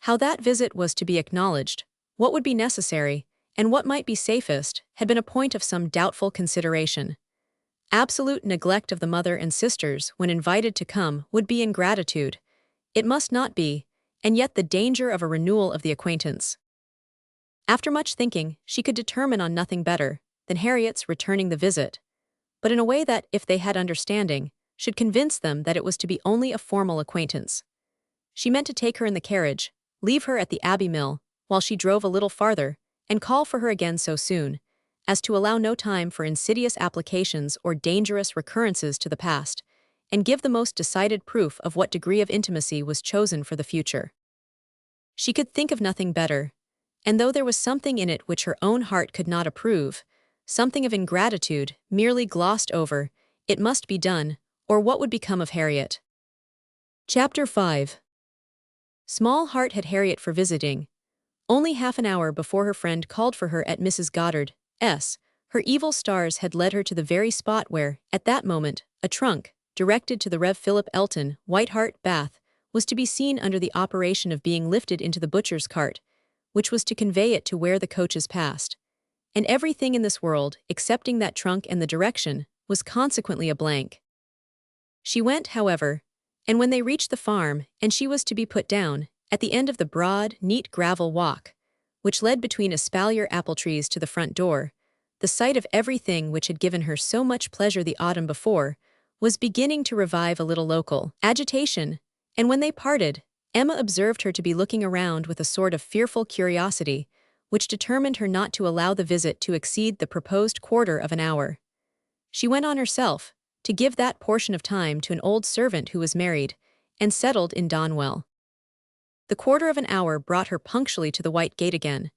How that visit was to be acknowledged, what would be necessary, and what might be safest, had been a point of some doubtful consideration. Absolute neglect of the mother and sisters when invited to come would be ingratitude. It must not be, and yet the danger of a renewal of the acquaintance. After much thinking, she could determine on nothing better than Harriet's returning the visit, but in a way that, if they had understanding, should convince them that it was to be only a formal acquaintance. She meant to take her in the carriage, leave her at the Abbey Mill, while she drove a little farther, and call for her again so soon as to allow no time for insidious applications or dangerous recurrences to the past, and give the most decided proof of what degree of intimacy was chosen for the future. She could think of nothing better, and though there was something in it which her own heart could not approve, something of ingratitude merely glossed over, it must be done, or what would become of Harriet? Chapter 5. Small heart had Harriet for visiting. Only half an hour before her friend called for her at Mrs. Goddard's, her evil stars had led her to the very spot where, at that moment, a trunk, directed to the Rev. Philip Elton, White Hart, Bath, was to be seen under the operation of being lifted into the butcher's cart, which was to convey it to where the coaches passed. And everything in this world, excepting that trunk and the direction, was consequently a blank. She went, however, and when they reached the farm, and she was to be put down, at the end of the broad, neat gravel walk, which led between espalier apple trees to the front door, the sight of everything which had given her so much pleasure the autumn before was beginning to revive a little local agitation, and when they parted, Emma observed her to be looking around with a sort of fearful curiosity, which determined her not to allow the visit to exceed the proposed quarter of an hour. She went on herself, to give that portion of time to an old servant who was married, and settled in Donwell. The quarter of an hour brought her punctually to the White Gate again,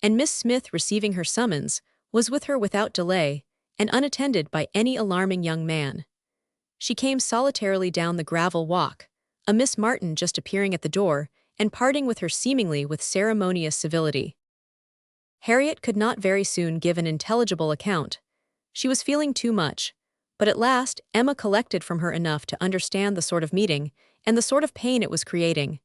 and Miss Smith, receiving her summons, was with her without delay, and unattended by any alarming young man. She came solitarily down the gravel walk, a Miss Martin just appearing at the door, and parting with her seemingly with ceremonious civility. Harriet could not very soon give an intelligible account. She was feeling too much, but at last Emma collected from her enough to understand the sort of meeting, and the sort of pain it was creating.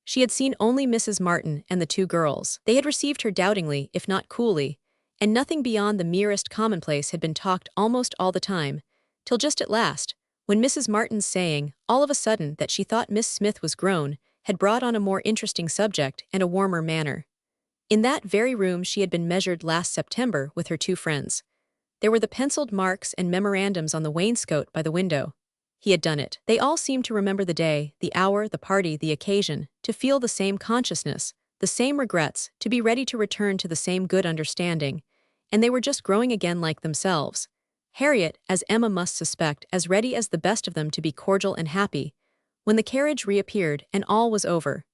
She had seen only Mrs. Martin and the two girls. They had received her doubtingly, if not coolly, and nothing beyond the merest commonplace had been talked almost all the time, till just at last, when Mrs. Martin's saying, all of a sudden, that she thought Miss Smith was grown, had brought on a more interesting subject and a warmer manner. In that very room she had been measured last September with her two friends. There were the penciled marks and memorandums on the wainscot by the window. He had done it. They all seemed to remember the day, the hour, the party, the occasion, to feel the same consciousness, the same regrets, to be ready to return to the same good understanding, and they were just growing again like themselves. Harriet, as Emma must suspect, as ready as the best of them to be cordial and happy, when the carriage reappeared and all was over.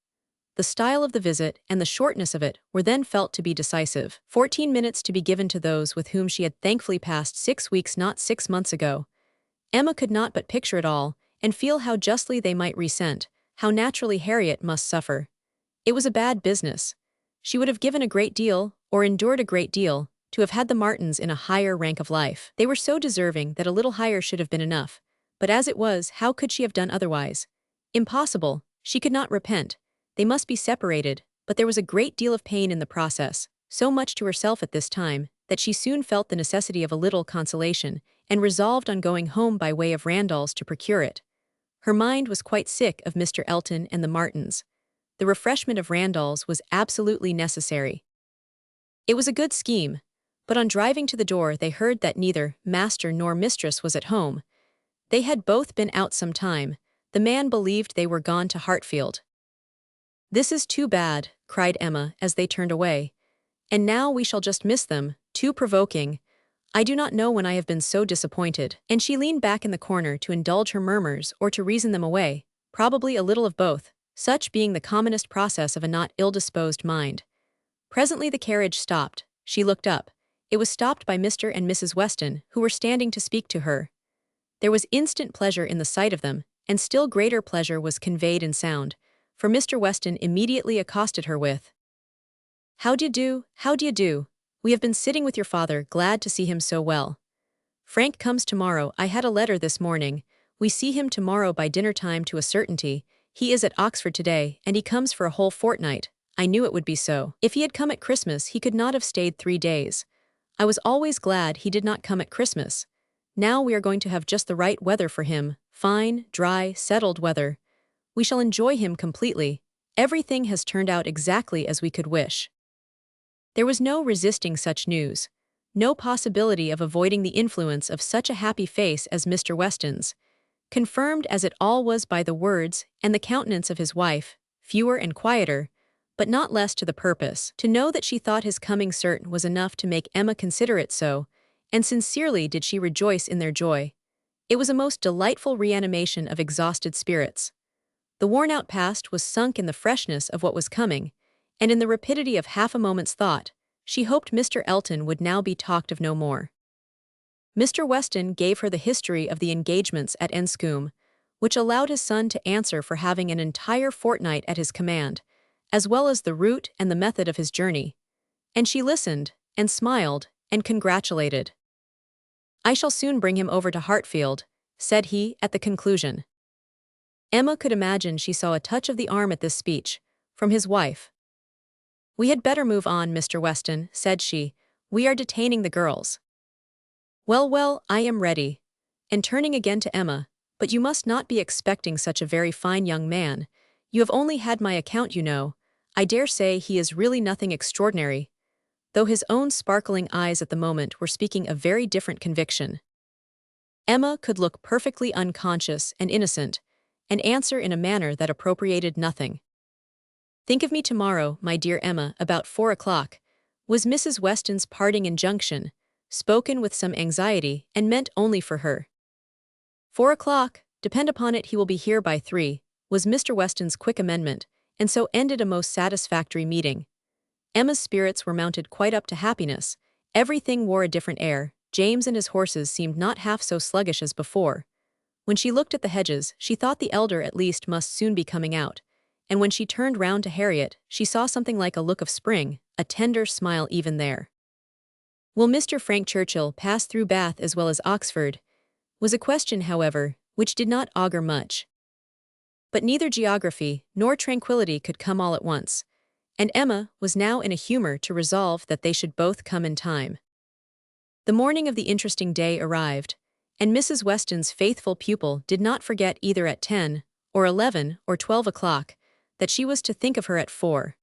The style of the visit and the shortness of it were then felt to be decisive. 14 minutes to be given to those with whom she had thankfully passed 6 weeks not 6 months ago. Emma could not but picture it all, and feel how justly they might resent, how naturally Harriet must suffer. It was a bad business. She would have given a great deal, or endured a great deal, to have had the Martins in a higher rank of life. They were so deserving that a little higher should have been enough, but as it was, how could she have done otherwise? Impossible. She could not repent. They must be separated, but there was a great deal of pain in the process, so much to herself at this time, that she soon felt the necessity of a little consolation, and resolved on going home by way of Randall's to procure it. Her mind was quite sick of Mr. Elton and the Martins. The refreshment of Randall's was absolutely necessary. It was a good scheme, but on driving to the door they heard that neither master nor mistress was at home. They had both been out some time. The man believed they were gone to Hartfield. "This is too bad," cried Emma as they turned away. "And now we shall just miss them, too provoking. I do not know when I have been so disappointed." And she leaned back in the corner to indulge her murmurs or to reason them away, probably a little of both, such being the commonest process of a not ill-disposed mind. Presently the carriage stopped. She looked up. It was stopped by Mr. and Mrs. Weston, who were standing to speak to her. There was instant pleasure in the sight of them, and still greater pleasure was conveyed in sound, for Mr. Weston immediately accosted her with, "How d'ye do, how d'ye do? We have been sitting with your father, glad to see him so well. Frank comes tomorrow. I had a letter this morning. We see him tomorrow by dinner time to a certainty, He is at Oxford today, and he comes for a whole fortnight. I knew it would be so. If he had come at Christmas, he could not have stayed 3 days. I was always glad he did not come at Christmas. Now we are going to have just the right weather for him, fine, dry, settled weather. We shall enjoy him completely. Everything has turned out exactly as we could wish. There was no resisting such news, no possibility of avoiding the influence of such a happy face as Mr. Weston's, confirmed as it all was by the words and the countenance of his wife, fewer and quieter, but not less to the purpose. To know that she thought his coming certain was enough to make Emma consider it so, and sincerely did she rejoice in their joy. It was a most delightful reanimation of exhausted spirits. The worn-out past was sunk in the freshness of what was coming, and in the rapidity of half a moment's thought, she hoped Mr. Elton would now be talked of no more. Mr. Weston gave her the history of the engagements at Enscombe, which allowed his son to answer for having an entire fortnight at his command, as well as the route and the method of his journey. And she listened, and smiled, and congratulated. "I shall soon bring him over to Hartfield," said he at the conclusion. Emma could imagine she saw a touch of the arm at this speech, from his wife. "We had better move on, Mr. Weston," said she. "We are detaining the girls." "Well, well, I am ready." And turning again to Emma, "But you must not be expecting such a very fine young man. You have only had my account, you know. I dare say he is really nothing extraordinary," though his own sparkling eyes at the moment were speaking a very different conviction. Emma could look perfectly unconscious and innocent, and answer in a manner that appropriated nothing. "Think of me tomorrow, my dear Emma, about 4 o'clock," was Mrs. Weston's parting injunction, spoken with some anxiety and meant only for her. "4 o'clock, depend upon it he will be here by 3, was Mr. Weston's quick amendment, and so ended a most satisfactory meeting. Emma's spirits were mounted quite up to happiness. Everything wore a different air. James and his horses seemed not half so sluggish as before. When she looked at the hedges, she thought the elder at least must soon be coming out, and when she turned round to Harriet, she saw something like a look of spring, a tender smile even there. Will Mr. Frank Churchill pass through Bath as well as Oxford? Was a question, however, which did not augur much. But neither geography nor tranquility could come all at once, and Emma was now in a humor to resolve that they should both come in time. The morning of the interesting day arrived, and Mrs. Weston's faithful pupil did not forget either at 10, or 11, or 12 o'clock, that she was to think of her at 4.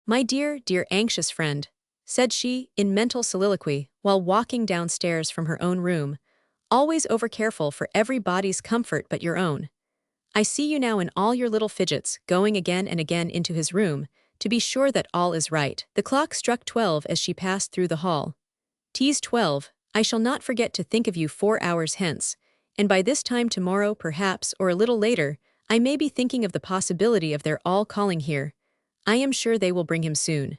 "My dear, dear anxious friend," said she, in mental soliloquy, while walking downstairs from her own room, "always over-careful for everybody's comfort but your own. I see you now in all your little fidgets, going again and again into his room, to be sure that all is right." The clock struck 12 as she passed through the hall. "'Tis 12, I shall not forget to think of you 4 hours hence, and by this time tomorrow perhaps, or a little later, I may be thinking of the possibility of their all calling here. I am sure they will bring him soon."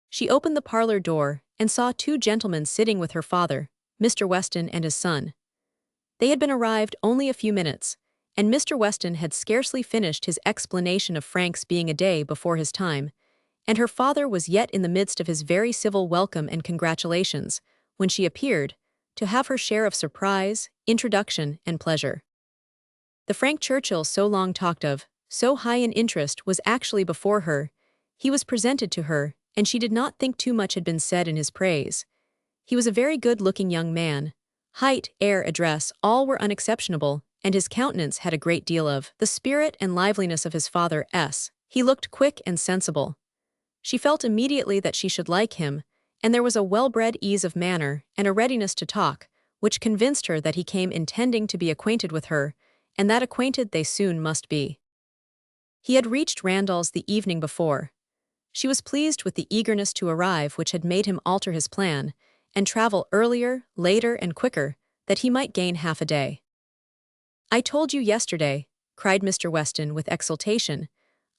She opened the parlor door, and saw 2 gentlemen sitting with her father, Mr. Weston and his son. They had been arrived only a few minutes, and Mr. Weston had scarcely finished his explanation of Frank's being a day before his time, and her father was yet in the midst of his very civil welcome and congratulations, when she appeared, to have her share of surprise, introduction, and pleasure. The Frank Churchill so long talked of, so high in interest, was actually before her. He was presented to her, and she did not think too much had been said in his praise. He was a very good-looking young man. Height, air, address, all were unexceptionable, and his countenance had a great deal of the spirit and liveliness of his father's. He looked quick and sensible. She felt immediately that she should like him, and there was a well-bred ease of manner and a readiness to talk, which convinced her that he came intending to be acquainted with her, and that acquainted they soon must be. He had reached Randalls the evening before. She was pleased with the eagerness to arrive which had made him alter his plan, and travel earlier, later, and quicker, that he might gain half a day. "I told you yesterday," cried Mr. Weston with exultation,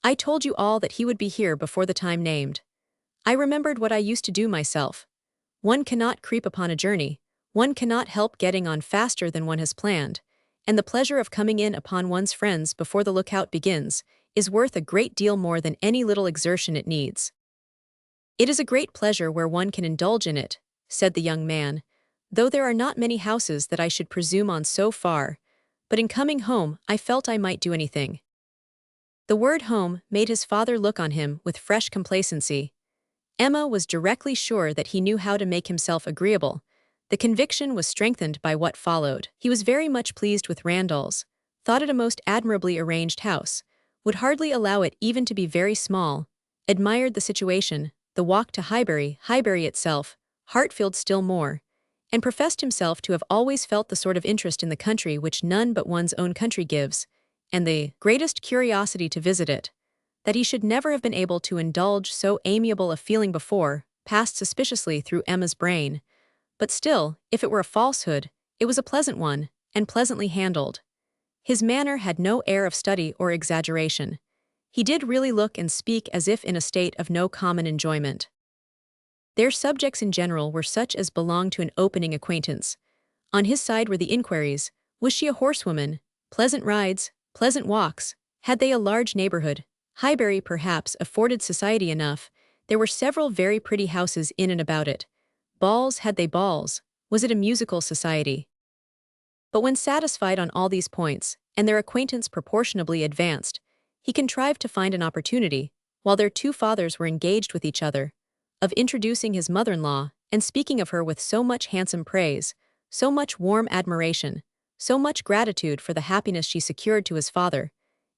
"I told you all that he would be here before the time named. I remembered what I used to do myself. One cannot creep upon a journey, one cannot help getting on faster than one has planned, and the pleasure of coming in upon one's friends before the lookout begins is worth a great deal more than any little exertion it needs." "It is a great pleasure where one can indulge in it," said the young man, "though there are not many houses that I should presume on so far, but in coming home I felt I might do anything." The word home made his father look on him with fresh complacency. Emma was directly sure that he knew how to make himself agreeable. The conviction was strengthened by what followed. He was very much pleased with Randall's, thought it a most admirably arranged house, would hardly allow it even to be very small, admired the situation, the walk to Highbury itself, Hartfield still more, and professed himself to have always felt the sort of interest in the country which none but one's own country gives, and the greatest curiosity to visit it. That he should never have been able to indulge so amiable a feeling before passed suspiciously through Emma's brain. But still, if it were a falsehood, it was a pleasant one, and pleasantly handled. His manner had no air of study or exaggeration. He did really look and speak as if in a state of no common enjoyment. Their subjects in general were such as belonged to an opening acquaintance. On his side were the inquiries: was she a horsewoman? Pleasant rides, pleasant walks, had they a large neighborhood? Highbury perhaps afforded society enough. There were several very pretty houses in and about it. Balls, had they balls? Was it a musical society? But when satisfied on all these points, and their acquaintance proportionably advanced, he contrived to find an opportunity, while their two fathers were engaged with each other, of introducing his mother-in-law, and speaking of her with so much handsome praise, so much warm admiration, so much gratitude for the happiness she secured to his father,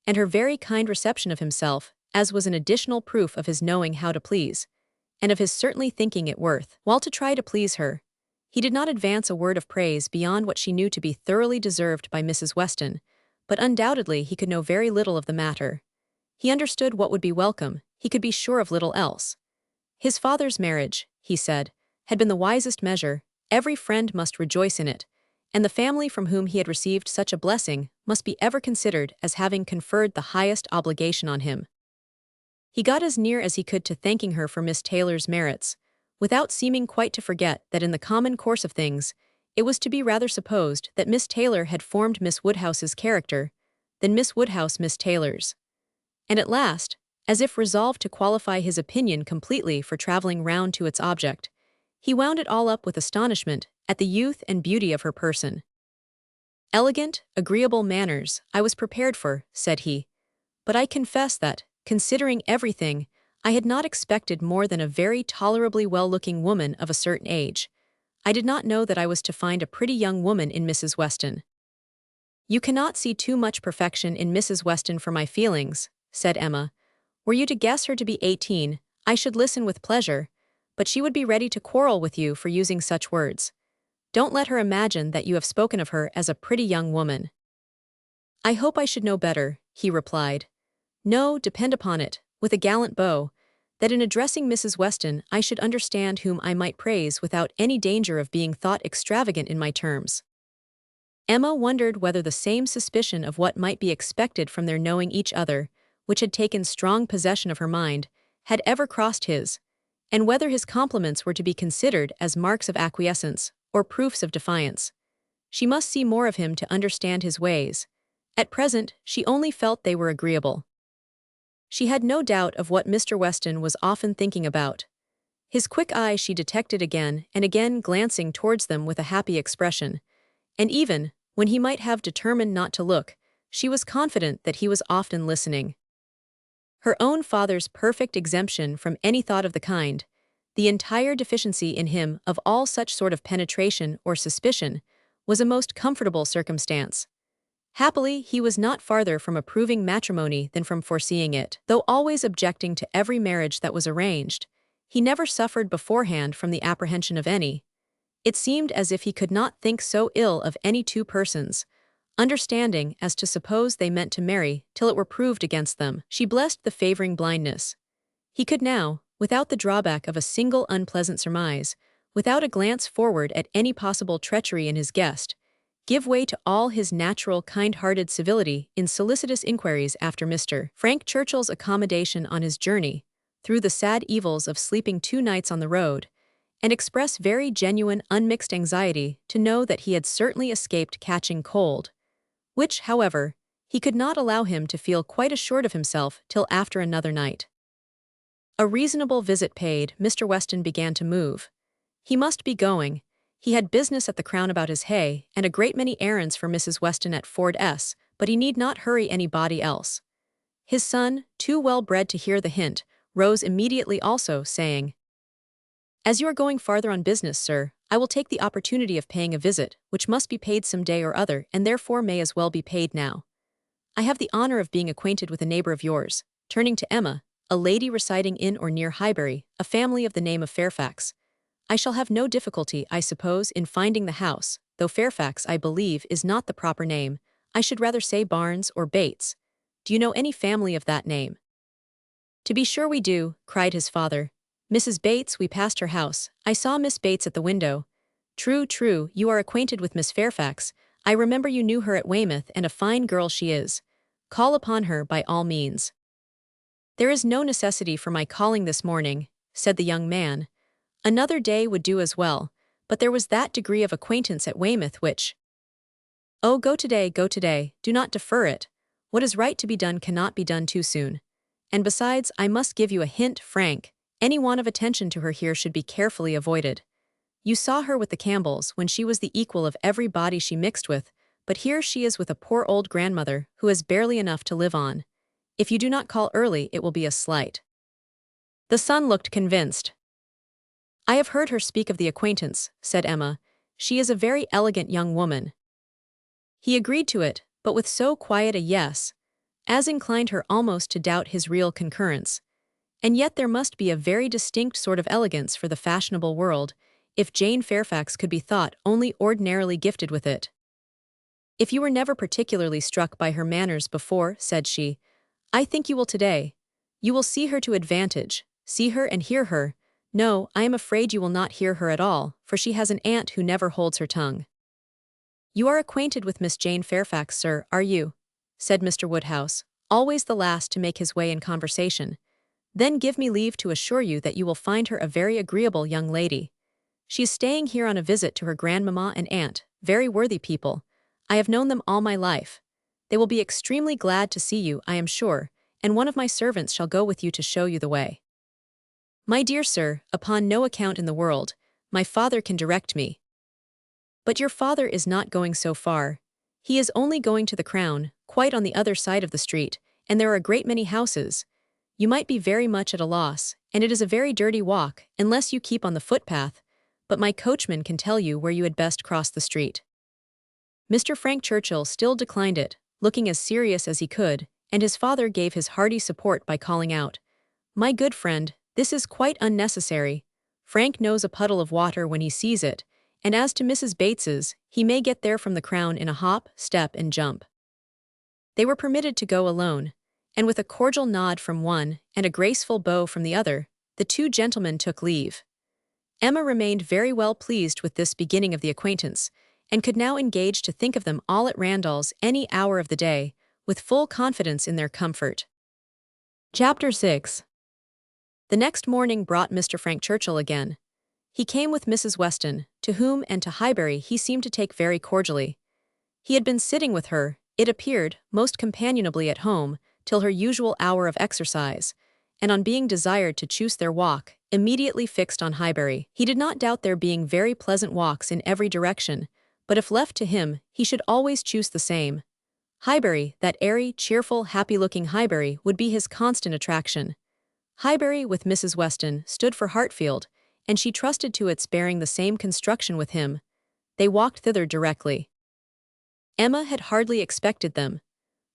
and her very kind reception of himself, as was an additional proof of his knowing how to please, and of his certainly thinking it worth while to try to please her. He did not advance a word of praise beyond what she knew to be thoroughly deserved by Mrs. Weston, but undoubtedly he could know very little of the matter. He understood what would be welcome, he could be sure of little else. His father's marriage, he said, had been the wisest measure, every friend must rejoice in it, and the family from whom he had received such a blessing must be ever considered as having conferred the highest obligation on him. He got as near as he could to thanking her for Miss Taylor's merits, without seeming quite to forget that in the common course of things, it was to be rather supposed that Miss Taylor had formed Miss Woodhouse's character, than Miss Woodhouse Miss Taylor's. And at last, as if resolved to qualify his opinion completely for travelling round to its object, he wound it all up with astonishment at the youth and beauty of her person. Elegant, agreeable manners, I was prepared for, said he, but I confess that, considering everything, I had not expected more than a very tolerably well-looking woman of a certain age. I did not know that I was to find a pretty young woman in Mrs. Weston. You cannot see too much perfection in Mrs. Weston for my feelings, said Emma. Were you to guess her to be 18, I should listen with pleasure, but she would be ready to quarrel with you for using such words. Don't let her imagine that you have spoken of her as a pretty young woman. I hope I should know better, he replied. No, depend upon it, with a gallant bow, that in addressing Mrs. Weston I should understand whom I might praise without any danger of being thought extravagant in my terms. Emma wondered whether the same suspicion of what might be expected from their knowing each other, which had taken strong possession of her mind, had ever crossed his, and whether his compliments were to be considered as marks of acquiescence or proofs of defiance. She must see more of him to understand his ways. At present, she only felt they were agreeable. She had no doubt of what Mr. Weston was often thinking about. His quick eye she detected again and again glancing towards them with a happy expression, and even, when he might have determined not to look, she was confident that he was often listening. Her own father's perfect exemption from any thought of the kind, the entire deficiency in him of all such sort of penetration or suspicion, was a most comfortable circumstance. Happily, he was not farther from approving matrimony than from foreseeing it. Though always objecting to every marriage that was arranged, he never suffered beforehand from the apprehension of any. It seemed as if he could not think so ill of any two persons, understanding as to suppose they meant to marry till it were proved against them. She blessed the favoring blindness. He could now, without the drawback of a single unpleasant surmise, without a glance forward at any possible treachery in his guest, give way to all his natural kind-hearted civility in solicitous inquiries after Mr. Frank Churchill's accommodation on his journey, through the sad evils of sleeping 2 nights on the road, and express very genuine unmixed anxiety to know that he had certainly escaped catching cold, which, however, he could not allow him to feel quite assured of himself till after another night. A reasonable visit paid, Mr. Weston began to move. He must be going. He had business at the Crown about his hay, and a great many errands for Mrs. Weston at Ford S., but he need not hurry anybody else. His son, too well bred to hear the hint, rose immediately also, saying, "As you are going farther on business, sir, I will take the opportunity of paying a visit, which must be paid some day or other, and therefore may as well be paid now. I have the honor of being acquainted with a neighbor of yours," turning to Emma, "a lady residing in or near Highbury, a family of the name of Fairfax. I shall have no difficulty, I suppose, in finding the house, though Fairfax, I believe, is not the proper name. I should rather say Barnes or Bates. Do you know any family of that name?" "To be sure we do," cried his father. "Mrs. Bates, we passed her house. I saw Miss Bates at the window." "True, true, you are acquainted with Miss Fairfax. I remember you knew her at Weymouth, and a fine girl she is. Call upon her by all means." "There is no necessity for my calling this morning," said the young man. "Another day would do as well, but there was that degree of acquaintance at Weymouth which—" "Oh, go today, do not defer it. What is right to be done cannot be done too soon. And besides, I must give you a hint, Frank, any want of attention to her here should be carefully avoided. You saw her with the Campbells when she was the equal of every body she mixed with, but here she is with a poor old grandmother who has barely enough to live on. If you do not call early, it will be a slight." The son looked convinced. "I have heard her speak of the acquaintance," said Emma. "She is a very elegant young woman." He agreed to it, but with so quiet a yes, as inclined her almost to doubt his real concurrence. And yet there must be a very distinct sort of elegance for the fashionable world, if Jane Fairfax could be thought only ordinarily gifted with it. "If you were never particularly struck by her manners before," said she, "I think you will today. You will see her to advantage, see her and hear her. No, I am afraid you will not hear her at all, for she has an aunt who never holds her tongue." "You are acquainted with Miss Jane Fairfax, sir, are you?" said Mr. Woodhouse, always the last to make his way in conversation. "Then give me leave to assure you that you will find her a very agreeable young lady. She is staying here on a visit to her grandmamma and aunt, very worthy people. I have known them all my life. They will be extremely glad to see you, I am sure, and one of my servants shall go with you to show you the way." "My dear sir, upon no account in the world. My father can direct me." "But your father is not going so far. He is only going to the Crown, quite on the other side of the street, and there are a great many houses. You might be very much at a loss, and it is a very dirty walk, unless you keep on the footpath, but my coachman can tell you where you had best cross the street." Mr. Frank Churchill still declined it, looking as serious as he could, and his father gave his hearty support by calling out, "My good friend, this is quite unnecessary. Frank knows a puddle of water when he sees it, and as to Mrs. Bates's, he may get there from the Crown in a hop, step, and jump." They were permitted to go alone, and with a cordial nod from one and a graceful bow from the other, the two gentlemen took leave. Emma remained very well pleased with this beginning of the acquaintance, and could now engage to think of them all at Randall's any hour of the day, with full confidence in their comfort. Chapter 6. The next morning brought Mr. Frank Churchill again. He came with Mrs. Weston, to whom and to Highbury he seemed to take very cordially. He had been sitting with her, it appeared, most companionably at home, till her usual hour of exercise, and on being desired to choose their walk, immediately fixed on Highbury. He did not doubt there being very pleasant walks in every direction, but if left to him, he should always choose the same. Highbury, that airy, cheerful, happy-looking Highbury, would be his constant attraction. Highbury, with Mrs. Weston, stood for Hartfield, and she trusted to its bearing the same construction with him. They walked thither directly. Emma had hardly expected them.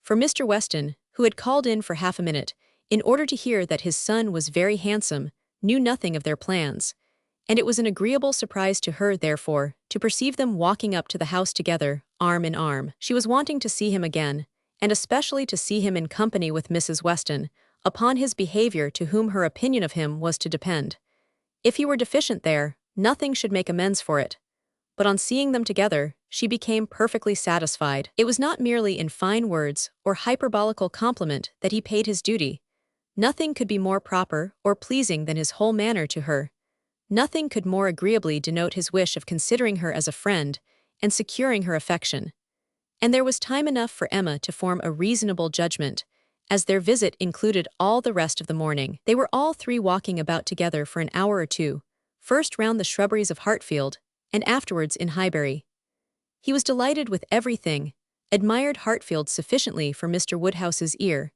For Mr. Weston, who had called in for half a minute, in order to hear that his son was very handsome, knew nothing of their plans, and it was an agreeable surprise to her, therefore, to perceive them walking up to the house together, arm in arm. She was wanting to see him again, and especially to see him in company with Mrs. Weston, upon his behavior to whom her opinion of him was to depend. If he were deficient there, nothing should make amends for it. But on seeing them together, she became perfectly satisfied. It was not merely in fine words or hyperbolical compliment that he paid his duty. Nothing could be more proper or pleasing than his whole manner to her. Nothing could more agreeably denote his wish of considering her as a friend and securing her affection. And there was time enough for Emma to form a reasonable judgment, as their visit included all the rest of the morning. They were all three walking about together for an hour or two, first round the shrubberies of Hartfield, and afterwards in Highbury. He was delighted with everything, admired Hartfield sufficiently for Mr. Woodhouse's ear,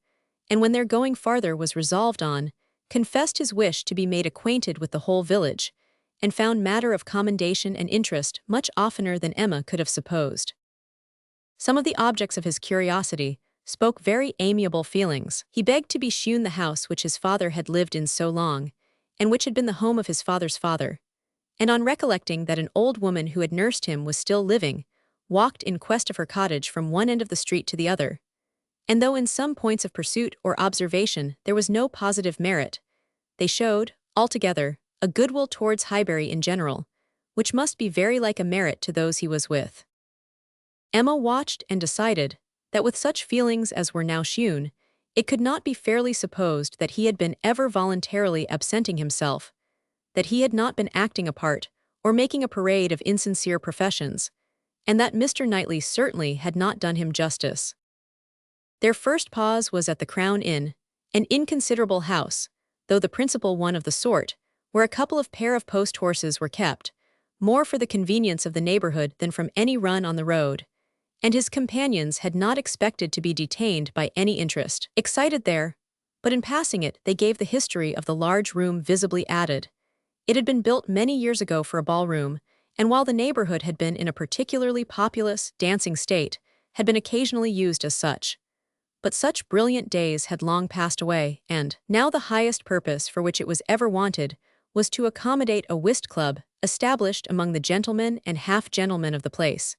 and when their going farther was resolved on, confessed his wish to be made acquainted with the whole village, and found matter of commendation and interest much oftener than Emma could have supposed. Some of the objects of his curiosity spoke very amiable feelings. He begged to be shewn the house which his father had lived in so long, and which had been the home of his father's father, and on recollecting that an old woman who had nursed him was still living, walked in quest of her cottage from one end of the street to the other. And though in some points of pursuit or observation there was no positive merit, they showed, altogether, a goodwill towards Highbury in general, which must be very like a merit to those he was with. Emma watched and decided that with such feelings as were now shewn, it could not be fairly supposed that he had been ever voluntarily absenting himself, that he had not been acting a part, or making a parade of insincere professions, and that Mr. Knightley certainly had not done him justice. Their first pause was at the Crown Inn, an inconsiderable house, though the principal one of the sort, where a couple of pair of post-horses were kept, more for the convenience of the neighborhood than from any run on the road, and his companions had not expected to be detained by any interest excited there, but in passing it they gave the history of the large room visibly added. It had been built many years ago for a ballroom, and while the neighborhood had been in a particularly populous, dancing state, had been occasionally used as such. But such brilliant days had long passed away, and now the highest purpose for which it was ever wanted was to accommodate a whist club established among the gentlemen and half-gentlemen of the place.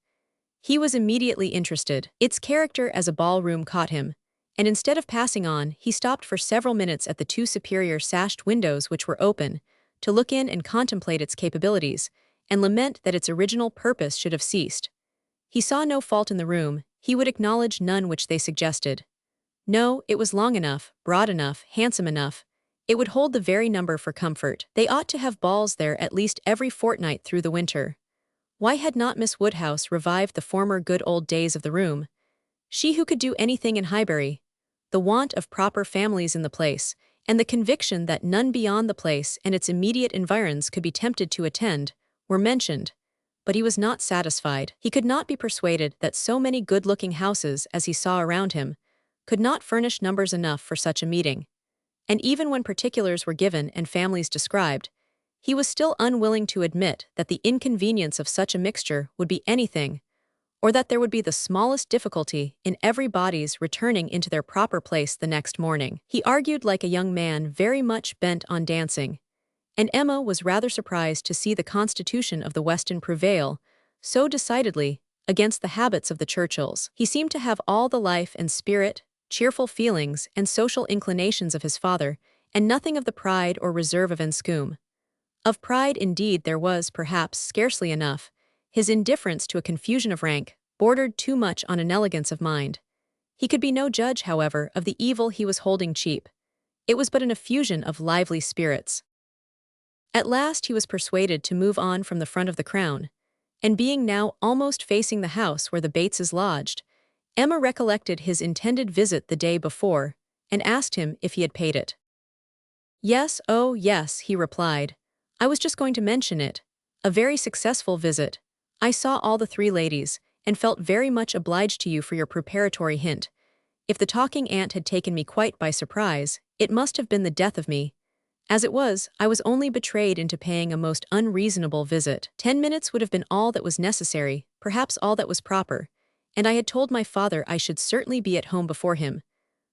He was immediately interested. Its character as a ballroom caught him, and instead of passing on, he stopped for several minutes at the two superior sashed windows which were open, to look in and contemplate its capabilities, and lament that its original purpose should have ceased. He saw no fault in the room, he would acknowledge none which they suggested. No, it was long enough, broad enough, handsome enough. It would hold the very number for comfort. They ought to have balls there at least every fortnight through the winter. Why had not Miss Woodhouse revived the former good old days of the room? She who could do anything in Highbury. The want of proper families in the place, and the conviction that none beyond the place and its immediate environs could be tempted to attend, were mentioned. But he was not satisfied. He could not be persuaded that so many good-looking houses as he saw around him could not furnish numbers enough for such a meeting. And even when particulars were given and families described, he was still unwilling to admit that the inconvenience of such a mixture would be anything, or that there would be the smallest difficulty in everybody's returning into their proper place the next morning. He argued like a young man very much bent on dancing, and Emma was rather surprised to see the constitution of the Weston prevail so decidedly against the habits of the Churchills. He seemed to have all the life and spirit, cheerful feelings, and social inclinations of his father, and nothing of the pride or reserve of Enscombe. Of pride, indeed, there was, perhaps, scarcely enough. His indifference to a confusion of rank bordered too much on an elegance of mind. He could be no judge, however, of the evil he was holding cheap. It was but an effusion of lively spirits. At last he was persuaded to move on from the front of the Crown, and being now almost facing the house where the Bateses lodged, Emma recollected his intended visit the day before, and asked him if he had paid it. Yes, oh yes, he replied. I was just going to mention it. A very successful visit. I saw all the three ladies, and felt very much obliged to you for your preparatory hint. If the talking aunt had taken me quite by surprise, it must have been the death of me. As it was, I was only betrayed into paying a most unreasonable visit. 10 minutes would have been all that was necessary, perhaps all that was proper, and I had told my father I should certainly be at home before him.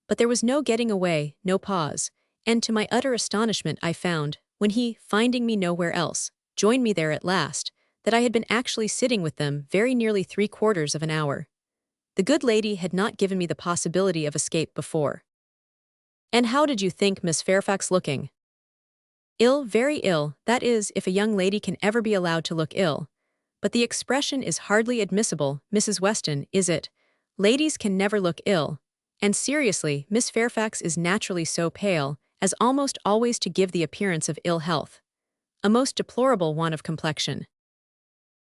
But there was no getting away, no pause, and to my utter astonishment I found, when he, finding me nowhere else, joined me there at last, that I had been actually sitting with them very nearly 3/4 of an hour. The good lady had not given me the possibility of escape before. And how did you think Miss Fairfax looking? Ill, very ill, that is, if a young lady can ever be allowed to look ill. But the expression is hardly admissible, Mrs. Weston, is it? Ladies can never look ill. And seriously, Miss Fairfax is naturally so pale, as almost always to give the appearance of ill health. A most deplorable want of complexion.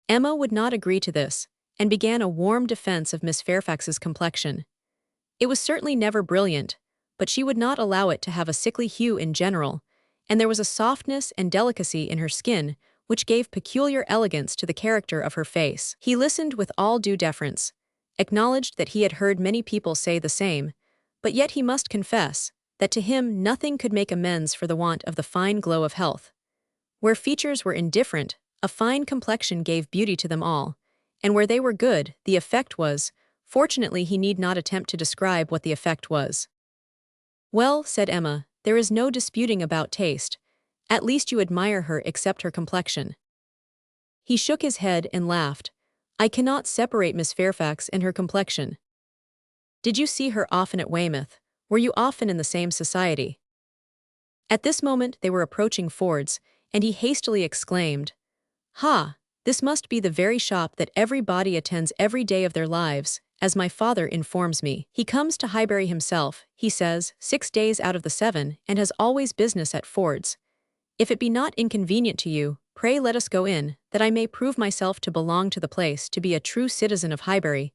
Emma would not agree to this, and began a warm defense of Miss Fairfax's complexion. It was certainly never brilliant, but she would not allow it to have a sickly hue in general, and there was a softness and delicacy in her skin which gave peculiar elegance to the character of her face. He listened with all due deference, acknowledged that he had heard many people say the same, But yet he must confess that to him nothing could make amends for the want of the fine glow of health. Where features were indifferent, a fine complexion gave beauty to them all, and where they were good, the effect was— fortunately he need not attempt to describe what the effect was. "Well," said Emma, "there is no disputing about taste. At least you admire her except her complexion." He shook his head and laughed. "I cannot separate Miss Fairfax and her complexion." "Did you see her often at Weymouth? Were you often in the same society?" At this moment they were approaching Ford's, and he hastily exclaimed, "Ha! This must be the very shop that everybody attends every day of their lives, as my father informs me. He comes to Highbury himself, he says, 6 days out of the 7, and has always business at Ford's. If it be not inconvenient to you, pray let us go in, that I may prove myself to belong to the place, to be a true citizen of Highbury.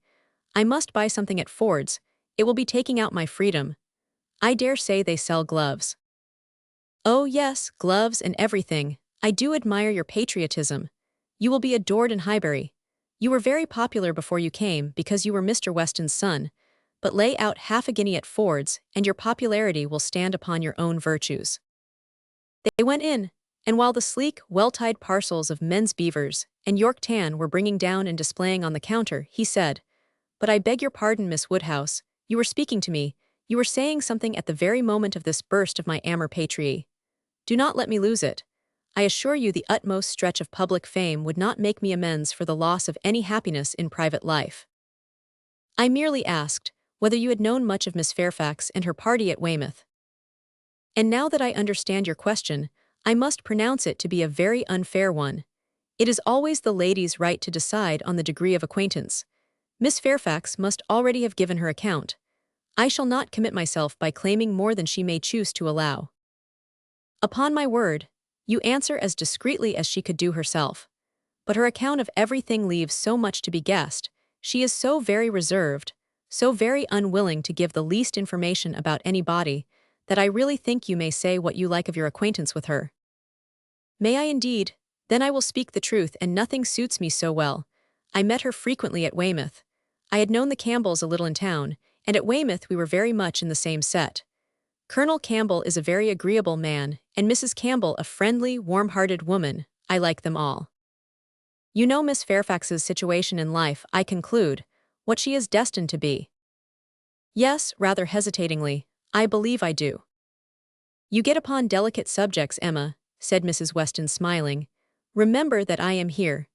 I must buy something at Ford's. It will be taking out my freedom. I dare say they sell gloves." "Oh yes, gloves and everything. I do admire your patriotism. You will be adored in Highbury. You were very popular before you came because you were Mr. Weston's son, but lay out half a guinea at Ford's, and your popularity will stand upon your own virtues." They went in, and while the sleek, well-tied parcels of men's beavers and York tan were bringing down and displaying on the counter, he said, "But I beg your pardon, Miss Woodhouse, you were speaking to me, you were saying something at the very moment of this burst of my amor patriae. Do not let me lose it. I assure you the utmost stretch of public fame would not make me amends for the loss of any happiness in private life. I merely asked whether you had known much of Miss Fairfax and her party at Weymouth. And now that I understand your question, I must pronounce it to be a very unfair one. It is always the lady's right to decide on the degree of acquaintance. Miss Fairfax must already have given her account. I shall not commit myself by claiming more than she may choose to allow." "Upon my word, you answer as discreetly as she could do herself. But her account of everything leaves so much to be guessed. She is so very reserved, so very unwilling to give the least information about anybody, that I really think you may say what you like of your acquaintance with her." "May I indeed? Then I will speak the truth, and nothing suits me so well. I met her frequently at Weymouth. I had known the Campbells a little in town, and at Weymouth we were very much in the same set. Colonel Campbell is a very agreeable man, and Mrs. Campbell a friendly, warm-hearted woman. I like them all. You know Miss Fairfax's situation in life, I conclude, what she is destined to be." "Yes," rather hesitatingly, "I believe I do." "You get upon delicate subjects, Emma," said Mrs. Weston smiling. "Remember that I am here.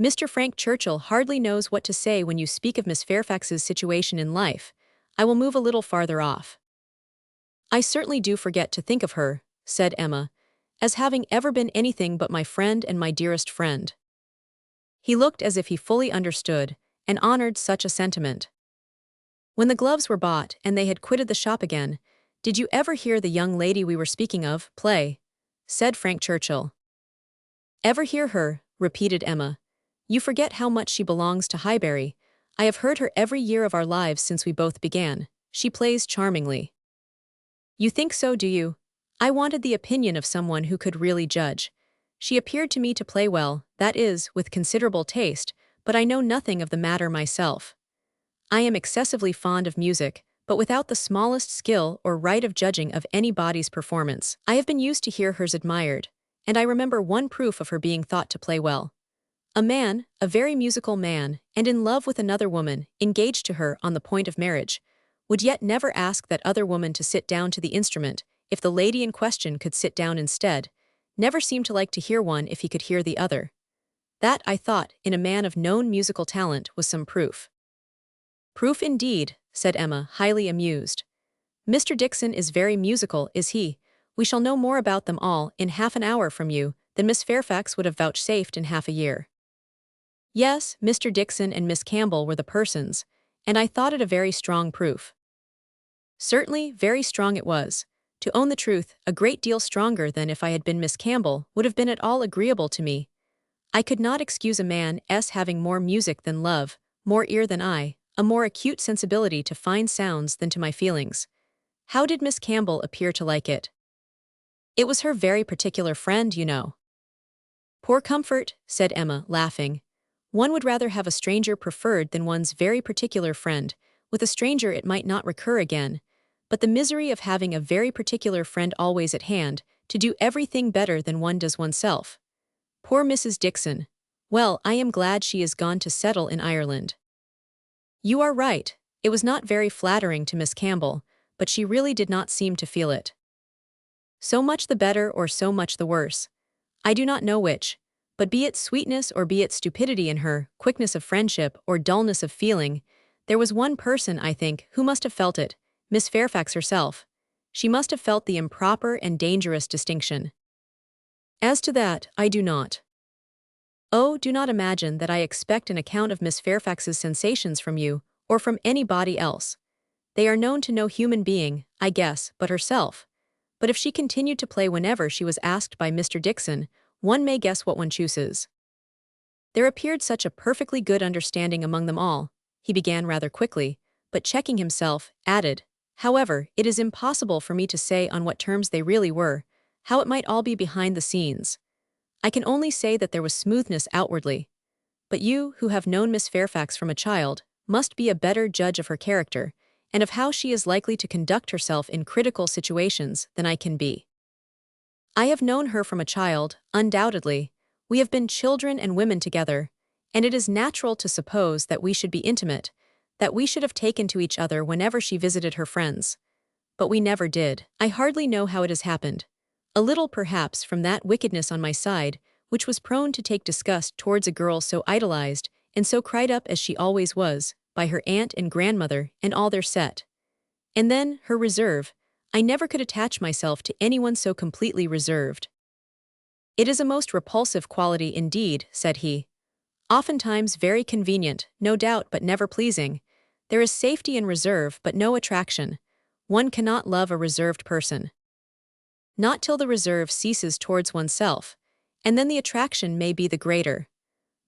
Mr. Frank Churchill hardly knows what to say when you speak of Miss Fairfax's situation in life. I will move a little farther off." "I certainly do forget to think of her," said Emma, "as having ever been anything but my friend and my dearest friend." He looked as if he fully understood and honored such a sentiment. When the gloves were bought and they had quitted the shop again, "Did you ever hear the young lady we were speaking of play?" said Frank Churchill. "Ever hear her?" repeated Emma. "You forget how much she belongs to Highbury. I have heard her every year of our lives since we both began. She plays charmingly." "You think so, do you? I wanted the opinion of someone who could really judge. She appeared to me to play well, that is, with considerable taste, but I know nothing of the matter myself. I am excessively fond of music, but without the smallest skill or right of judging of anybody's performance. I have been used to hear hers admired, and I remember one proof of her being thought to play well. A man, a very musical man, and in love with another woman, engaged to her on the point of marriage, would yet never ask that other woman to sit down to the instrument if the lady in question could sit down instead, never seemed to like to hear one if he could hear the other. That, I thought, in a man of known musical talent was some proof." "Proof indeed," said Emma, highly amused. "Mr. Dickson is very musical, is he? We shall know more about them all in half an hour from you than Miss Fairfax would have vouchsafed in half a year." Yes, Mr. Dickson and Miss Campbell were the persons, and I thought it a very strong proof. Certainly, very strong it was. To own the truth, a great deal stronger than if I had been Miss Campbell would have been at all agreeable to me. I could not excuse a man's having more music than love, more ear than eye, a more acute sensibility to fine sounds than to my feelings. How did Miss Campbell appear to like it? It was her very particular friend, you know. Poor comfort, said Emma, laughing. One would rather have a stranger preferred than one's very particular friend. With a stranger it might not recur again, but the misery of having a very particular friend always at hand to do everything better than one does oneself. Poor Mrs. Dixon. Well, I am glad she is gone to settle in Ireland. You are right. It was not very flattering to Miss Campbell, but she really did not seem to feel it. So much the better or so much the worse. I do not know which, but be it sweetness or be it stupidity in her, quickness of friendship or dullness of feeling, there was one person, I think, who must have felt it, Miss Fairfax herself. She must have felt the improper and dangerous distinction. As to that, I do not. Oh, do not imagine that I expect an account of Miss Fairfax's sensations from you, or from anybody else. They are known to no human being, I guess, but herself. But if she continued to play whenever she was asked by Mr. Dixon, one may guess what one chooses. There appeared such a perfectly good understanding among them all, he began rather quickly, but checking himself, added, however, it is impossible for me to say on what terms they really were, how it might all be behind the scenes. I can only say that there was smoothness outwardly. But you, who have known Miss Fairfax from a child, must be a better judge of her character, and of how she is likely to conduct herself in critical situations than I can be. I have known her from a child, undoubtedly. We have been children and women together, and it is natural to suppose that we should be intimate, that we should have taken to each other whenever she visited her friends. But we never did. I hardly know how it has happened. A little, perhaps, from that wickedness on my side, which was prone to take disgust towards a girl so idolized, and so cried up as she always was, by her aunt and grandmother and all their set. And then, her reserve. I never could attach myself to anyone so completely reserved. It is a most repulsive quality indeed, said he. Oftentimes very convenient, no doubt, but never pleasing. There is safety in reserve, but no attraction. One cannot love a reserved person. Not till the reserve ceases towards oneself, and then the attraction may be the greater.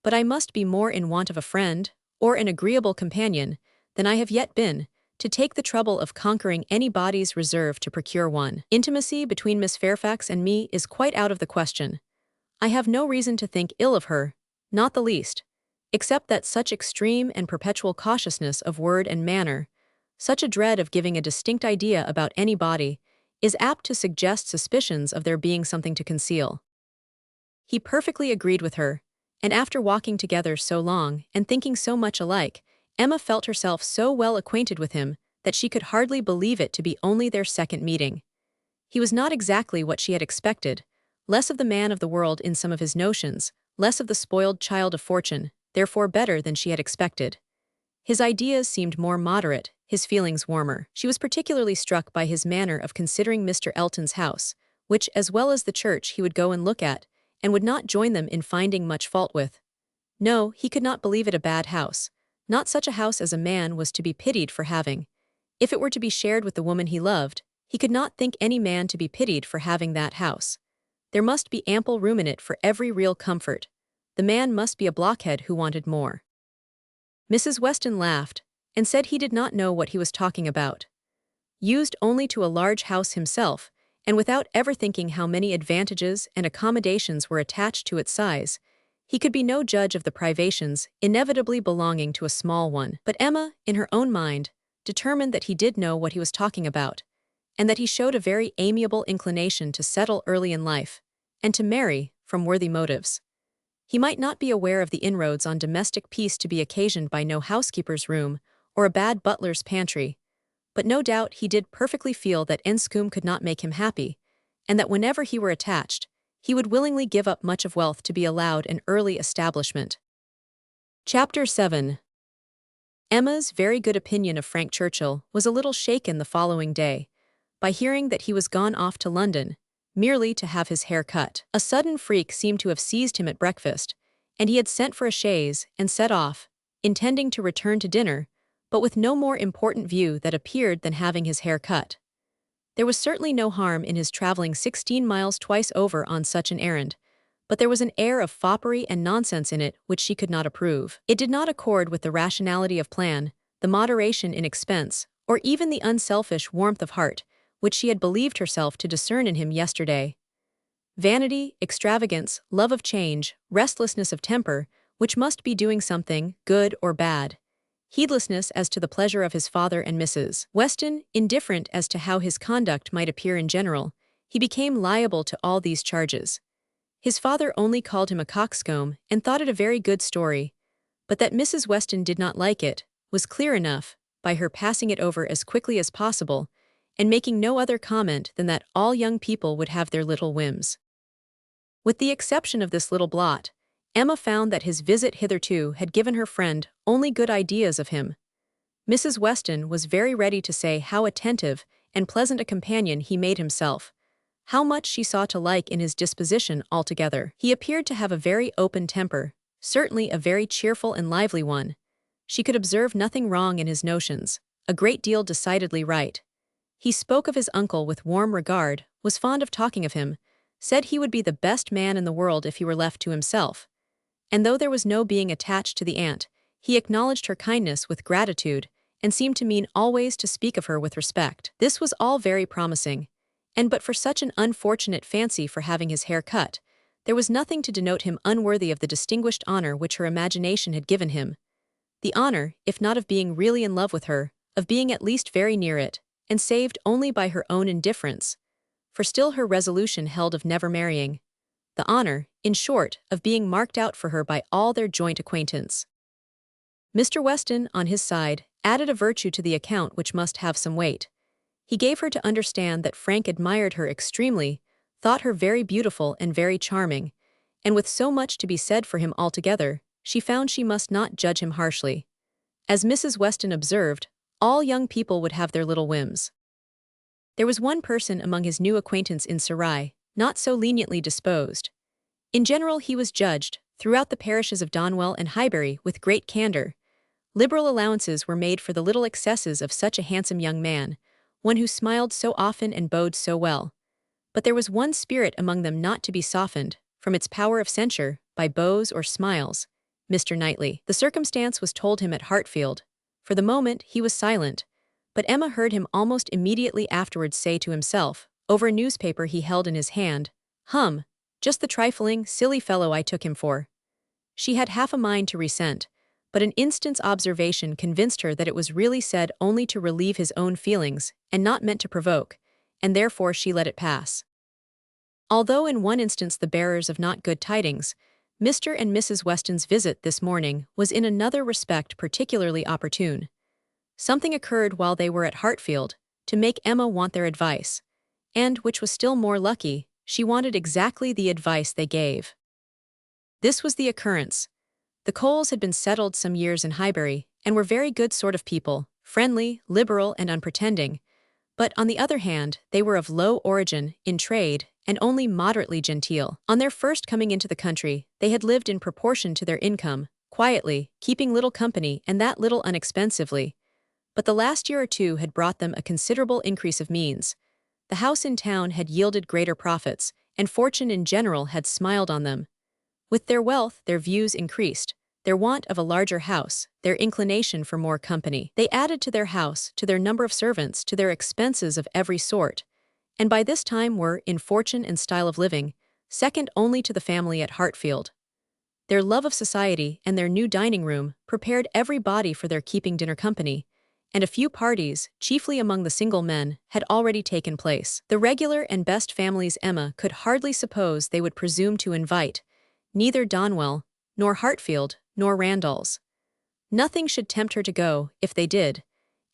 But I must be more in want of a friend, or an agreeable companion, than I have yet been, to take the trouble of conquering anybody's reserve to procure one. Intimacy between Miss Fairfax and me is quite out of the question. I have no reason to think ill of her, not the least, except that such extreme and perpetual cautiousness of word and manner, such a dread of giving a distinct idea about anybody, is apt to suggest suspicions of there being something to conceal. He perfectly agreed with her, and after walking together so long and thinking so much alike, Emma felt herself so well acquainted with him that she could hardly believe it to be only their second meeting. He was not exactly what she had expected, less of the man of the world in some of his notions, less of the spoiled child of fortune, therefore better than she had expected. His ideas seemed more moderate, his feelings warmer. She was particularly struck by his manner of considering Mr. Elton's house, which, as well as the church, he would go and look at, and would not join them in finding much fault with. No, he could not believe it a bad house, not such a house as a man was to be pitied for having. If it were to be shared with the woman he loved, he could not think any man to be pitied for having that house. There must be ample room in it for every real comfort. The man must be a blockhead who wanted more. Mrs. Weston laughed, and said he did not know what he was talking about. Used only to a large house himself, and without ever thinking how many advantages and accommodations were attached to its size, he could be no judge of the privations inevitably belonging to a small one. But Emma, in her own mind, determined that he did know what he was talking about, and that he showed a very amiable inclination to settle early in life, and to marry, from worthy motives. He might not be aware of the inroads on domestic peace to be occasioned by no housekeeper's room, or a bad butler's pantry, but no doubt he did perfectly feel that Enscombe could not make him happy, and that whenever he were attached, he would willingly give up much of wealth to be allowed an early establishment. Chapter 7. Emma's very good opinion of Frank Churchill was a little shaken the following day, by hearing that he was gone off to London, merely to have his hair cut. A sudden freak seemed to have seized him at breakfast, and he had sent for a chaise and set off, intending to return to dinner, but with no more important view that appeared than having his hair cut. There was certainly no harm in his traveling 16 miles twice over on such an errand, but there was an air of foppery and nonsense in it which she could not approve. It did not accord with the rationality of plan, the moderation in expense, or even the unselfish warmth of heart, which she had believed herself to discern in him yesterday. Vanity, extravagance, love of change, restlessness of temper, which must be doing something, good or bad. heedlessness as to the pleasure of his father and Mrs. Weston, indifferent as to how his conduct might appear in general, he became liable to all these charges. His father only called him a coxcomb and thought it a very good story, but that Mrs. Weston did not like it was clear enough by her passing it over as quickly as possible and making no other comment than that all young people would have their little whims. With the exception of this little blot, Emma found that his visit hitherto had given her friend only good ideas of him. Mrs. Weston was very ready to say how attentive and pleasant a companion he made himself, how much she saw to like in his disposition altogether. He appeared to have a very open temper, certainly a very cheerful and lively one. She could observe nothing wrong in his notions, a great deal decidedly right. He spoke of his uncle with warm regard, was fond of talking of him, said he would be the best man in the world if he were left to himself. And though there was no being attached to the aunt, he acknowledged her kindness with gratitude and seemed to mean always to speak of her with respect. This was all very promising, and but for such an unfortunate fancy for having his hair cut, there was nothing to denote him unworthy of the distinguished honor which her imagination had given him. The honor, if not of being really in love with her, of being at least very near it, and saved only by her own indifference, for still her resolution held of never marrying. The honor, in short, of being marked out for her by all their joint acquaintance. Mr. Weston, on his side, added a virtue to the account which must have some weight. He gave her to understand that Frank admired her extremely, thought her very beautiful and very charming, and with so much to be said for him altogether, she found she must not judge him harshly. As Mrs. Weston observed, all young people would have their little whims. There was one person among his new acquaintance in Sarai, not so leniently disposed. In general he was judged, throughout the parishes of Donwell and Highbury, with great candor. Liberal allowances were made for the little excesses of such a handsome young man, one who smiled so often and bowed so well. But there was one spirit among them not to be softened, from its power of censure, by bows or smiles, Mr. Knightley. The circumstance was told him at Hartfield. For the moment he was silent, but Emma heard him almost immediately afterwards say to himself, over a newspaper he held in his hand, just the trifling, silly fellow I took him for. She had half a mind to resent, but an instant's observation convinced her that it was really said only to relieve his own feelings, and not meant to provoke, and therefore she let it pass. Although in one instance the bearers of not good tidings, Mr. and Mrs. Weston's visit this morning was in another respect particularly opportune. Something occurred while they were at Hartfield, to make Emma want their advice, and, which was still more lucky, she wanted exactly the advice they gave. This was the occurrence. The Coles had been settled some years in Highbury, and were very good sort of people, friendly, liberal, and unpretending, but, on the other hand, they were of low origin, in trade, and only moderately genteel. On their first coming into the country, they had lived in proportion to their income, quietly, keeping little company, and that little unexpensively. But the last year or two had brought them a considerable increase of means. The house in town had yielded greater profits, and fortune in general had smiled on them. With their wealth, their views increased, their want of a larger house, their inclination for more company. They added to their house, to their number of servants, to their expenses of every sort, and by this time were, in fortune and style of living, second only to the family at Hartfield. Their love of society and their new dining room prepared everybody for their keeping dinner company, and a few parties, chiefly among the single men, had already taken place. The regular and best families Emma could hardly suppose they would presume to invite, neither Donwell, nor Hartfield, nor Randalls. Nothing should tempt her to go, if they did,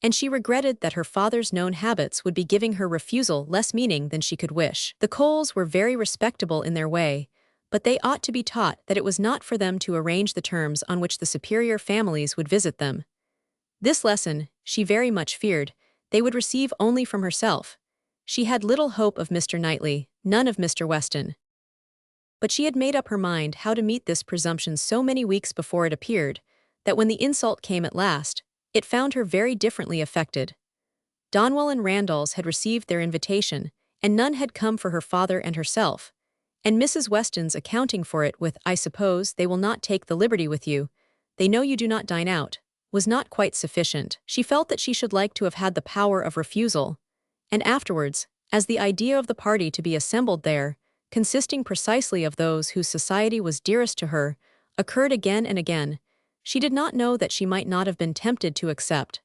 and she regretted that her father's known habits would be giving her refusal less meaning than she could wish. The Coles were very respectable in their way, but they ought to be taught that it was not for them to arrange the terms on which the superior families would visit them. This lesson, she very much feared, they would receive only from herself. She had little hope of Mr. Knightley, none of Mr. Weston. But she had made up her mind how to meet this presumption so many weeks before it appeared, that when the insult came at last, it found her very differently affected. Donwell and Randalls had received their invitation, and none had come for her father and herself, and Mrs. Weston's accounting for it with, "I suppose they will not take the liberty with you, they know you do not dine out," was not quite sufficient. She felt that she should like to have had the power of refusal, and afterwards, as the idea of the party to be assembled there, consisting precisely of those whose society was dearest to her, occurred again and again, She did not know that she might not have been tempted to accept.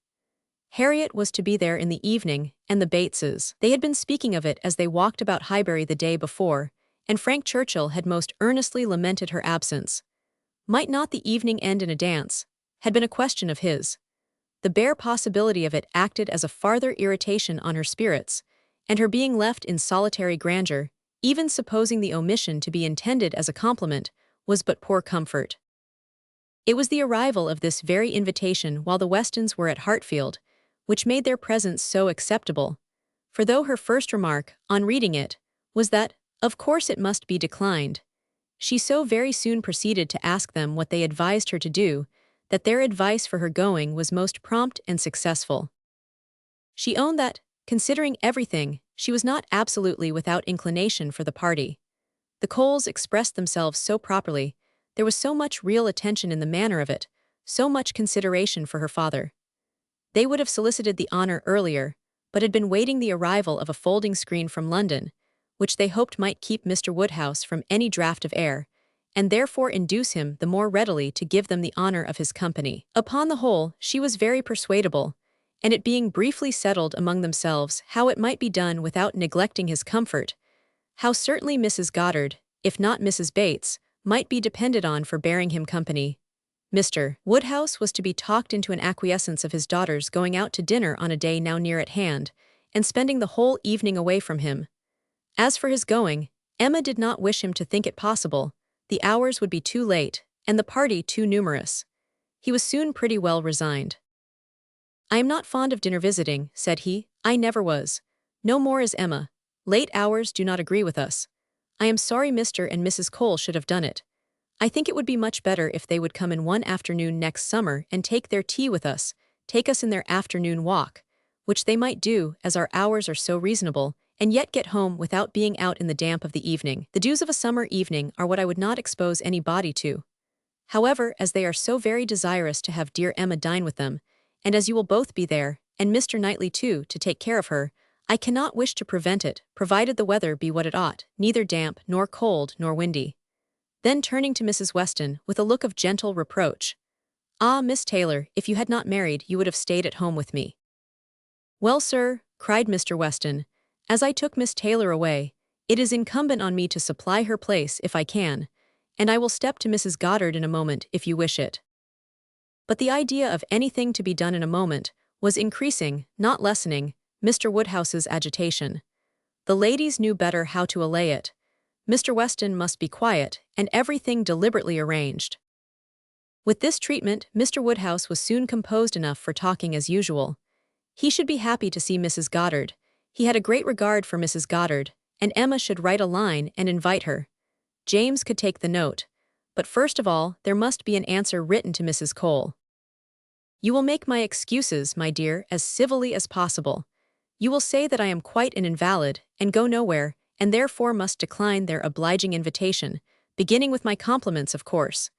Harriet was to be there in the evening, and the Bateses. They had been speaking of it as they walked about Highbury the day before, and Frank Churchill had most earnestly lamented her absence. Might not the evening end in a dance? Had been a question of his. The bare possibility of it acted as a farther irritation on her spirits, and her being left in solitary grandeur, even supposing the omission to be intended as a compliment, was but poor comfort. It was the arrival of this very invitation while the Westons were at Hartfield, which made their presence so acceptable, for though her first remark, on reading it, was that, of course it must be declined, she so very soon proceeded to ask them what they advised her to do, that their advice for her going was most prompt and successful. She owned that, considering everything, she was not absolutely without inclination for the party. The Coles expressed themselves so properly, there was so much real attention in the manner of it, so much consideration for her father. They would have solicited the honor earlier, but had been waiting the arrival of a folding screen from London, which they hoped might keep Mr. Woodhouse from any draught of air, and therefore induce him the more readily to give them the honor of his company. Upon the whole, she was very persuadable, and it being briefly settled among themselves how it might be done without neglecting his comfort, how certainly Mrs. Goddard, if not Mrs. Bates, might be depended on for bearing him company, Mr. Woodhouse was to be talked into an acquiescence of his daughter's going out to dinner on a day now near at hand, and spending the whole evening away from him. As for his going, Emma did not wish him to think it possible. The hours would be too late, and the party too numerous. He was soon pretty well resigned. "I am not fond of dinner visiting," said he. "I never was. No more is Emma. Late hours do not agree with us. I am sorry Mr. and Mrs. Cole should have done it. I think it would be much better if they would come in one afternoon next summer and take their tea with us, take us in their afternoon walk, which they might do, as our hours are so reasonable, and yet get home without being out in the damp of the evening. The dews of a summer evening are what I would not expose any body to. However, as they are so very desirous to have dear Emma dine with them, and as you will both be there, and Mr. Knightley too, to take care of her, I cannot wish to prevent it, provided the weather be what it ought, neither damp, nor cold, nor windy." Then turning to Mrs. Weston, with a look of gentle reproach, "Ah, Miss Taylor, if you had not married, you would have stayed at home with me." "Well, sir," cried Mr. Weston, "as I took Miss Taylor away, it is incumbent on me to supply her place if I can, and I will step to Mrs. Goddard in a moment if you wish it." But the idea of anything to be done in a moment was increasing, not lessening, Mr. Woodhouse's agitation. The ladies knew better how to allay it. Mr. Weston must be quiet, and everything deliberately arranged. With this treatment, Mr. Woodhouse was soon composed enough for talking as usual. He should be happy to see Mrs. Goddard. He had a great regard for Mrs. Goddard, and Emma should write a line and invite her. James could take the note. But first of all, there must be an answer written to Mrs. Cole. "You will make my excuses, my dear, as civilly as possible. You will say that I am quite an invalid, and go nowhere, and therefore must decline their obliging invitation, beginning with my compliments, of course.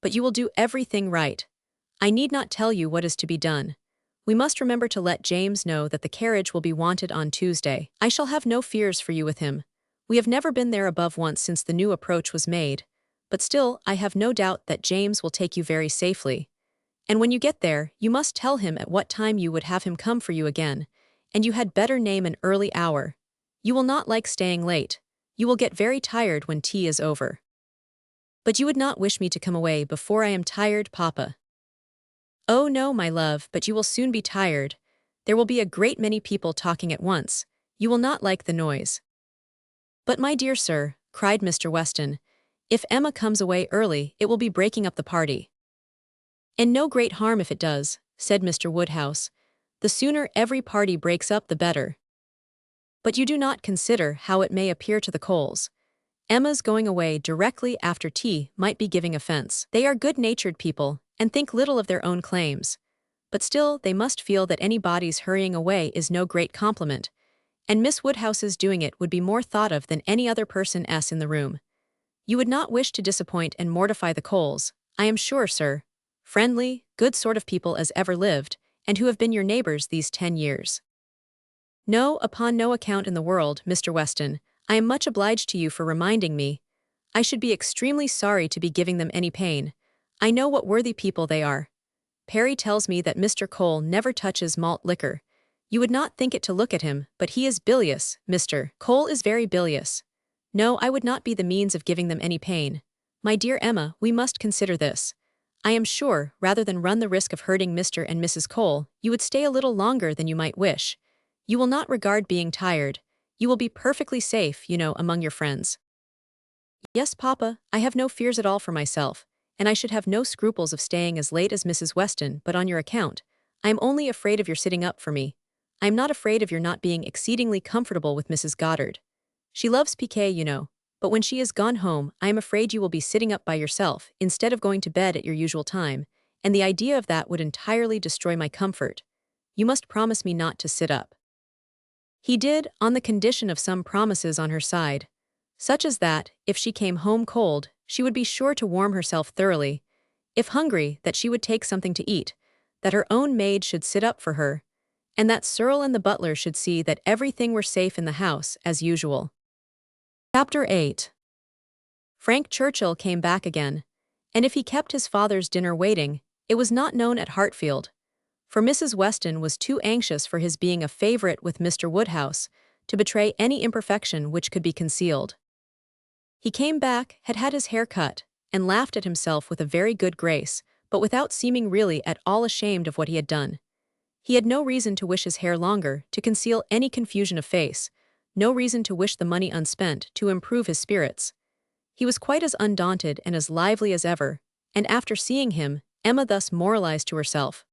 But you will do everything right. I need not tell you what is to be done. We must remember to let James know that the carriage will be wanted on Tuesday. I shall have no fears for you with him. We have never been there above once since the new approach was made, but still I have no doubt that James will take you very safely. And when you get there, you must tell him at what time you would have him come for you again, and you had better name an early hour. You will not like staying late. You will get very tired when tea is over." "But you would not wish me to come away before I am tired, Papa?" "Oh no, my love, but you will soon be tired. There will be a great many people talking at once. You will not like the noise." "But my dear sir," cried Mr. Weston, "if Emma comes away early, it will be breaking up the party." "And no great harm if it does," said Mr. Woodhouse. "The sooner every party breaks up the better." "But you do not consider how it may appear to the Coles. Emma's going away directly after tea might be giving offense. They are good-natured people, and think little of their own claims. But still they must feel that anybody's hurrying away is no great compliment, and Miss Woodhouse's doing it would be more thought of than any other person else in the room. You would not wish to disappoint and mortify the Coles, I am sure, sir. Friendly, good sort of people as ever lived, and who have been your neighbors these 10 years. "No, upon no account in the world, Mr. Weston. I am much obliged to you for reminding me. I should be extremely sorry to be giving them any pain. I know what worthy people they are. Perry tells me that Mr. Cole never touches malt liquor. You would not think it to look at him, but he is bilious, Mr. Cole is very bilious. No, I would not be the means of giving them any pain. My dear Emma, we must consider this. I am sure, rather than run the risk of hurting Mr. and Mrs. Cole, you would stay a little longer than you might wish. You will not regard being tired. You will be perfectly safe, you know, among your friends. Yes, Papa, I have no fears at all for myself, and I should have no scruples of staying as late as Mrs. Weston, but on your account. I am only afraid of your sitting up for me. I am not afraid of your not being exceedingly comfortable with Mrs. Goddard. She loves piquet, you know, but when she is gone home, I am afraid you will be sitting up by yourself, instead of going to bed at your usual time, and the idea of that would entirely destroy my comfort. You must promise me not to sit up. He did, on the condition of some promises on her side, such as that, if she came home cold, she would be sure to warm herself thoroughly, if hungry, that she would take something to eat, that her own maid should sit up for her, and that Searle and the butler should see that everything were safe in the house, as usual. Chapter 8. Frank Churchill came back again, and if he kept his father's dinner waiting, it was not known at Hartfield, for Mrs. Weston was too anxious for his being a favorite with Mr. Woodhouse to betray any imperfection which could be concealed. He came back, had had his hair cut, and laughed at himself with a very good grace, but without seeming really at all ashamed of what he had done. He had no reason to wish his hair longer, to conceal any confusion of face, no reason to wish the money unspent, to improve his spirits. He was quite as undaunted and as lively as ever, and after seeing him, Emma thus moralized to herself.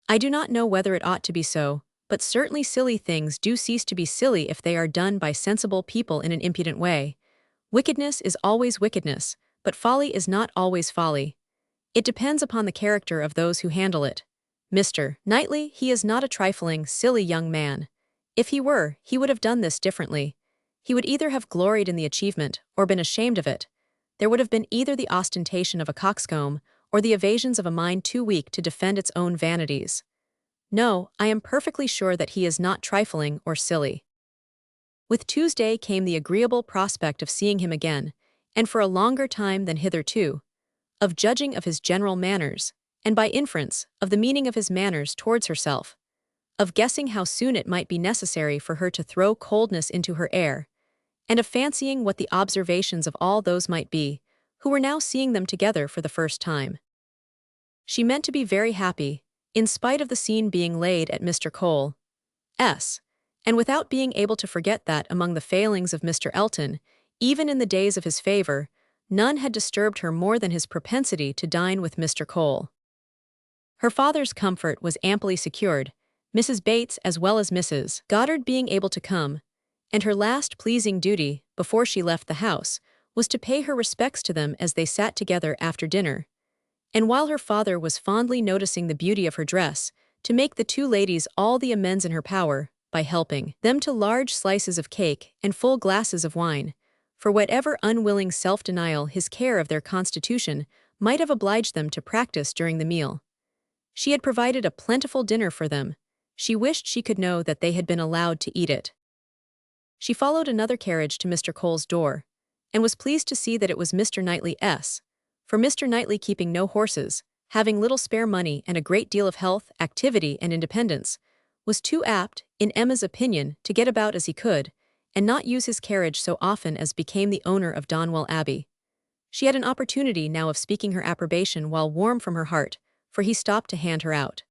I do not know whether it ought to be so, but certainly silly things do cease to be silly if they are done by sensible people in an impudent way. Wickedness is always wickedness, but folly is not always folly. It depends upon the character of those who handle it. Mr. Knightley, he is not a trifling, silly young man. If he were, he would have done this differently. He would either have gloried in the achievement, or been ashamed of it. There would have been either the ostentation of a coxcomb, or the evasions of a mind too weak to defend its own vanities. No, I am perfectly sure that he is not trifling or silly. With Tuesday came the agreeable prospect of seeing him again, and for a longer time than hitherto, of judging of his general manners, and by inference, of the meaning of his manners towards herself, of guessing how soon it might be necessary for her to throw coldness into her air, and of fancying what the observations of all those might be, who were now seeing them together for the first time. She meant to be very happy, in spite of the scene being laid at Mr. Cole's, and without being able to forget that among the failings of Mr. Elton, even in the days of his favor, none had disturbed her more than his propensity to dine with Mr. Cole. Her father's comfort was amply secured, Mrs. Bates as well as Mrs. Goddard being able to come, and her last pleasing duty, before she left the house, was to pay her respects to them as they sat together after dinner. And while her father was fondly noticing the beauty of her dress, to make the two ladies all the amends in her power, by helping them to large slices of cake and full glasses of wine, for whatever unwilling self-denial his care of their constitution might have obliged them to practice during the meal. She had provided a plentiful dinner for them. She wished she could know that they had been allowed to eat it. She followed another carriage to Mr. Cole's door, and was pleased to see that it was Mr. Knightley's, for Mr. Knightley, keeping no horses, having little spare money and a great deal of health, activity, and independence, was too apt, in Emma's opinion, to get about as he could, and not use his carriage so often as became the owner of Donwell Abbey. She had an opportunity now of speaking her approbation while warm from her heart, for he stopped to hand her out.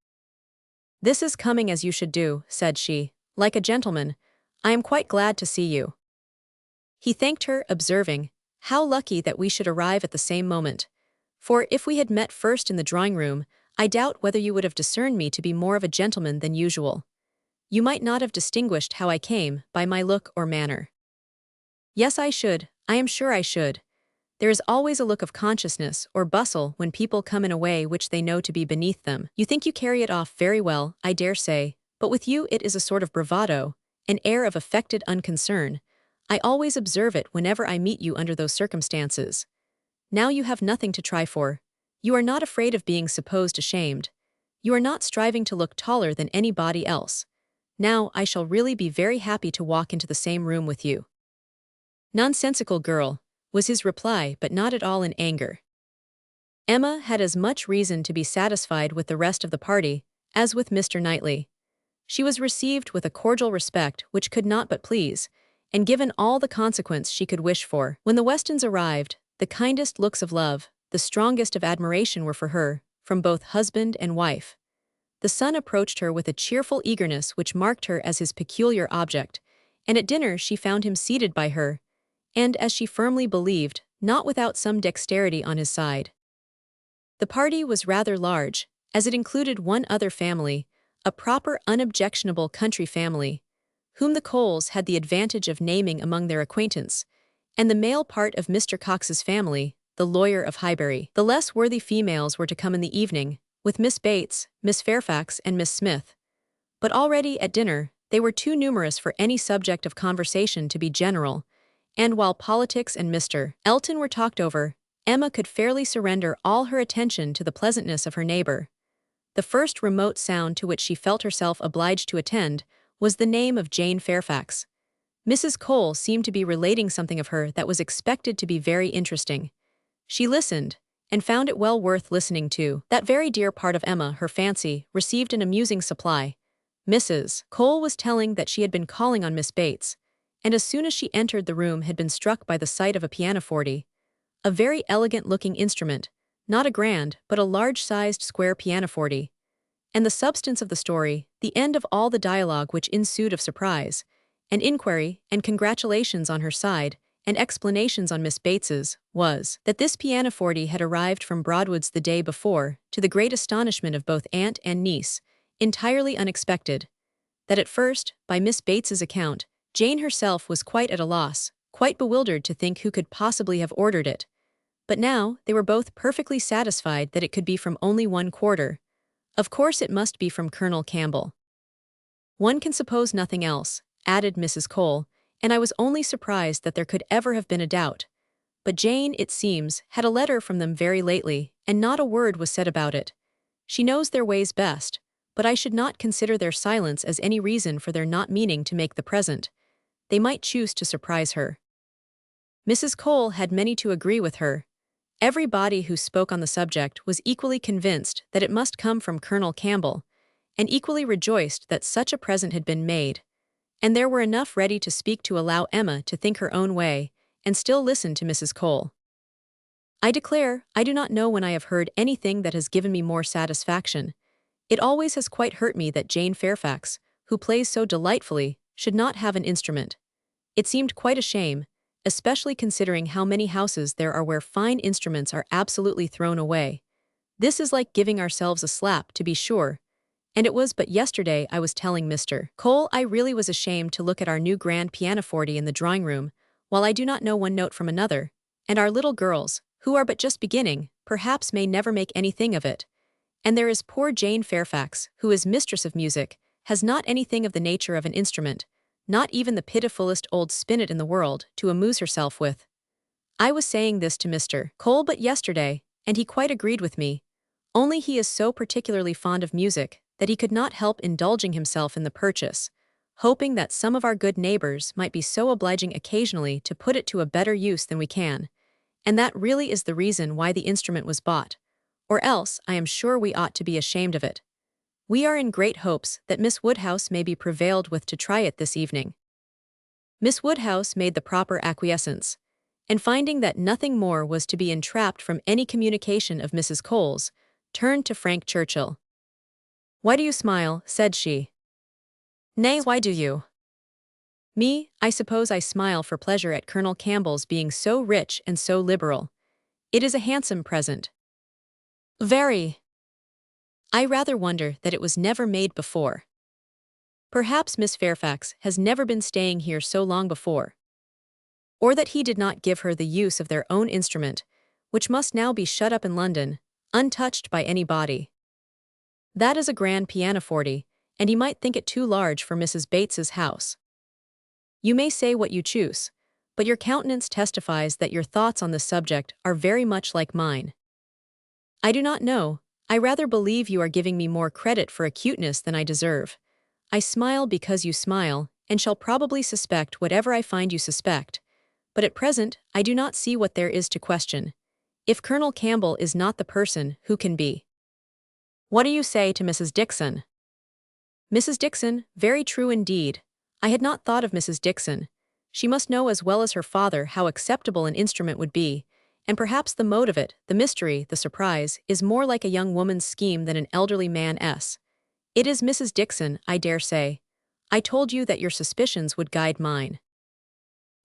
"This is coming as you should do," said she, "like a gentleman. I am quite glad to see you." He thanked her, observing, "How lucky that we should arrive at the same moment. For if we had met first in the drawing-room, I doubt whether you would have discerned me to be more of a gentleman than usual. You might not have distinguished how I came, by my look or manner." "Yes, I should, I am sure I should. There is always a look of consciousness or bustle when people come in a way which they know to be beneath them. You think you carry it off very well, I dare say, but with you it is a sort of bravado, an air of affected unconcern. I always observe it whenever I meet you under those circumstances. Now you have nothing to try for. You are not afraid of being supposed ashamed. You are not striving to look taller than anybody else. Now I shall really be very happy to walk into the same room with you." "Nonsensical girl," was his reply, but not at all in anger. Emma had as much reason to be satisfied with the rest of the party as with Mr. Knightley. She was received with a cordial respect which could not but please, and given all the consequence she could wish for. When the Westons arrived, the kindest looks of love, the strongest of admiration were for her, from both husband and wife. The son approached her with a cheerful eagerness which marked her as his peculiar object, and at dinner she found him seated by her, and, as she firmly believed, not without some dexterity on his side. The party was rather large, as it included one other family, a proper unobjectionable country family, whom the Coles had the advantage of naming among their acquaintance, and the male part of Mr. Cox's family, the lawyer of Highbury. The less worthy females were to come in the evening, with Miss Bates, Miss Fairfax, and Miss Smith. But already at dinner, they were too numerous for any subject of conversation to be general, and while politics and Mr. Elton were talked over, Emma could fairly surrender all her attention to the pleasantness of her neighbor. The first remote sound to which she felt herself obliged to attend was the name of Jane Fairfax. Mrs. Cole seemed to be relating something of her that was expected to be very interesting. She listened, and found it well worth listening to. That very dear part of Emma, her fancy, received an amusing supply. Mrs. Cole was telling that she had been calling on Miss Bates, and as soon as she entered the room had been struck by the sight of a pianoforte, a very elegant-looking instrument, not a grand but a large-sized square pianoforte. And the substance of the story, the end of all the dialogue which ensued of surprise, and inquiry, and congratulations on her side, and explanations on Miss Bates's, was that this pianoforte had arrived from Broadwood's the day before, to the great astonishment of both aunt and niece, entirely unexpected. That at first, by Miss Bates's account, Jane herself was quite at a loss, quite bewildered to think who could possibly have ordered it. But now, they were both perfectly satisfied that it could be from only one quarter. Of course it must be from Colonel Campbell. One can suppose nothing else, added Mrs. Cole, and I was only surprised that there could ever have been a doubt. But Jane, it seems, had a letter from them very lately, and not a word was said about it. She knows their ways best, but I should not consider their silence as any reason for their not meaning to make the present. They might choose to surprise her. Mrs. Cole had many to agree with her. Everybody who spoke on the subject was equally convinced that it must come from Colonel Campbell, and equally rejoiced that such a present had been made. And there were enough ready to speak to allow Emma to think her own way, and still listen to Mrs. Cole. I declare, I do not know when I have heard anything that has given me more satisfaction. It always has quite hurt me that Jane Fairfax, who plays so delightfully, should not have an instrument. It seemed quite a shame, especially considering how many houses there are where fine instruments are absolutely thrown away. This is like giving ourselves a slap, to be sure. And it was but yesterday I was telling Mr. Cole I really was ashamed to look at our new grand pianoforte in the drawing-room, while I do not know one note from another, and our little girls, who are but just beginning, perhaps may never make anything of it. And there is poor Jane Fairfax, who is mistress of music, has not anything of the nature of an instrument, not even the pitifullest old spinet in the world, to amuse herself with. I was saying this to Mr. Cole but yesterday, and he quite agreed with me, only he is so particularly fond of music that he could not help indulging himself in the purchase, hoping that some of our good neighbors might be so obliging occasionally to put it to a better use than we can, and that really is the reason why the instrument was bought, or else I am sure we ought to be ashamed of it. We are in great hopes that Miss Woodhouse may be prevailed with to try it this evening. Miss Woodhouse made the proper acquiescence, and finding that nothing more was to be entrapped from any communication of Mrs. Cole's, turned to Frank Churchill. "Why do you smile?" said she. "Nay, why do you?" "Me, I suppose I smile for pleasure at Colonel Campbell's being so rich and so liberal. It is a handsome present." "Very. I rather wonder that it was never made before. Perhaps Miss Fairfax has never been staying here so long before. Or that he did not give her the use of their own instrument, which must now be shut up in London, untouched by anybody. That is a grand pianoforte, and he might think it too large for Mrs. Bates's house. You may say what you choose, but your countenance testifies that your thoughts on this subject are very much like mine. I do not know. I rather believe you are giving me more credit for acuteness than I deserve. I smile because you smile, and shall probably suspect whatever I find you suspect, but at present I do not see what there is to question. If Colonel Campbell is not the person, who can be? What do you say to Mrs. Dixon? Mrs. Dixon, very true indeed. I had not thought of Mrs. Dixon. She must know as well as her father how acceptable an instrument would be, and perhaps the mode of it, the mystery, the surprise, is more like a young woman's scheme than an elderly man's. It is Mrs. Dixon, I dare say. I told you that your suspicions would guide mine.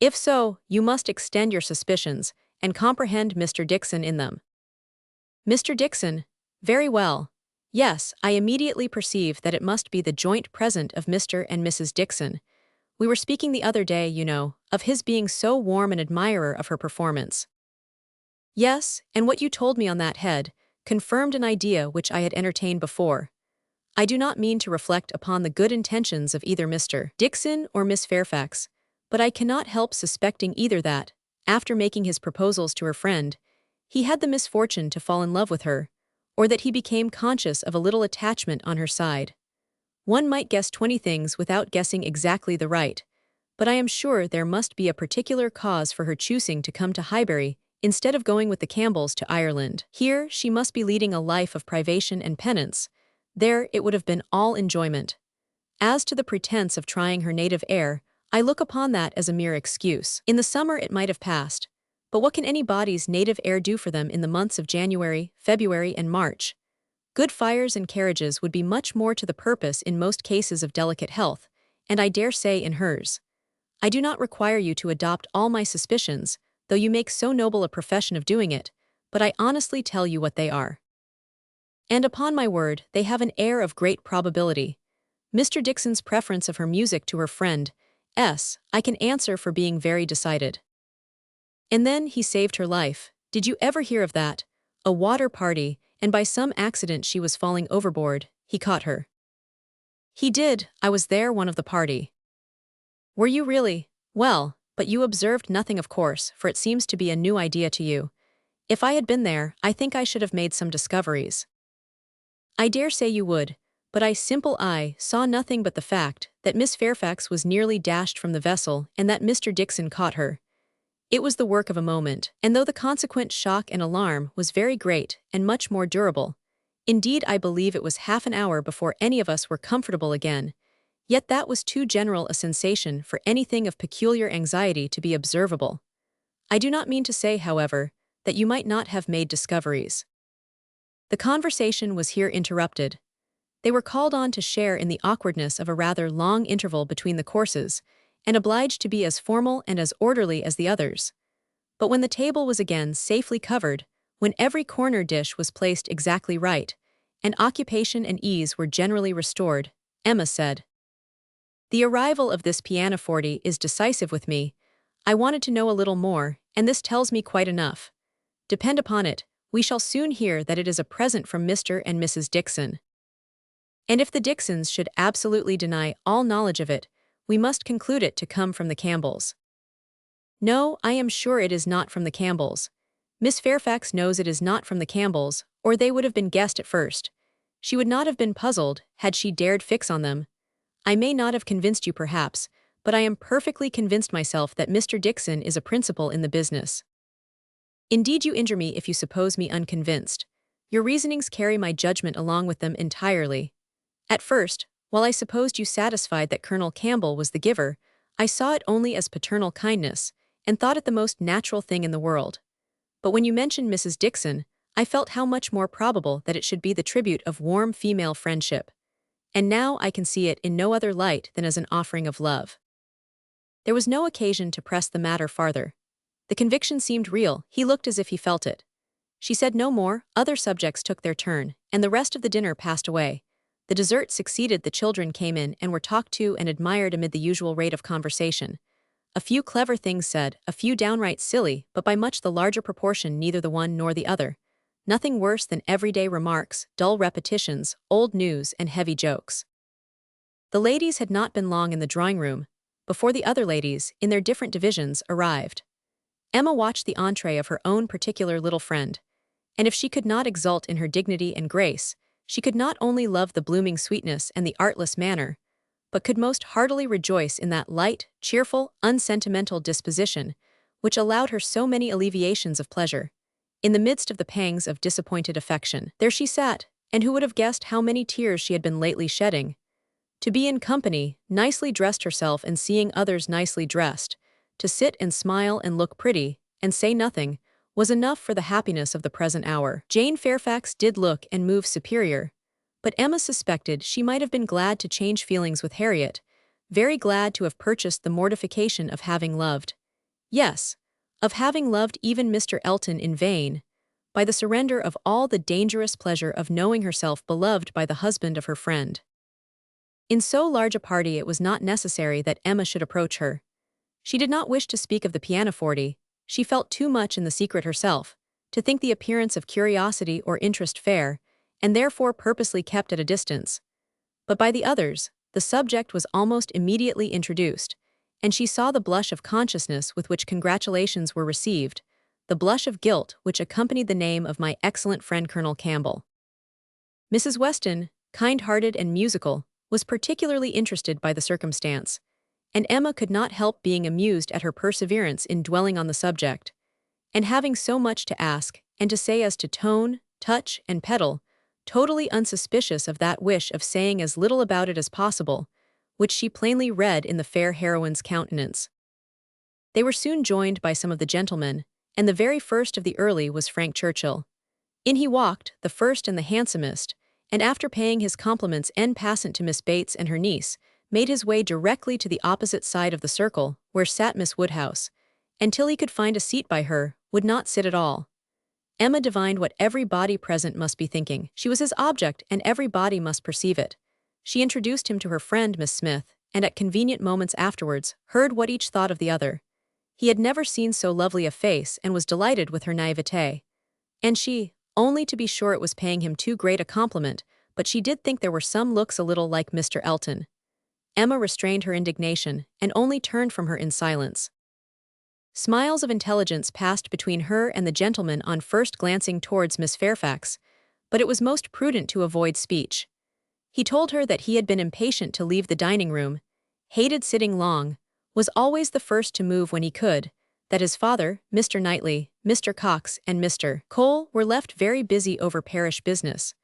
If so, you must extend your suspicions, and comprehend Mr. Dixon in them. Mr. Dixon, very well. Yes, I immediately perceive that it must be the joint present of Mr. and Mrs. Dixon. We were speaking the other day, you know, of his being so warm an admirer of her performance. Yes, and what you told me on that head confirmed an idea which I had entertained before. I do not mean to reflect upon the good intentions of either Mr. Dixon or Miss Fairfax, but I cannot help suspecting either that, after making his proposals to her friend, he had the misfortune to fall in love with her, or that he became conscious of a little attachment on her side. One might guess 20 things without guessing exactly the right, but I am sure there must be a particular cause for her choosing to come to Highbury instead of going with the Campbells to Ireland. Here she must be leading a life of privation and penance. There it would have been all enjoyment. As to the pretense of trying her native air, I look upon that as a mere excuse. In the summer it might have passed, but what can anybody's native air do for them in the months of January, February, and March? Good fires and carriages would be much more to the purpose in most cases of delicate health, and I dare say in hers. I do not require you to adopt all my suspicions, though you make so noble a profession of doing it, but I honestly tell you what they are. And upon my word, they have an air of great probability. Mr. Dixon's preference of her music to her friend S. I can answer for being very decided. And then he saved her life. Did you ever hear of that? A water party, and by some accident she was falling overboard. He caught her. He did. I was there, one of the party. Were you really? Well, but you observed nothing, of course, for it seems to be a new idea to you. If I had been there, I think I should have made some discoveries. I dare say you would, but I saw nothing but the fact that Miss Fairfax was nearly dashed from the vessel and that Mr. Dixon caught her. It was the work of a moment, and though the consequent shock and alarm was very great and much more durable, indeed I believe it was half an hour before any of us were comfortable again, yet that was too general a sensation for anything of peculiar anxiety to be observable. I do not mean to say, however, that you might not have made discoveries. The conversation was here interrupted. They were called on to share in the awkwardness of a rather long interval between the courses, and obliged to be as formal and as orderly as the others. But when the table was again safely covered, when every corner dish was placed exactly right, and occupation and ease were generally restored, Emma said, "The arrival of this pianoforte is decisive with me. I wanted to know a little more, and this tells me quite enough. Depend upon it, we shall soon hear that it is a present from Mr. and Mrs. Dixon. And if the Dixons should absolutely deny all knowledge of it, we must conclude it to come from the Campbells." "No, I am sure it is not from the Campbells. Miss Fairfax knows it is not from the Campbells, or they would have been guessed at first. She would not have been puzzled, had she dared fix on them. I may not have convinced you perhaps, but I am perfectly convinced myself that Mr. Dixon is a principal in the business. Indeed you injure me if you suppose me unconvinced. Your reasonings carry my judgment along with them entirely. At first, while I supposed you satisfied that Colonel Campbell was the giver, I saw it only as paternal kindness, and thought it the most natural thing in the world. But when you mentioned Mrs. Dixon, I felt how much more probable that it should be the tribute of warm female friendship. And now I can see it in no other light than as an offering of love." There was no occasion to press the matter farther. The conviction seemed real, he looked as if he felt it. She said no more, other subjects took their turn, and the rest of the dinner passed away. The dessert succeeded, the children came in and were talked to and admired amid the usual rate of conversation. A few clever things said, a few downright silly, but by much the larger proportion neither the one nor the other. Nothing worse than everyday remarks, dull repetitions, old news, and heavy jokes. The ladies had not been long in the drawing-room before the other ladies, in their different divisions, arrived. Emma watched the entree of her own particular little friend, and if she could not exult in her dignity and grace, she could not only love the blooming sweetness and the artless manner, but could most heartily rejoice in that light, cheerful, unsentimental disposition which allowed her so many alleviations of pleasure. in the midst of the pangs of disappointed affection. There she sat, and who would have guessed how many tears she had been lately shedding? To be in company, nicely dressed herself and seeing others nicely dressed, to sit and smile and look pretty, and say nothing, was enough for the happiness of the present hour. Jane Fairfax did look and move superior, but Emma suspected she might have been glad to change feelings with Harriet, very glad to have purchased the mortification of having loved. Yes, of having loved even Mr. Elton in vain, by the surrender of all the dangerous pleasure of knowing herself beloved by the husband of her friend. In so large a party it was not necessary that Emma should approach her. She did not wish to speak of the pianoforte, she felt too much in the secret herself, to think the appearance of curiosity or interest fair, and therefore purposely kept at a distance. But by the others, the subject was almost immediately introduced, and she saw the blush of consciousness with which congratulations were received, the blush of guilt which accompanied the name of my excellent friend Colonel Campbell. Mrs. Weston, kind-hearted and musical, was particularly interested by the circumstance, and Emma could not help being amused at her perseverance in dwelling on the subject, and having so much to ask and to say as to tone, touch, and pedal, totally unsuspicious of that wish of saying as little about it as possible, which she plainly read in the fair heroine's countenance. They were soon joined by some of the gentlemen, and the very first of the early was Frank Churchill. In he walked, the first and the handsomest, and after paying his compliments en passant to Miss Bates and her niece, made his way directly to the opposite side of the circle, where sat Miss Woodhouse, and till he could find a seat by her, would not sit at all. Emma divined what every body present must be thinking. She was his object, and every body must perceive it. She introduced him to her friend Miss Smith, and at convenient moments afterwards, heard what each thought of the other. He had never seen so lovely a face and was delighted with her naivete. And she, only to be sure it was paying him too great a compliment, but she did think there were some looks a little like Mr. Elton. Emma restrained her indignation, and only turned from her in silence. Smiles of intelligence passed between her and the gentleman on first glancing towards Miss Fairfax, but it was most prudent to avoid speech. He told her that he had been impatient to leave the dining-room, hated sitting long, was always the first to move when he could, that his father, Mr. Knightley, Mr. Cox, and Mr. Cole were left very busy over parish business,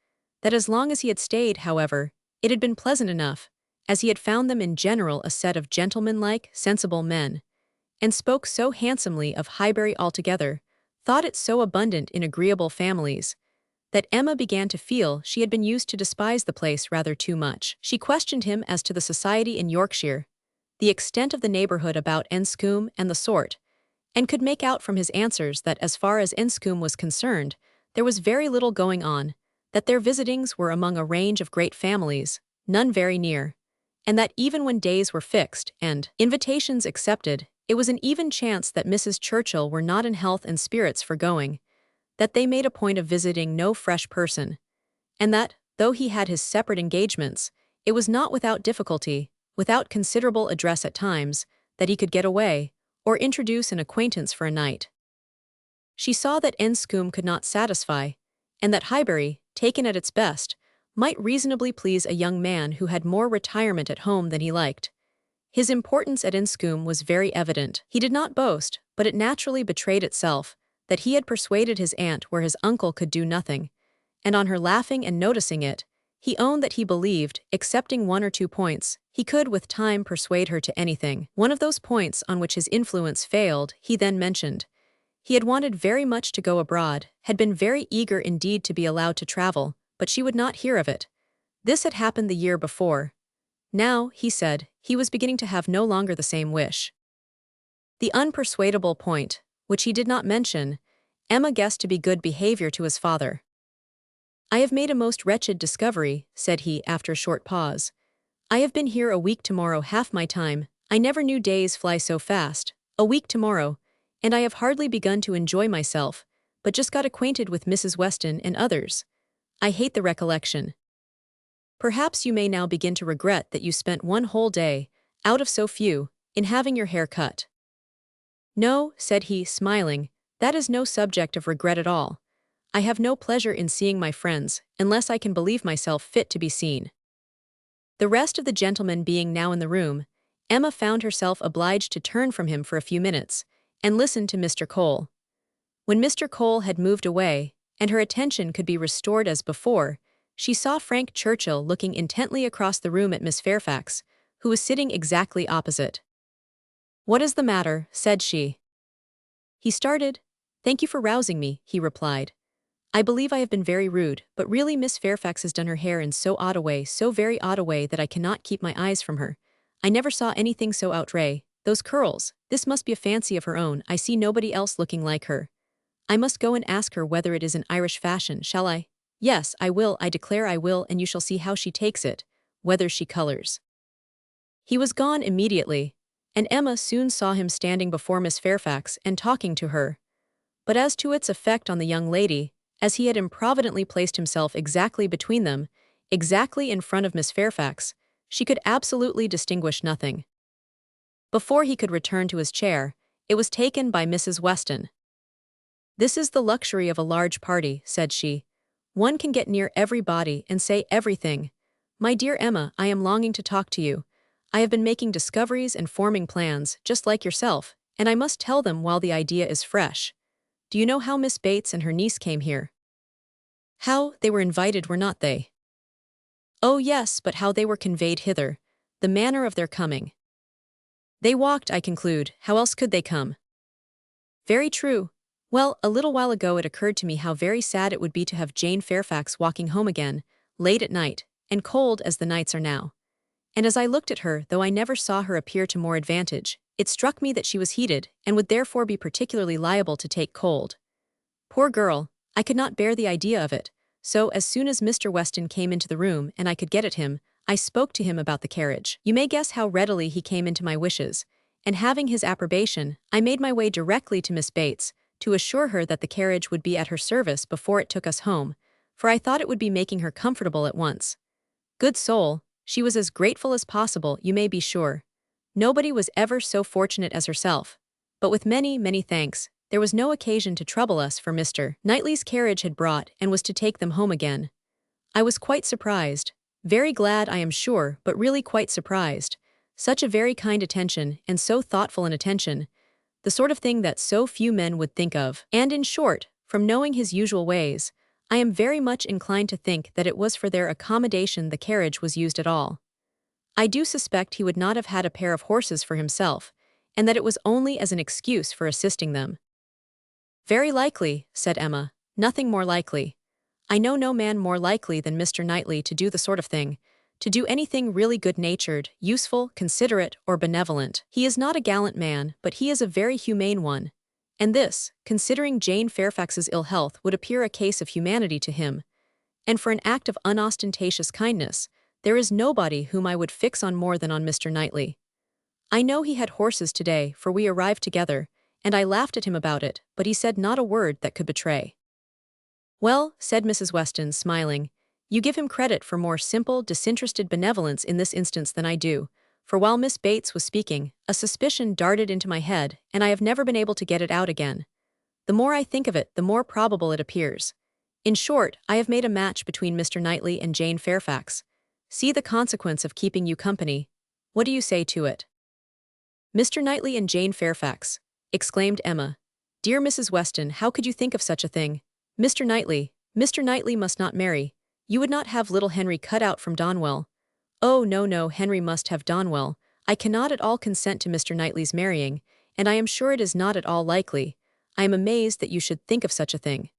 that as long as he had stayed, however, it had been pleasant enough, as he had found them in general a set of gentlemanlike, sensible men, and spoke so handsomely of Highbury altogether, thought it so abundant in agreeable families, that Emma began to feel she had been used to despise the place rather too much. She questioned him as to the society in Yorkshire, the extent of the neighbourhood about Enscombe and the sort, and could make out from his answers that as far as Enscombe was concerned, there was very little going on, that their visitings were among a range of great families, none very near, and that even when days were fixed and invitations accepted, it was an even chance that Mrs. Churchill were not in health and spirits for going, that they made a point of visiting no fresh person, and that, though he had his separate engagements, it was not without difficulty, without considerable address at times, that he could get away, or introduce an acquaintance for a night. She saw that Enscombe could not satisfy, and that Highbury, taken at its best, might reasonably please a young man who had more retirement at home than he liked. His importance at Enscombe was very evident. He did not boast, but it naturally betrayed itself, that he had persuaded his aunt where his uncle could do nothing, and on her laughing and noticing it, he owned that he believed, excepting one or two points, he could with time persuade her to anything. One of those points on which his influence failed, he then mentioned. He had wanted very much to go abroad, had been very eager indeed to be allowed to travel, but she would not hear of it. This had happened the year before. Now, he said, he was beginning to have no longer the same wish. The unpersuadable point, which he did not mention, Emma guessed to be good behavior to his father. "I have made a most wretched discovery," said he after a short pause. "I have been here a week tomorrow half my time, I never knew days fly so fast, a week tomorrow, and I have hardly begun to enjoy myself, but just got acquainted with Mrs. Weston and others. I hate the recollection. Perhaps you may now begin to regret that you spent one whole day, out of so few, in having your hair cut." "No," said he, smiling, "that is no subject of regret at all. I have no pleasure in seeing my friends, unless I can believe myself fit to be seen." The rest of the gentlemen being now in the room, Emma found herself obliged to turn from him for a few minutes, and listen to Mr. Cole. When Mr. Cole had moved away, and her attention could be restored as before, she saw Frank Churchill looking intently across the room at Miss Fairfax, who was sitting exactly opposite. "What is the matter?" said she. He started. "Thank you for rousing me," he replied. "I believe I have been very rude, but really Miss Fairfax has done her hair in so odd a way, so very odd a way that I cannot keep my eyes from her. I never saw anything so outré. Those curls, this must be a fancy of her own, I see nobody else looking like her. I must go and ask her whether it is an Irish fashion, shall I? Yes, I will, I declare I will, and you shall see how she takes it, whether she colors." He was gone immediately, and Emma soon saw him standing before Miss Fairfax and talking to her. But as to its effect on the young lady, as he had improvidently placed himself exactly between them, exactly in front of Miss Fairfax, she could absolutely distinguish nothing. Before he could return to his chair, it was taken by Mrs. Weston. "This is the luxury of a large party," said she. "One can get near everybody and say everything. My dear Emma, I am longing to talk to you. I have been making discoveries and forming plans, just like yourself, and I must tell them while the idea is fresh. Do you know how Miss Bates and her niece came here?" "How, they were invited, were not they?" "Oh yes, but how they were conveyed hither, the manner of their coming." "They walked, I conclude, how else could they come?" "Very true. Well, a little while ago it occurred to me how very sad it would be to have Jane Fairfax walking home again, late at night, and cold as the nights are now. And as I looked at her, though I never saw her appear to more advantage, it struck me that she was heated, and would therefore be particularly liable to take cold. Poor girl, I could not bear the idea of it, so as soon as Mr. Weston came into the room and I could get at him, I spoke to him about the carriage. You may guess how readily he came into my wishes, and having his approbation, I made my way directly to Miss Bates, to assure her that the carriage would be at her service before it took us home, for I thought it would be making her comfortable at once. Good soul, she was as grateful as possible, you may be sure. Nobody was ever so fortunate as herself. But with many, many thanks, there was no occasion to trouble us, for Mr. Knightley's carriage had brought and was to take them home again. I was quite surprised, very glad I am sure, but really quite surprised. Such a very kind attention, and so thoughtful an attention, the sort of thing that so few men would think of. And in short, from knowing his usual ways, I am very much inclined to think that it was for their accommodation the carriage was used at all. I do suspect he would not have had a pair of horses for himself, and that it was only as an excuse for assisting them." "Very likely," said Emma, "nothing more likely. I know no man more likely than Mr. Knightley to do the sort of thing, to do anything really good-natured, useful, considerate, or benevolent. He is not a gallant man, but he is a very humane one. And this, considering Jane Fairfax's ill health, would appear a case of humanity to him. And for an act of unostentatious kindness, there is nobody whom I would fix on more than on Mr. Knightley. I know he had horses today, for we arrived together, and I laughed at him about it, but he said not a word that could betray." "Well," said Mrs. Weston, smiling, "you give him credit for more simple, disinterested benevolence in this instance than I do, for while Miss Bates was speaking, a suspicion darted into my head, and I have never been able to get it out again. The more I think of it, the more probable it appears. In short, I have made a match between Mr. Knightley and Jane Fairfax. See the consequence of keeping you company. What do you say to it?" "Mr. Knightley and Jane Fairfax," exclaimed Emma. "Dear Mrs. Weston, how could you think of such a thing? Mr. Knightley must not marry. You would not have little Henry cut out from Donwell." "Oh, no, no, Henry must have Donwell. I cannot at all consent to Mr. Knightley's marrying, and I am sure it is not at all likely. I am amazed that you should think of such a thing."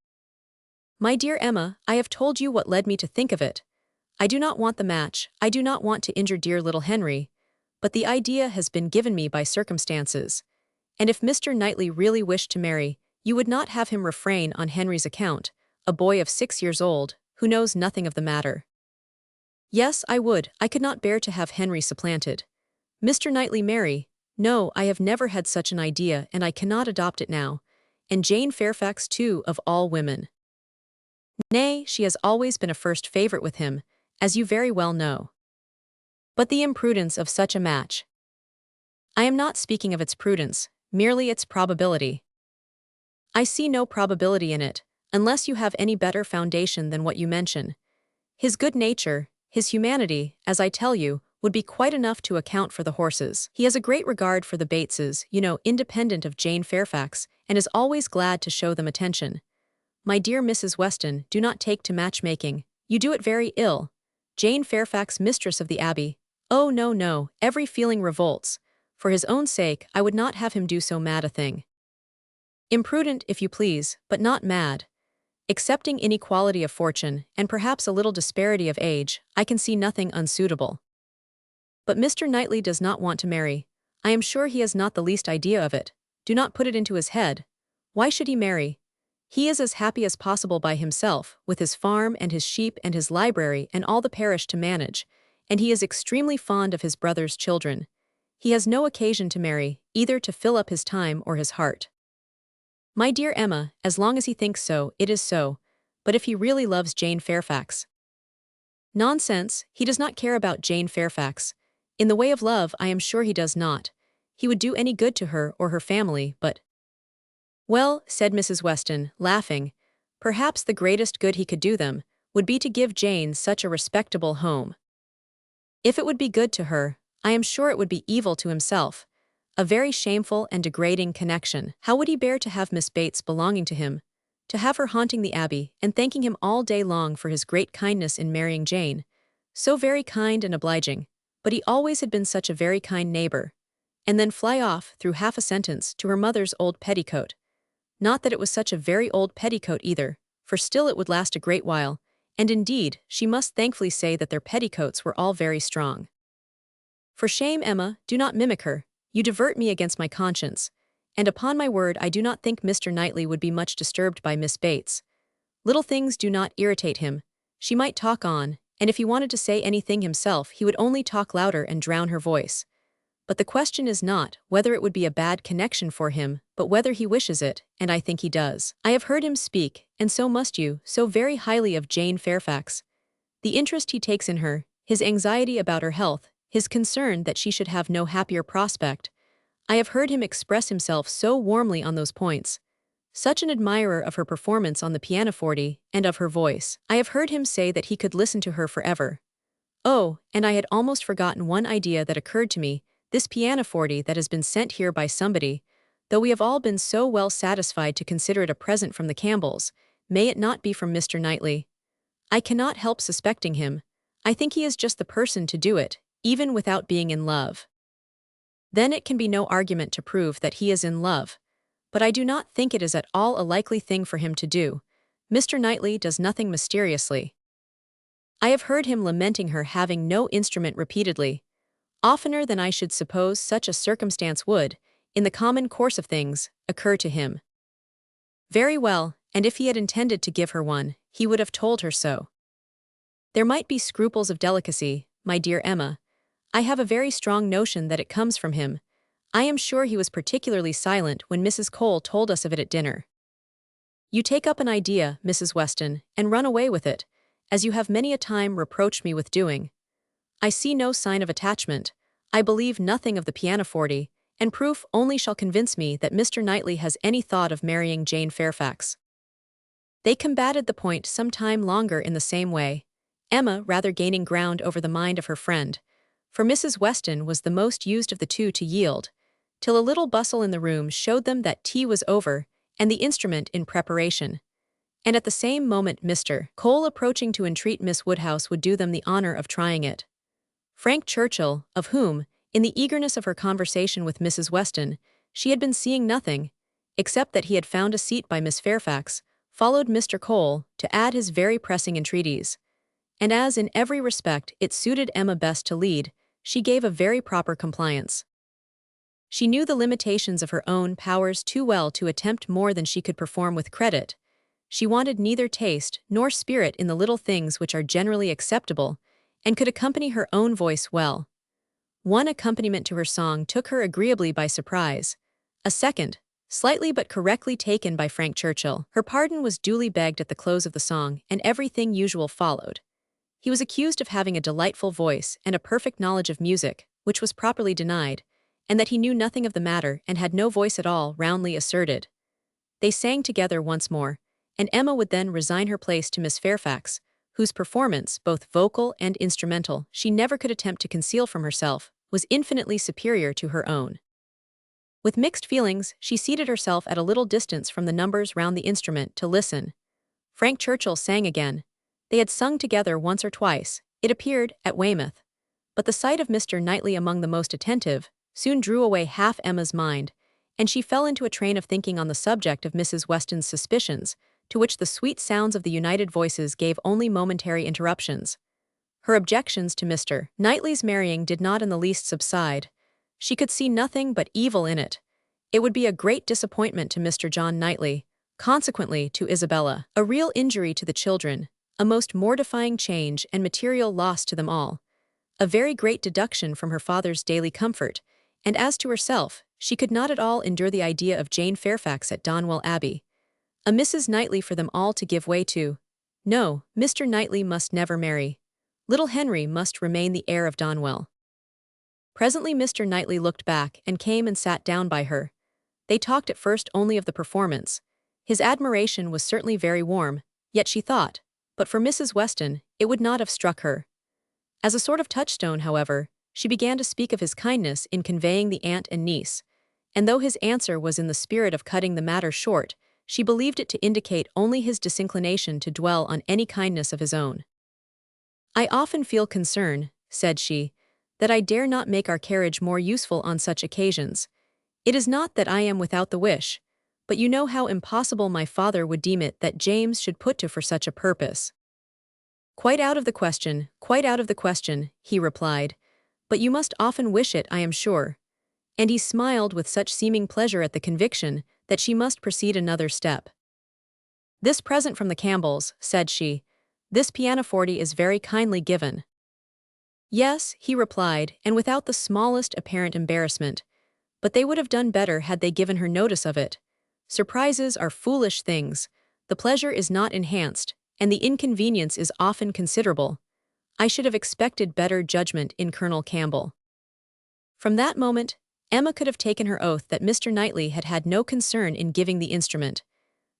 "My dear Emma, I have told you what led me to think of it. I do not want the match, I do not want to injure dear little Henry, but the idea has been given me by circumstances. And if Mr. Knightley really wished to marry, you would not have him refrain on Henry's account, a boy of 6 years old, who knows nothing of the matter." "Yes, I would. I could not bear to have Henry supplanted. Mr. Knightley marry? No, I have never had such an idea, and I cannot adopt it now. And Jane Fairfax too, of all women. Nay, she has always been a first favorite with him, as you very well know. But the imprudence of such a match. I am not speaking of its prudence, merely its probability. I see no probability in it, unless you have any better foundation than what you mention. His good nature, his humanity, as I tell you, would be quite enough to account for the horses. He has a great regard for the Bateses, you know, independent of Jane Fairfax, and is always glad to show them attention. My dear Mrs. Weston, do not take to matchmaking. You do it very ill. Jane Fairfax, mistress of the Abbey. Oh, no, no, every feeling revolts. For his own sake, I would not have him do so mad a thing. Imprudent, if you please, but not mad. Excepting inequality of fortune, and perhaps a little disparity of age, I can see nothing unsuitable. But Mr. Knightley does not want to marry. I am sure he has not the least idea of it. Do not put it into his head. Why should he marry? He is as happy as possible by himself, with his farm and his sheep and his library and all the parish to manage, and he is extremely fond of his brother's children. He has no occasion to marry, either to fill up his time or his heart. My dear Emma, as long as he thinks so, it is so, but if he really loves Jane Fairfax. Nonsense, he does not care about Jane Fairfax. In the way of love, I am sure he does not. He would do any good to her or her family, but— Well, said Mrs. Weston, laughing, perhaps the greatest good he could do them would be to give Jane such a respectable home. If it would be good to her, I am sure it would be evil to himself. A very shameful and degrading connection. How would he bear to have Miss Bates belonging to him, to have her haunting the Abbey and thanking him all day long for his great kindness in marrying Jane? So very kind and obliging, but he always had been such a very kind neighbor. And then fly off, through half a sentence, to her mother's old petticoat. Not that it was such a very old petticoat either, for still it would last a great while, and indeed, she must thankfully say that their petticoats were all very strong. For shame, Emma, do not mimic her. You divert me against my conscience, and upon my word I do not think Mr. Knightley would be much disturbed by Miss Bates. Little things do not irritate him. She might talk on, and if he wanted to say anything himself he would only talk louder and drown her voice. But the question is not whether it would be a bad connection for him, but whether he wishes it, and I think he does. I have heard him speak, and so must you, so very highly of Jane Fairfax. The interest he takes in her, his anxiety about her health, his concern that she should have no happier prospect. I have heard him express himself so warmly on those points. Such an admirer of her performance on the pianoforte, and of her voice. I have heard him say that he could listen to her forever. Oh, and I had almost forgotten one idea that occurred to me, this pianoforte that has been sent here by somebody, though we have all been so well satisfied to consider it a present from the Campbells, may it not be from Mr. Knightley? I cannot help suspecting him. I think he is just the person to do it, even without being in love. Then it can be no argument to prove that he is in love. But I do not think it is at all a likely thing for him to do. Mr. Knightley does nothing mysteriously. I have heard him lamenting her having no instrument repeatedly, oftener than I should suppose such a circumstance would, in the common course of things, occur to him. Very well, and if he had intended to give her one, he would have told her so. There might be scruples of delicacy, my dear Emma. I have a very strong notion that it comes from him. I am sure he was particularly silent when Mrs. Cole told us of it at dinner. You take up an idea, Mrs. Weston, and run away with it, as you have many a time reproached me with doing. I see no sign of attachment. I believe nothing of the pianoforte, and proof only shall convince me that Mr. Knightley has any thought of marrying Jane Fairfax. They combated the point some time longer in the same way, Emma rather gaining ground over the mind of her friend, for Mrs. Weston was the most used of the two to yield, till a little bustle in the room showed them that tea was over and the instrument in preparation. And at the same moment Mr. Cole approaching to entreat Miss Woodhouse would do them the honor of trying it. Frank Churchill, of whom, in the eagerness of her conversation with Mrs. Weston, she had been seeing nothing, except that he had found a seat by Miss Fairfax, followed Mr. Cole to add his very pressing entreaties. And as in every respect it suited Emma best to lead, she gave a very proper compliance. She knew the limitations of her own powers too well to attempt more than she could perform with credit. She wanted neither taste nor spirit in the little things which are generally acceptable, and could accompany her own voice well. One accompaniment to her song took her agreeably by surprise. A second, slightly but correctly taken by Frank Churchill. Her pardon was duly begged at the close of the song, and everything usual followed. He was accused of having a delightful voice and a perfect knowledge of music, which was properly denied, and that he knew nothing of the matter and had no voice at all, roundly asserted. They sang together once more, and Emma would then resign her place to Miss Fairfax, whose performance, both vocal and instrumental, she never could attempt to conceal from herself, was infinitely superior to her own. With mixed feelings, she seated herself at a little distance from the numbers round the instrument to listen. Frank Churchill sang again. They had sung together once or twice, it appeared, at Weymouth. But the sight of Mr. Knightley among the most attentive soon drew away half Emma's mind, and she fell into a train of thinking on the subject of Mrs. Weston's suspicions, to which the sweet sounds of the united voices gave only momentary interruptions. Her objections to Mr. Knightley's marrying did not in the least subside. She could see nothing but evil in it. It would be a great disappointment to Mr. John Knightley, consequently to Isabella, a real injury to the children, a most mortifying change and material loss to them all, a very great deduction from her father's daily comfort, and as to herself, she could not at all endure the idea of Jane Fairfax at Donwell Abbey. A Mrs. Knightley for them all to give way to. No, Mr. Knightley must never marry. Little Henry must remain the heir of Donwell. Presently Mr. Knightley looked back and came and sat down by her. They talked at first only of the performance. His admiration was certainly very warm, yet she thought, but for Mrs. Weston, it would not have struck her. As a sort of touchstone, however, she began to speak of his kindness in conveying the aunt and niece, and though his answer was in the spirit of cutting the matter short, she believed it to indicate only his disinclination to dwell on any kindness of his own. "I often feel concern," said she, "that I dare not make our carriage more useful on such occasions. It is not that I am without the wish, but you know how impossible my father would deem it that James should put to for such a purpose." "Quite out of the question, quite out of the question," he replied, "but you must often wish it, I am sure." And he smiled with such seeming pleasure at the conviction that she must proceed another step. "This present from the Campbells," said she, "this pianoforte is very kindly given." "Yes," he replied, and without the smallest apparent embarrassment, "but they would have done better had they given her notice of it. Surprises are foolish things, the pleasure is not enhanced, and the inconvenience is often considerable. I should have expected better judgment in Colonel Campbell." From that moment, Emma could have taken her oath that Mr. Knightley had had no concern in giving the instrument.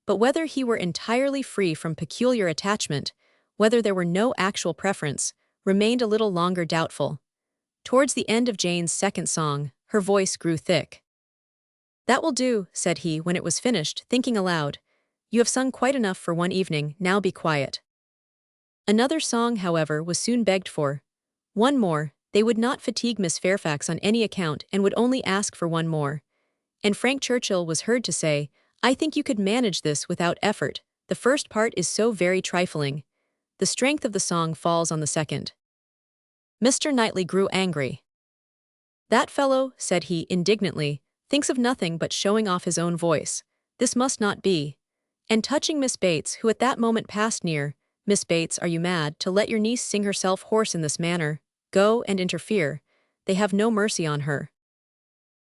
But whether he were entirely free from peculiar attachment, whether there were no actual preference, remained a little longer doubtful. Towards the end of Jane's second song, her voice grew thick. "That will do," said he when it was finished, thinking aloud. "You have sung quite enough for one evening, now be quiet." Another song, however, was soon begged for. One more. They would not fatigue Miss Fairfax on any account and would only ask for one more. And Frank Churchill was heard to say, "I think you could manage this without effort. The first part is so very trifling. The strength of the song falls on the second." Mr. Knightley grew angry. "That fellow," said he indignantly, "thinks of nothing but showing off his own voice. This must not be." And touching Miss Bates, who at that moment passed near, "Miss Bates, are you mad, to let your niece sing herself hoarse in this manner? Go and interfere. They have no mercy on her."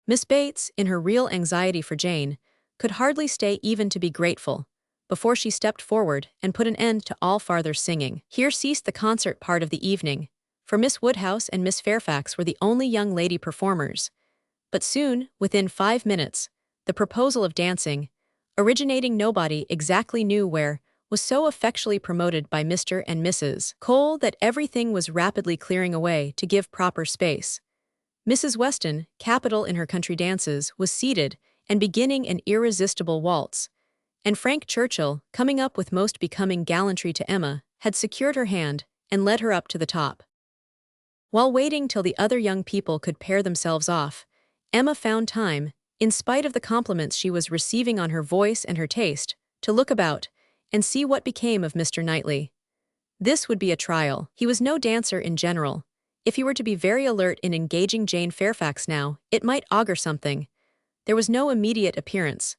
Miss Bates, in her real anxiety for Jane, could hardly stay even to be grateful, before she stepped forward and put an end to all farther singing. Here ceased the concert part of the evening, for Miss Woodhouse and Miss Fairfax were the only young lady performers. But soon, within 5 minutes, the proposal of dancing, originating nobody exactly knew where, was so effectually promoted by Mr. and Mrs. Cole that everything was rapidly clearing away to give proper space. Mrs. Weston, capital in her country dances, was seated and beginning an irresistible waltz, and Frank Churchill, coming up with most becoming gallantry to Emma, had secured her hand and led her up to the top. While waiting till the other young people could pair themselves off, Emma found time, in spite of the compliments she was receiving on her voice and her taste, to look about and see what became of Mr. Knightley. This would be a trial. He was no dancer in general. If he were to be very alert in engaging Jane Fairfax now, it might augur something. There was no immediate appearance.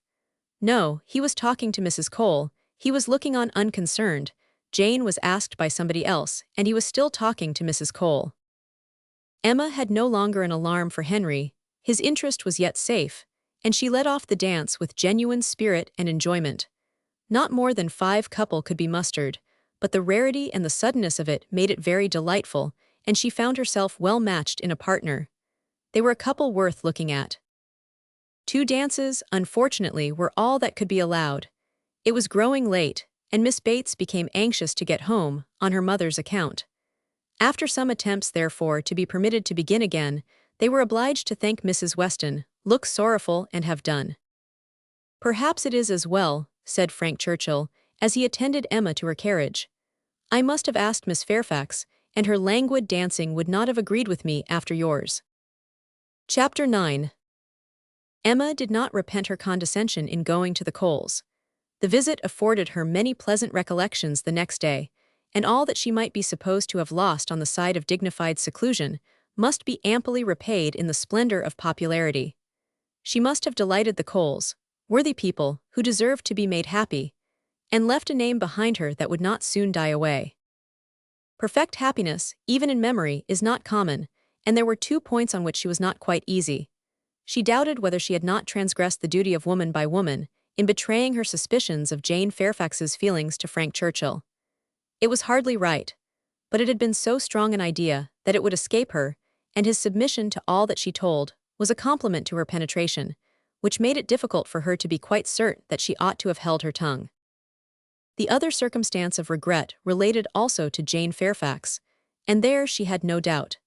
No, he was talking to Mrs. Cole, he was looking on unconcerned, Jane was asked by somebody else, and he was still talking to Mrs. Cole. Emma had no longer an alarm for Henry, his interest was yet safe, and she led off the dance with genuine spirit and enjoyment. Not more than 5 couple could be mustered, but the rarity and the suddenness of it made it very delightful, and she found herself well matched in a partner. They were a couple worth looking at. 2 dances, unfortunately, were all that could be allowed. It was growing late, and Miss Bates became anxious to get home, on her mother's account. After some attempts, therefore, to be permitted to begin again, they were obliged to thank Mrs. Weston, look sorrowful, and have done. Perhaps it is as well, said Frank Churchill, as he attended Emma to her carriage. I must have asked Miss Fairfax, and her languid dancing would not have agreed with me after yours. Chapter 9. Emma did not repent her condescension in going to the Coles. The visit afforded her many pleasant recollections the next day, and all that she might be supposed to have lost on the side of dignified seclusion must be amply repaid in the splendor of popularity. She must have delighted the Coles, worthy people who deserved to be made happy, and left a name behind her that would not soon die away. Perfect happiness, even in memory, is not common, and there were 2 points on which she was not quite easy. She doubted whether she had not transgressed the duty of woman by woman in betraying her suspicions of Jane Fairfax's feelings to Frank Churchill. It was hardly right, but it had been so strong an idea that it would escape her, and his submission to all that she told was a compliment to her penetration, which made it difficult for her to be quite certain that she ought to have held her tongue. The other circumstance of regret related also to Jane Fairfax, and there she had no doubt.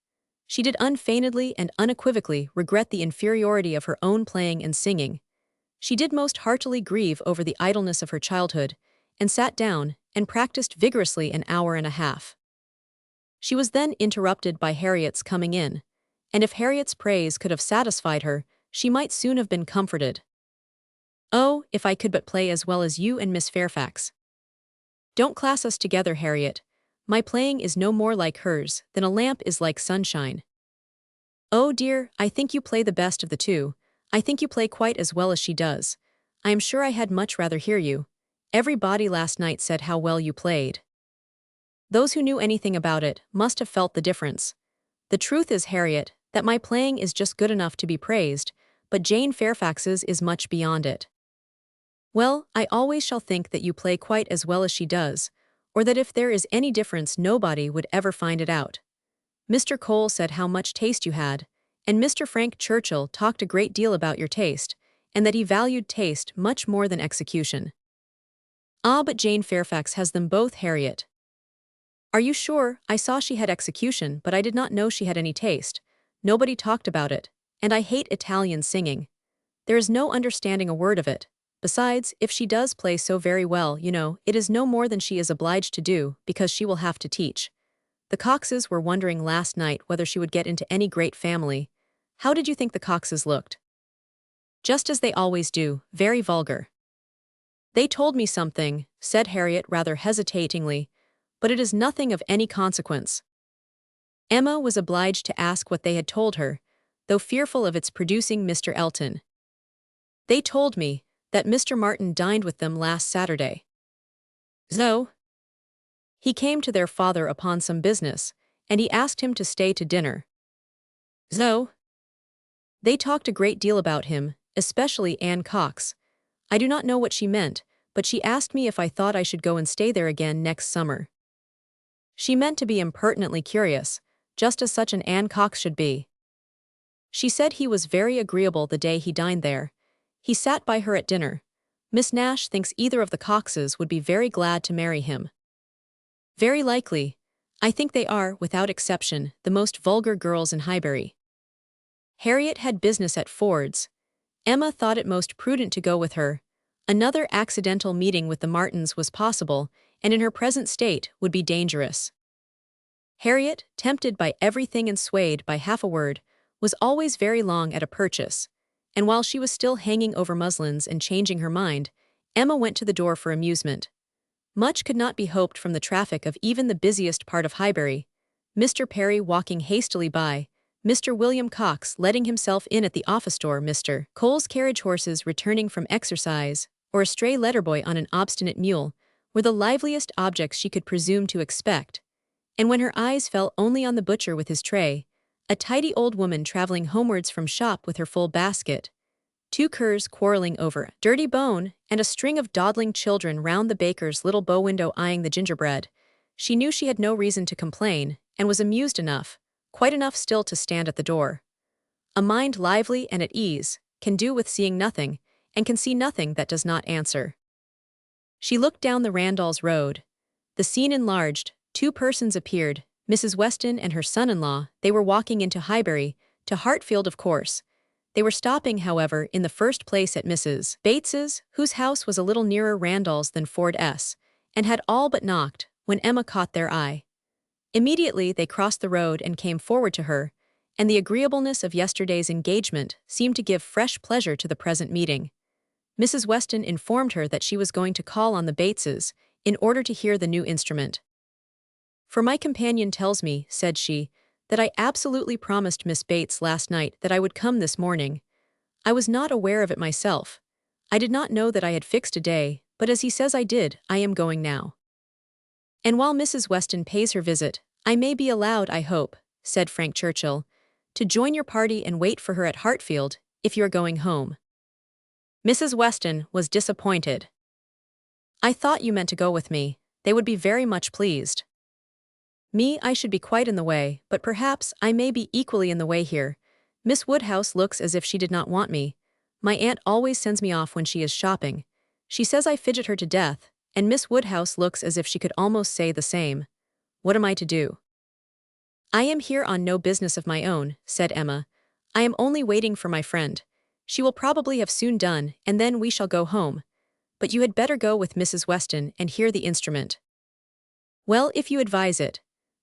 She did unfeignedly and unequivocally regret the inferiority of her own playing and singing. She did most heartily grieve over the idleness of her childhood, and sat down and practiced vigorously an hour and a half. She was then interrupted by Harriet's coming in, and if Harriet's praise could have satisfied her, she might soon have been comforted. "Oh, if I could but play as well as you and Miss Fairfax." "Don't class us together, Harriet. My playing is no more like hers than a lamp is like sunshine." "Oh dear, I think you play the best of the two. I think you play quite as well as she does. I am sure I had much rather hear you. Everybody last night said how well you played." Those who knew anything about it must have felt the difference. "The truth is, Harriet, that my playing is just good enough to be praised, but Jane Fairfax's is much beyond it." "Well, I always shall think that you play quite as well as she does, or that if there is any difference nobody would ever find it out. Mr. Cole said how much taste you had, and Mr. Frank Churchill talked a great deal about your taste, and that he valued taste much more than execution." "Ah, but Jane Fairfax has them both, Harriet." "Are you sure? I saw she had execution, but I did not know she had any taste. Nobody talked about it, and I hate Italian singing. There is no understanding a word of it. Besides, if she does play so very well, you know, it is no more than she is obliged to do, because she will have to teach. The Coxes were wondering last night whether she would get into any great family. How did you think the Coxes looked?" "Just as they always do, very vulgar." "They told me something," said Harriet rather hesitatingly, "but it is nothing of any consequence." Emma was obliged to ask what they had told her, though fearful of its producing Mr. Elton. "They told me that Mr. Martin dined with them last Saturday." "So?" "He came to their father upon some business, and he asked him to stay to dinner." "So?" "They talked a great deal about him, especially Anne Cox. I do not know what she meant, but she asked me if I thought I should go and stay there again next summer. She meant to be impertinently curious, just as such an Anne Cox should be. She said he was very agreeable the day he dined there. He sat by her at dinner. Miss Nash thinks either of the Coxes would be very glad to marry him." "Very likely. I think they are, without exception, the most vulgar girls in Highbury." Harriet had business at Ford's. Emma thought it most prudent to go with her. Another accidental meeting with the Martins was possible, and in her present state would be dangerous. Harriet, tempted by everything and swayed by half a word, was always very long at a purchase, and while she was still hanging over muslins and changing her mind, Emma went to the door for amusement. Much could not be hoped from the traffic of even the busiest part of Highbury. Mr. Perry walking hastily by, Mr. William Cox letting himself in at the office door, Mr. Cole's carriage horses returning from exercise, or a stray letter boy on an obstinate mule, were the liveliest objects she could presume to expect, and when her eyes fell only on the butcher with his tray, a tidy old woman traveling homewards from shop with her full basket, 2 curs quarreling over a dirty bone, and a string of dawdling children round the baker's little bow window eyeing the gingerbread, she knew she had no reason to complain, and was amused enough, quite enough still to stand at the door. A mind lively and at ease can do with seeing nothing, and can see nothing that does not answer. She looked down the Randalls Road. The scene enlarged, 2 persons appeared, Mrs. Weston and her son-in-law. They were walking into Highbury, to Hartfield of course. They were stopping, however, in the first place at Mrs. Bates's, whose house was a little nearer Randall's than Ford's, and had all but knocked, when Emma caught their eye. Immediately they crossed the road and came forward to her, and the agreeableness of yesterday's engagement seemed to give fresh pleasure to the present meeting. Mrs. Weston informed her that she was going to call on the Bateses in order to hear the new instrument. "For my companion tells me," said she, "that I absolutely promised Miss Bates last night that I would come this morning. I was not aware of it myself. I did not know that I had fixed a day, but as he says I did, I am going now. And while Mrs. Weston pays her visit, I may be allowed, I hope," said Frank Churchill, "to join your party and wait for her at Hartfield, if you are going home." Mrs. Weston was disappointed. "I thought you meant to go with me. They would be very much pleased." "Me, I should be quite in the way, but perhaps I may be equally in the way here. Miss Woodhouse looks as if she did not want me. My aunt always sends me off when she is shopping. She says I fidget her to death, and Miss Woodhouse looks as if she could almost say the same. What am I to do?" "I am here on no business of my own," said Emma. "I am only waiting for my friend. She will probably have soon done, and then we shall go home. But you had better go with Mrs. Weston and hear the instrument." "Well, if you advise it."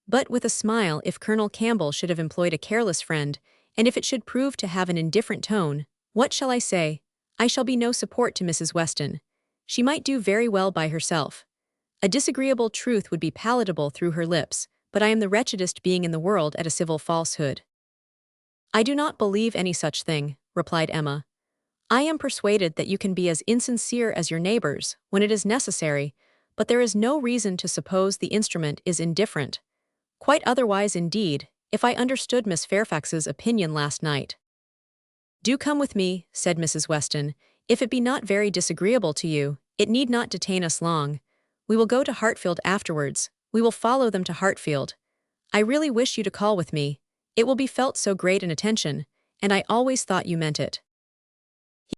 But with a smile, if Colonel Campbell should have employed a careless friend, and if it should prove to have an indifferent tone, what shall I say? I shall be no support to Mrs. Weston. She might do very well by herself. A disagreeable truth would be palatable through her lips, but I am the wretchedest being in the world at a civil falsehood. "I do not believe any such thing," replied Emma. "I am persuaded that you can be as insincere as your neighbors, when it is necessary, but there is no reason to suppose the instrument is indifferent. Quite otherwise indeed, if I understood Miss Fairfax's opinion last night." "Do come with me," said Mrs. Weston. "If it be not very disagreeable to you, it need not detain us long. We will go to Hartfield afterwards. We will follow them to Hartfield. I really wish you to call with me. It will be felt so great an attention, and I always thought you meant it."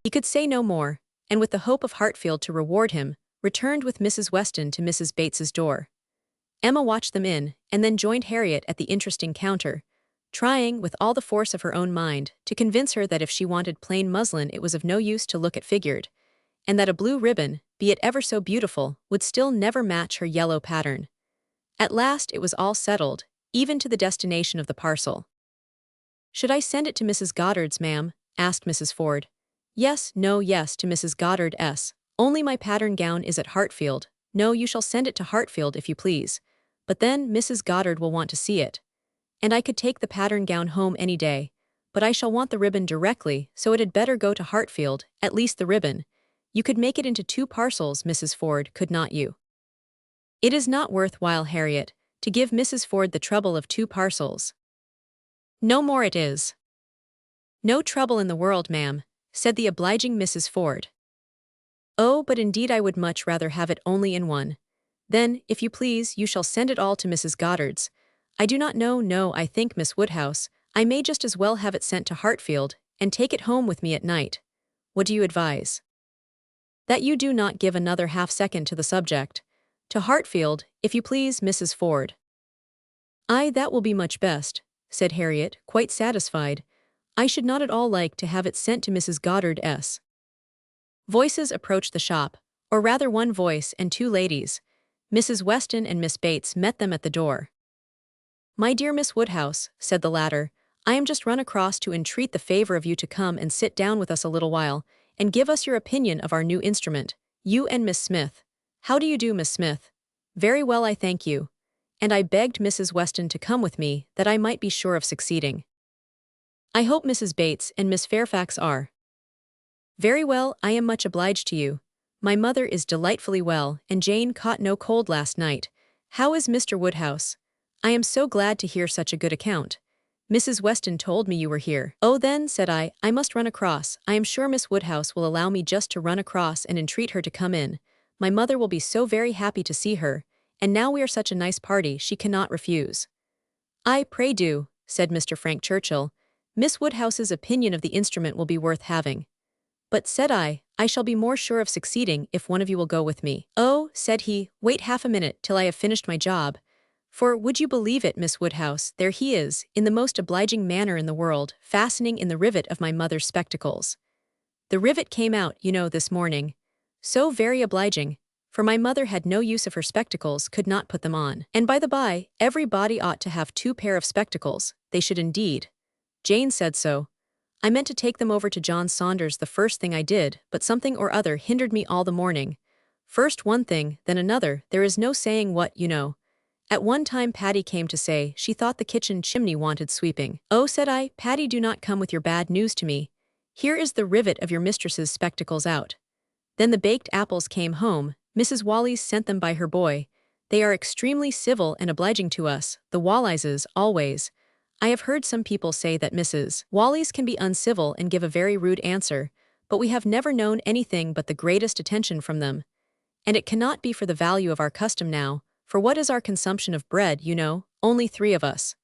He could say no more, and with the hope of Hartfield to reward him, returned with Mrs. Weston to Mrs. Bates's door. Emma watched them in, and then joined Harriet at the interesting counter, trying, with all the force of her own mind, to convince her that if she wanted plain muslin it was of no use to look at figured, and that a blue ribbon, be it ever so beautiful, would still never match her yellow pattern. At last it was all settled, even to the destination of the parcel. "Should I send it to Mrs. Goddard's, ma'am?" asked Mrs. Ford. "Yes, no, yes, to Mrs. Goddard's. Only my pattern gown is at Hartfield. No, you shall send it to Hartfield if you please. But then Mrs. Goddard will want to see it. And I could take the pattern gown home any day, but I shall want the ribbon directly, so it had better go to Hartfield, at least the ribbon. You could make it into 2 parcels, Mrs. Ford, could not you?" "It is not worth while, Harriet, to give Mrs. Ford the trouble of 2 parcels. "No more it is." "No trouble in the world, ma'am," said the obliging Mrs. Ford. "Oh, but indeed I would much rather have it only in one. Then, if you please, you shall send it all to Mrs. Goddard's. I do not know, no, I think, Miss Woodhouse, I may just as well have it sent to Hartfield, and take it home with me at night. What do you advise?" "That you do not give another half-second to the subject. To Hartfield, if you please, Mrs. Ford." "Aye, that will be much best," said Harriet, quite satisfied. "I should not at all like to have it sent to Mrs. Goddard's." Voices approached the shop, or rather one voice and 2 ladies. Mrs. Weston and Miss Bates met them at the door. "My dear Miss Woodhouse," said the latter, "I am just run across to entreat the favor of you to come and sit down with us a little while, and give us your opinion of our new instrument, you and Miss Smith. How do you do, Miss Smith?" "Very well, I thank you." And I begged Mrs. Weston to come with me, that I might be sure of succeeding. "I hope Mrs. Bates and Miss Fairfax are." "Very well, I am much obliged to you. My mother is delightfully well, and Jane caught no cold last night. How is Mr. Woodhouse? I am so glad to hear such a good account. Mrs. Weston told me you were here." "Oh then," said I must run across. I am sure Miss Woodhouse will allow me just to run across and entreat her to come in. My mother will be so very happy to see her, and now we are such a nice party she cannot refuse." "Aye, pray do," said Mr. Frank Churchill. "Miss Woodhouse's opinion of the instrument will be worth having." "But," said I shall be more sure of succeeding if one of you will go with me." "Oh," said he, "wait half a minute till I have finished my job. For, would you believe it, Miss Woodhouse, there he is, in the most obliging manner in the world, fastening in the rivet of my mother's spectacles. The rivet came out, you know, this morning. So very obliging, for my mother had no use of her spectacles, could not put them on. And by the by, every body ought to have 2 pair of spectacles, they should indeed. Jane said so. I meant to take them over to John Saunders the first thing I did, but something or other hindered me all the morning. First one thing, then another, there is no saying what, you know. At one time Patty came to say she thought the kitchen chimney wanted sweeping. Oh, said I, Patty, do not come with your bad news to me. Here is the rivet of your mistress's spectacles out. Then the baked apples came home. Mrs. Wallis sent them by her boy. They are extremely civil and obliging to us, the Wallises, always. I have heard some people say that Mrs. Wallis can be uncivil and give a very rude answer, but we have never known anything but the greatest attention from them. And it cannot be for the value of our custom now, for what is our consumption of bread, you know, only 3 of us.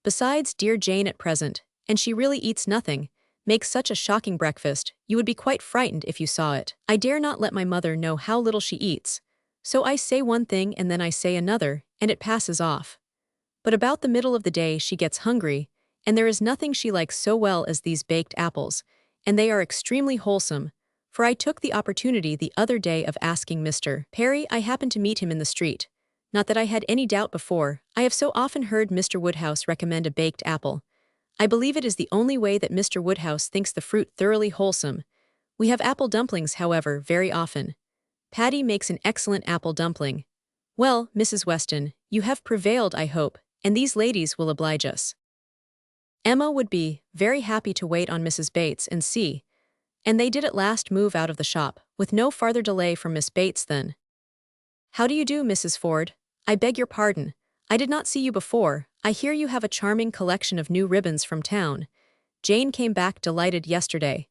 Besides, dear Jane at present, and she really eats nothing, makes such a shocking breakfast, you would be quite frightened if you saw it. I dare not let my mother know how little she eats, so I say one thing and then I say another, and it passes off. But about the middle of the day she gets hungry, and there is nothing she likes so well as these baked apples, and they are extremely wholesome, for I took the opportunity the other day of asking Mr. Perry. I happened to meet him in the street. Not that I had any doubt before, I have so often heard Mr. Woodhouse recommend a baked apple. I believe it is the only way that Mr. Woodhouse thinks the fruit thoroughly wholesome. We have apple dumplings, however, very often. Patty makes an excellent apple dumpling. Well, Mrs. Weston, you have prevailed, I hope, and these ladies will oblige us. Emma would be very happy to wait on Mrs. Bates and see, and they did at last move out of the shop, with no farther delay from Miss Bates then. How do you do, Mrs. Ford? I beg your pardon. I did not see you before. I hear you have a charming collection of new ribbons from town. Jane came back delighted yesterday.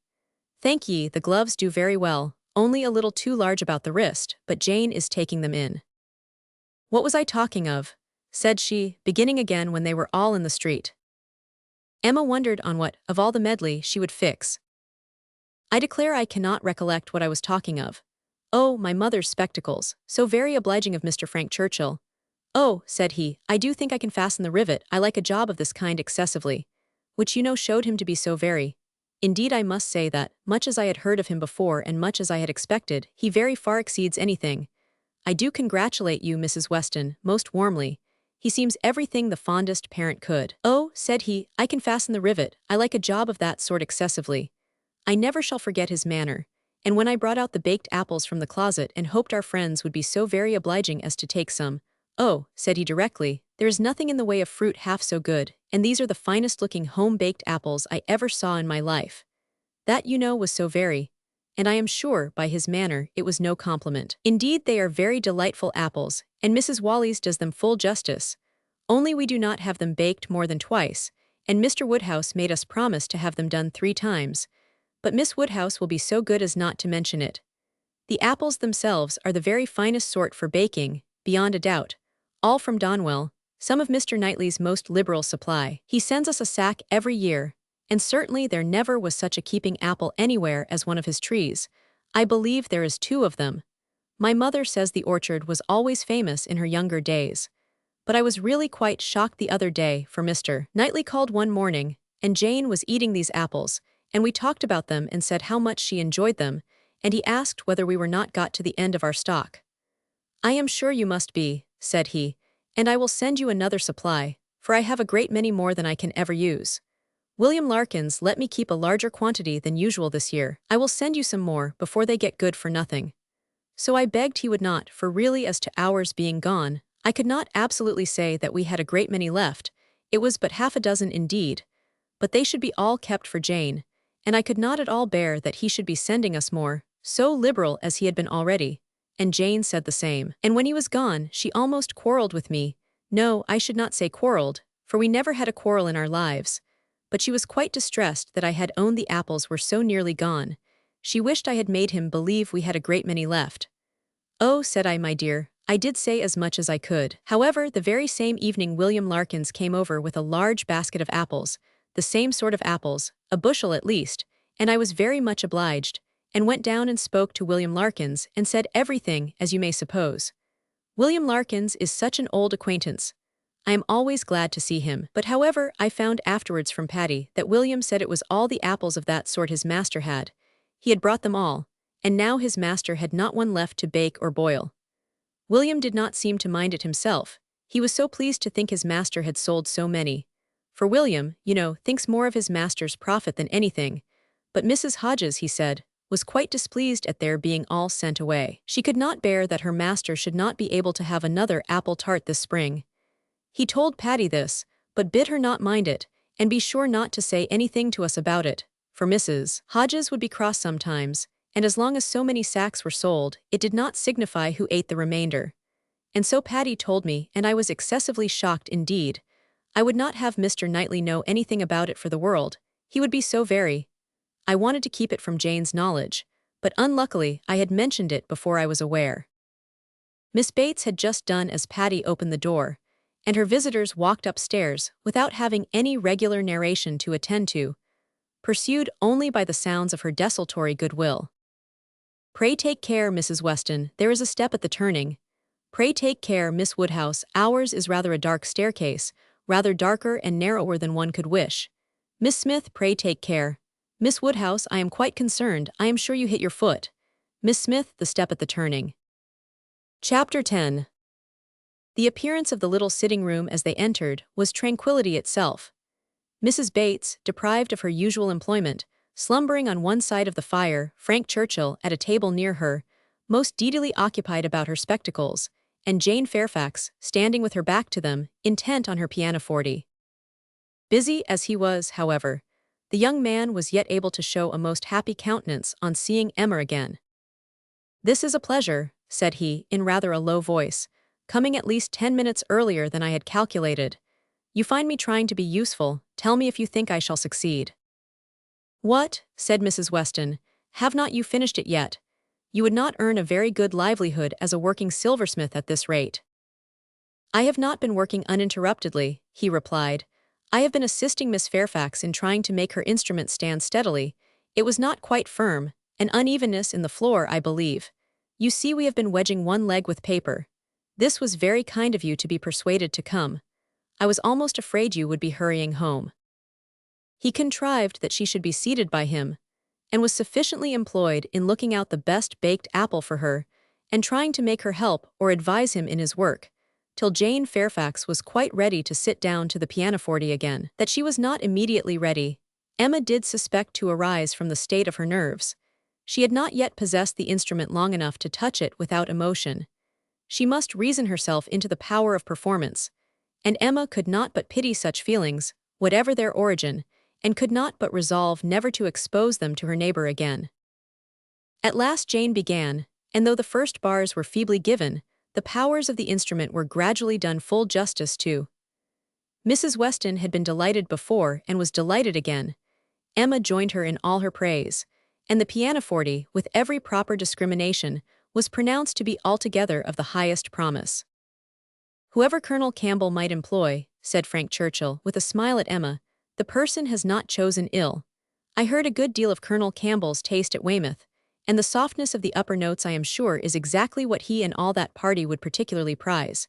Thank ye, the gloves do very well, only a little too large about the wrist, but Jane is taking them in. What was I talking of? Said she, beginning again when they were all in the street. Emma wondered on what, of all the medley, she would fix. I declare I cannot recollect what I was talking of. Oh, my mother's spectacles, so very obliging of Mr. Frank Churchill. Oh, said he, I do think I can fasten the rivet. I like a job of this kind excessively, which you know showed him to be so very. Indeed, I must say that, much as I had heard of him before and much as I had expected, he very far exceeds anything. I do congratulate you, Mrs. Weston, most warmly. He seems everything the fondest parent could. Oh, said he, I can fasten the rivet. I like a job of that sort excessively. I never shall forget his manner. And when I brought out the baked apples from the closet and hoped our friends would be so very obliging as to take some, oh, said he directly, there is nothing in the way of fruit half so good, and these are the finest-looking home-baked apples I ever saw in my life. That, you know, was so very, and I am sure, by his manner, it was no compliment. Indeed, they are very delightful apples, and Mrs. Wallis does them full justice. Only we do not have them baked more than twice, and Mr. Woodhouse made us promise to have them done 3 times. But Miss Woodhouse will be so good as not to mention it. The apples themselves are the very finest sort for baking, beyond a doubt, all from Donwell, some of Mr. Knightley's most liberal supply. He sends us a sack every year, and certainly there never was such a keeping apple anywhere as one of his trees. I believe there is 2 of them. My mother says the orchard was always famous in her younger days. But I was really quite shocked the other day, for Mr. Knightley called one morning, and Jane was eating these apples, and we talked about them and said how much she enjoyed them, and he asked whether we were not got to the end of our stock. I am sure you must be, said he, and I will send you another supply, for I have a great many more than I can ever use. William Larkins let me keep a larger quantity than usual this year. I will send you some more before they get good for nothing. So I begged he would not, for really as to ours being gone, I could not absolutely say that we had a great many left, it was but half a dozen indeed, but they should be all kept for Jane, and I could not at all bear that he should be sending us more, so liberal as he had been already, and Jane said the same. And when he was gone, she almost quarreled with me. No, I should not say quarreled, for we never had a quarrel in our lives, but she was quite distressed that I had owned the apples were so nearly gone. She wished I had made him believe we had a great many left. Oh, said I, my dear, I did say as much as I could. However, the very same evening William Larkins came over with a large basket of apples, the same sort of apples, a bushel at least, and I was very much obliged, and went down and spoke to William Larkins and said everything, as you may suppose. William Larkins is such an old acquaintance, I am always glad to see him. But however, I found afterwards from Patty that William said it was all the apples of that sort his master had. He had brought them all, and now his master had not one left to bake or boil. William did not seem to mind it himself. He was so pleased to think his master had sold so many. For William, thinks more of his master's profit than anything. But Mrs. Hodges, he said, was quite displeased at their being all sent away. She could not bear that her master should not be able to have another apple tart this spring. He told Patty this, but bid her not mind it, and be sure not to say anything to us about it, for Mrs. Hodges would be cross sometimes, and as long as so many sacks were sold, it did not signify who ate the remainder. And so Patty told me, and I was excessively shocked indeed. I would not have Mr. Knightley know anything about it for the world. He would be so very. I wanted to keep it from Jane's knowledge, but unluckily I had mentioned it before I was aware. Miss Bates had just done as Patty opened the door, and her visitors walked upstairs without having any regular narration to attend to, pursued only by the sounds of her desultory goodwill. "Pray take care, Mrs. Weston, there is a step at the turning. Pray take care, Miss Woodhouse, ours is rather a dark staircase, rather darker and narrower than one could wish. Miss Smith, pray take care. Miss Woodhouse, I am quite concerned, I am sure you hit your foot. Miss Smith, the step at the turning." Chapter 10. The appearance of the little sitting room as they entered was tranquility itself. Mrs. Bates, deprived of her usual employment, slumbering on one side of the fire, Frank Churchill at a table near her, most deedily occupied about her spectacles, and Jane Fairfax, standing with her back to them, intent on her pianoforte. Busy as he was, however, the young man was yet able to show a most happy countenance on seeing Emma again. "This is a pleasure," said he, in rather a low voice, coming at least 10 minutes earlier than I had calculated. "You find me trying to be useful, tell me if you think I shall succeed." "What," said Mrs. Weston, "have not you finished it yet? You would not earn a very good livelihood as a working silversmith at this rate." "I have not been working uninterruptedly," he replied. "I have been assisting Miss Fairfax in trying to make her instrument stand steadily. It was not quite firm, an unevenness in the floor, I believe. You see we have been wedging one leg with paper. This was very kind of you to be persuaded to come. I was almost afraid you would be hurrying home." He contrived that she should be seated by him, and was sufficiently employed in looking out the best baked apple for her, and trying to make her help or advise him in his work, till Jane Fairfax was quite ready to sit down to the pianoforte again. That she was not immediately ready, Emma did suspect to arise from the state of her nerves. She had not yet possessed the instrument long enough to touch it without emotion. She must reason herself into the power of performance, and Emma could not but pity such feelings, whatever their origin, and could not but resolve never to expose them to her neighbor again. At last Jane began, and though the first bars were feebly given, the powers of the instrument were gradually done full justice to. Mrs. Weston had been delighted before and was delighted again. Emma joined her in all her praise, and the pianoforte, with every proper discrimination, was pronounced to be altogether of the highest promise. "Whoever Colonel Campbell might employ," said Frank Churchill, with a smile at Emma, "the person has not chosen ill. I heard a good deal of Colonel Campbell's taste at Weymouth, and the softness of the upper notes I am sure is exactly what he and all that party would particularly prize.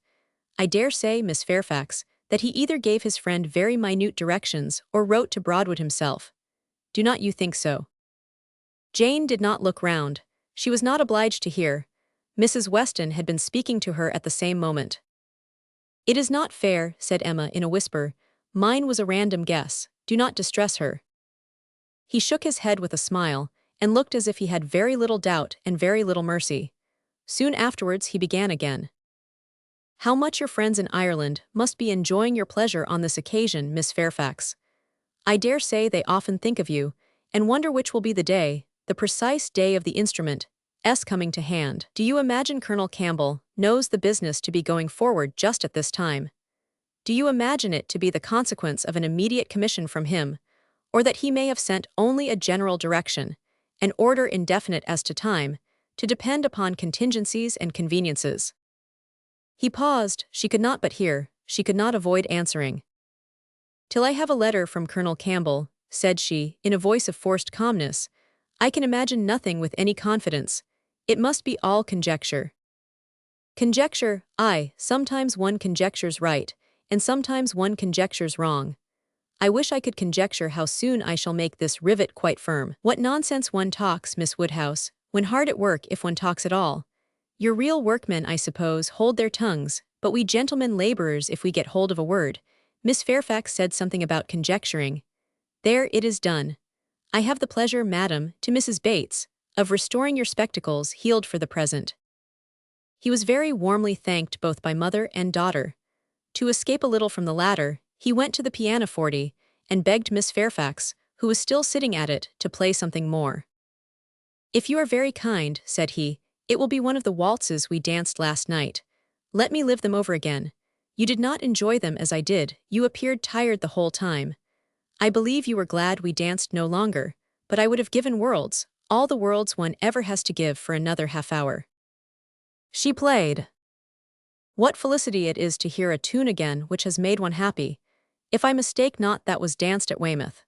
I dare say, Miss Fairfax, that he either gave his friend very minute directions or wrote to Broadwood himself. Do not you think so?" Jane did not look round. She was not obliged to hear. Mrs. Weston had been speaking to her at the same moment. "It is not fair," said Emma in a whisper. "Mine was a random guess. Do not distress her." He shook his head with a smile, and looked as if he had very little doubt and very little mercy. Soon afterwards he began again. "How much your friends in Ireland must be enjoying your pleasure on this occasion, Miss Fairfax. I dare say they often think of you, and wonder which will be the day, the precise day of the instrument's coming to hand. Do you imagine Colonel Campbell knows the business to be going forward just at this time? Do you imagine it to be the consequence of an immediate commission from him, or that he may have sent only a general direction, an order indefinite as to time, to depend upon contingencies and conveniences?" He paused. She could not but hear. She could not avoid answering. "Till I have a letter from Colonel Campbell," said she, in a voice of forced calmness, "I can imagine nothing with any confidence. It must be all conjecture." "Conjecture, aye, sometimes one conjectures right, and sometimes one conjectures wrong. I wish I could conjecture how soon I shall make this rivet quite firm. What nonsense one talks, Miss Woodhouse, when hard at work, if one talks at all. Your real workmen, I suppose, hold their tongues, but we gentlemen labourers, if we get hold of a word. Miss Fairfax said something about conjecturing. There, it is done. I have the pleasure, madam, to Mrs. Bates, of restoring your spectacles, healed for the present. He was very warmly thanked both by mother and daughter. To escape a little from the latter, he went to the pianoforte and begged Miss Fairfax, who was still sitting at it, to play something more. If you are very kind, said he, it will be one of the waltzes we danced last night. Let me live them over again. You did not enjoy them as I did, you appeared tired the whole time. I believe you were glad we danced no longer, but I would have given worlds, all the worlds one ever has to give, for another half-hour. She played. What felicity it is to hear a tune again which has made one happy. If I mistake not, that was danced at Weymouth.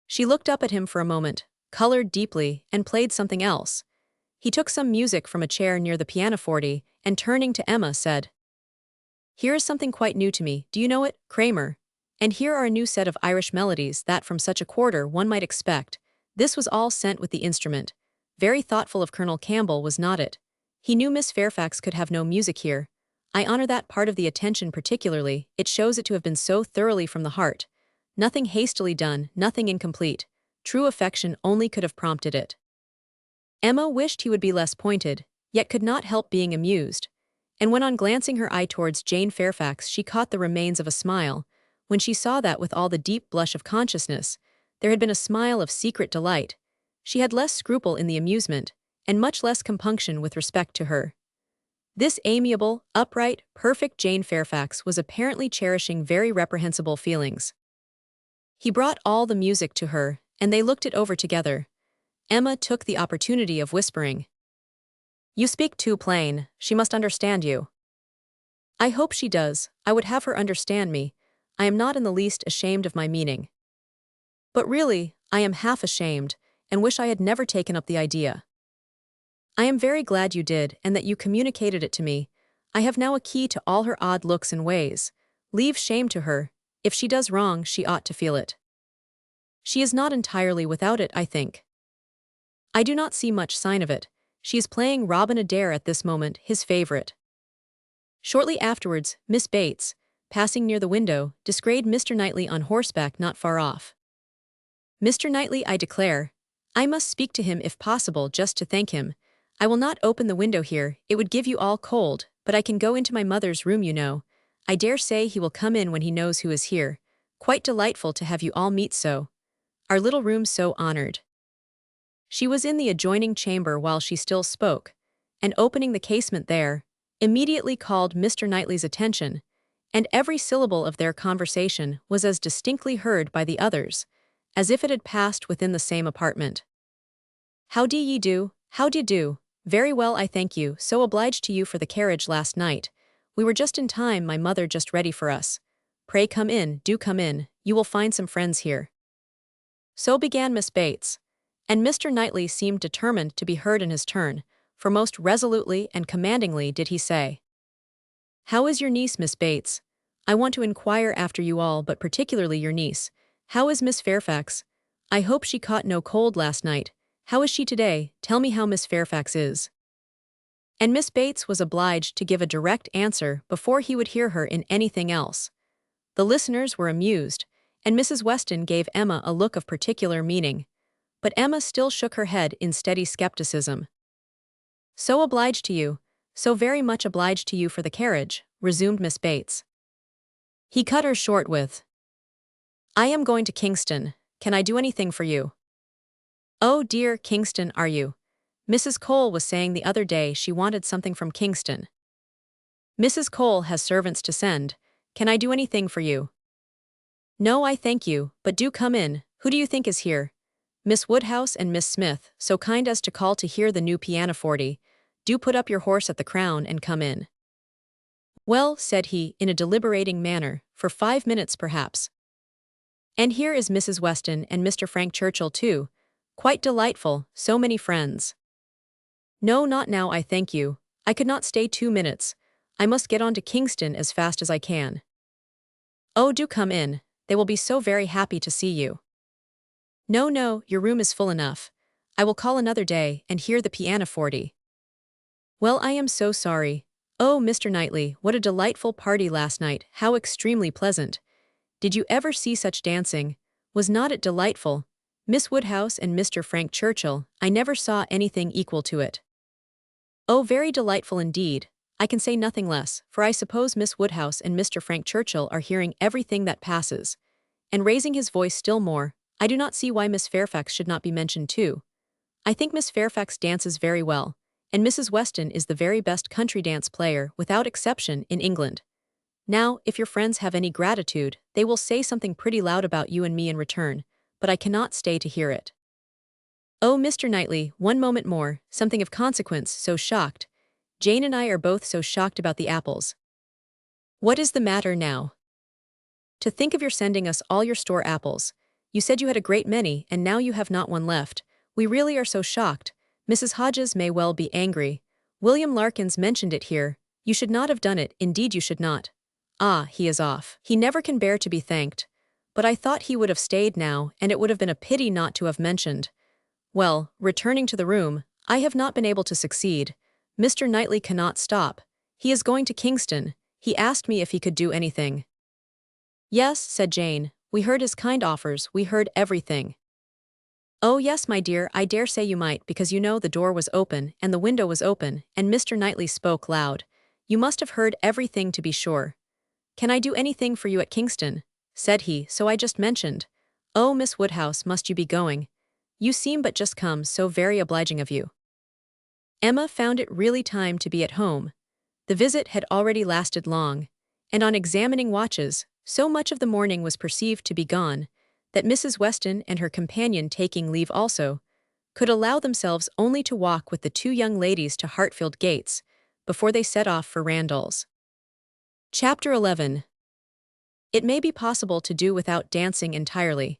She looked up at him for a moment, colored deeply, and played something else. He took some music from a chair near the pianoforte, and turning to Emma said, Here is something quite new to me, do you know it, Kramer? And here are a new set of Irish melodies that from such a quarter one might expect. This was all sent with the instrument. Very thoughtful of Colonel Campbell, was not it? He knew Miss Fairfax could have no music here. I honor that part of the attention particularly, it shows it to have been so thoroughly from the heart. Nothing hastily done, nothing incomplete. True affection only could have prompted it. Emma wished he would be less pointed, yet could not help being amused. And when on glancing her eye towards Jane Fairfax she caught the remains of a smile, when she saw that with all the deep blush of consciousness, there had been a smile of secret delight, she had less scruple in the amusement, and much less compunction with respect to her. This amiable, upright, perfect Jane Fairfax was apparently cherishing very reprehensible feelings. He brought all the music to her, and they looked it over together. Emma took the opportunity of whispering, You speak too plain, she must understand you. I hope she does, I would have her understand me. I am not in the least ashamed of my meaning. But really, I am half ashamed, and wish I had never taken up the idea. I am very glad you did, and that you communicated it to me. I have now a key to all her odd looks and ways. Leave shame to her. If she does wrong, she ought to feel it. She is not entirely without it, I think. I do not see much sign of it. She is playing Robin Adair at this moment, his favorite. Shortly afterwards, Miss Bates, passing near the window, descried Mr. Knightley on horseback not far off. Mr. Knightley, I declare. I must speak to him if possible, just to thank him. I will not open the window here, it would give you all cold, but I can go into my mother's room, you know. I dare say he will come in when he knows who is here. Quite delightful to have you all meet so. Our little room so honored. She was in the adjoining chamber while she still spoke, and opening the casement there, immediately called Mr. Knightley's attention, and every syllable of their conversation was as distinctly heard by the others, as if it had passed within the same apartment. How d'ye ye do? How d'ye do? Very well, I thank you, so obliged to you for the carriage last night. We were just in time, my mother just ready for us. Pray come in, do come in, you will find some friends here. So began Miss Bates, and Mr. Knightley seemed determined to be heard in his turn, for most resolutely and commandingly did he say, How is your niece, Miss Bates? I want to inquire after you all, but particularly your niece. How is Miss Fairfax? I hope she caught no cold last night. How is she today? Tell me how Miss Fairfax is. And Miss Bates was obliged to give a direct answer before he would hear her in anything else. The listeners were amused, and Mrs. Weston gave Emma a look of particular meaning, but Emma still shook her head in steady skepticism. So obliged to you, so very much obliged to you for the carriage, resumed Miss Bates. He cut her short with, I am going to Kingston, can I do anything for you? Oh dear, Kingston, are you? Mrs. Cole was saying the other day she wanted something from Kingston. Mrs. Cole has servants to send, can I do anything for you? No, I thank you, but do come in, who do you think is here? Miss Woodhouse and Miss Smith, so kind as to call to hear the new pianoforte. Do put up your horse at the Crown and come in. Well, said he, in a deliberating manner, for 5 minutes perhaps. And here is Mrs. Weston and Mr. Frank Churchill too. Quite delightful, so many friends. No, not now, I thank you. I could not stay 2 minutes. I must get on to Kingston as fast as I can. Oh, do come in. They will be so very happy to see you. No, no, your room is full enough. I will call another day and hear the pianoforte. Well, I am so sorry. Oh, Mr. Knightley, what a delightful party last night, how extremely pleasant. Did you ever see such dancing? Was not it delightful? Miss Woodhouse and Mr. Frank Churchill, I never saw anything equal to it. Oh, very delightful indeed. I can say nothing less, for I suppose Miss Woodhouse and Mr. Frank Churchill are hearing everything that passes. And raising his voice still more, I do not see why Miss Fairfax should not be mentioned too. I think Miss Fairfax dances very well, and Mrs. Weston is the very best country dance player, without exception, in England. Now, if your friends have any gratitude, they will say something pretty loud about you and me in return, but I cannot stay to hear it. Oh, Mr. Knightley, one moment more, something of consequence, so shocked. Jane and I are both so shocked about the apples. What is the matter now? To think of your sending us all your store apples. You said you had a great many, and now you have not one left. We really are so shocked. Mrs. Hodges may well be angry. William Larkins mentioned it here. You should not have done it, indeed you should not. Ah, he is off. He never can bear to be thanked. But I thought he would have stayed now, and it would have been a pity not to have mentioned. Well, returning to the room, I have not been able to succeed. Mr. Knightley cannot stop. He is going to Kingston. He asked me if he could do anything. Yes, said Jane. We heard his kind offers, we heard everything. Oh yes, my dear, I dare say you might, because you know the door was open, and the window was open, and Mr. Knightley spoke loud. You must have heard everything to be sure. Can I do anything for you at Kingston? Said he, so I just mentioned. Oh, Miss Woodhouse, must you be going? You seem but just come, so very obliging of you. Emma found it really time to be at home. The visit had already lasted long, and on examining watches, so much of the morning was perceived to be gone, that Mrs. Weston and her companion taking leave also, could allow themselves only to walk with the two young ladies to Hartfield gates, before they set off for Randalls. Chapter 11. It may be possible to do without dancing entirely.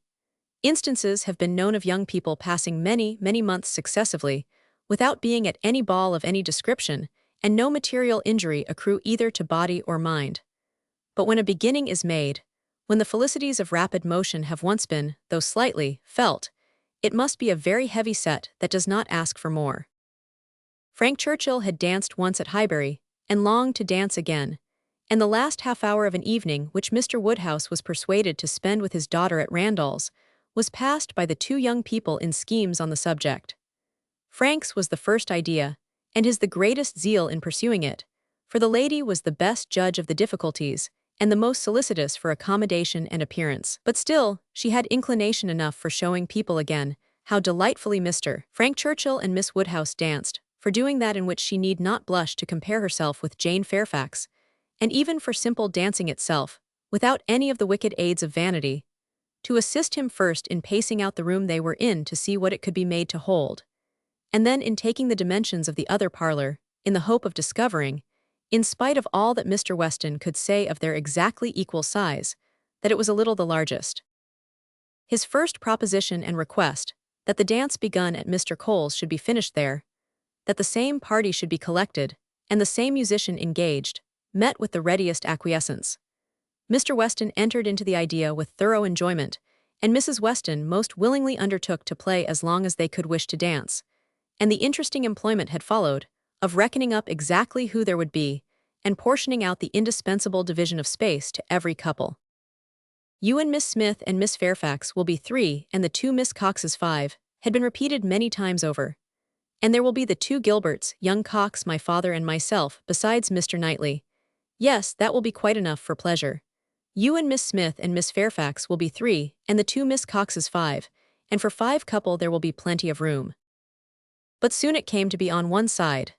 Instances have been known of young people passing many, many months successively, without being at any ball of any description, and no material injury accrue either to body or mind. But when a beginning is made, when the felicities of rapid motion have once been, though slightly, felt, it must be a very heavy set that does not ask for more. Frank Churchill had danced once at Highbury, and longed to dance again, and the last half-hour of an evening which Mr. Woodhouse was persuaded to spend with his daughter at Randalls was passed by the two young people in schemes on the subject. Frank's was the first idea, and his the greatest zeal in pursuing it, for the lady was the best judge of the difficulties, and the most solicitous for accommodation and appearance. But still, she had inclination enough for showing people again how delightfully Mr. Frank Churchill and Miss Woodhouse danced, for doing that in which she need not blush to compare herself with Jane Fairfax, and even for simple dancing itself, without any of the wicked aids of vanity, to assist him first in pacing out the room they were in to see what it could be made to hold, and then in taking the dimensions of the other parlor, in the hope of discovering, in spite of all that Mr. Weston could say of their exactly equal size, that it was a little the largest. His first proposition and request, that the dance begun at Mr. Cole's should be finished there, that the same party should be collected, and the same musician engaged, met with the readiest acquiescence. Mr. Weston entered into the idea with thorough enjoyment, and Mrs. Weston most willingly undertook to play as long as they could wish to dance, and the interesting employment had followed, of reckoning up exactly who there would be, and portioning out the indispensable division of space to every couple. You and Miss Smith and Miss Fairfax will be 3, and the 2 Miss Coxes 5, had been repeated many times over. And there will be the 2 Gilberts, young Cox, my father and myself, besides Mr. Knightley. Yes, that will be quite enough for pleasure. You and Miss Smith and Miss Fairfax will be 3, and the 2 Miss Coxes 5, and for 5 couple there will be plenty of room. But soon it came to be on one side.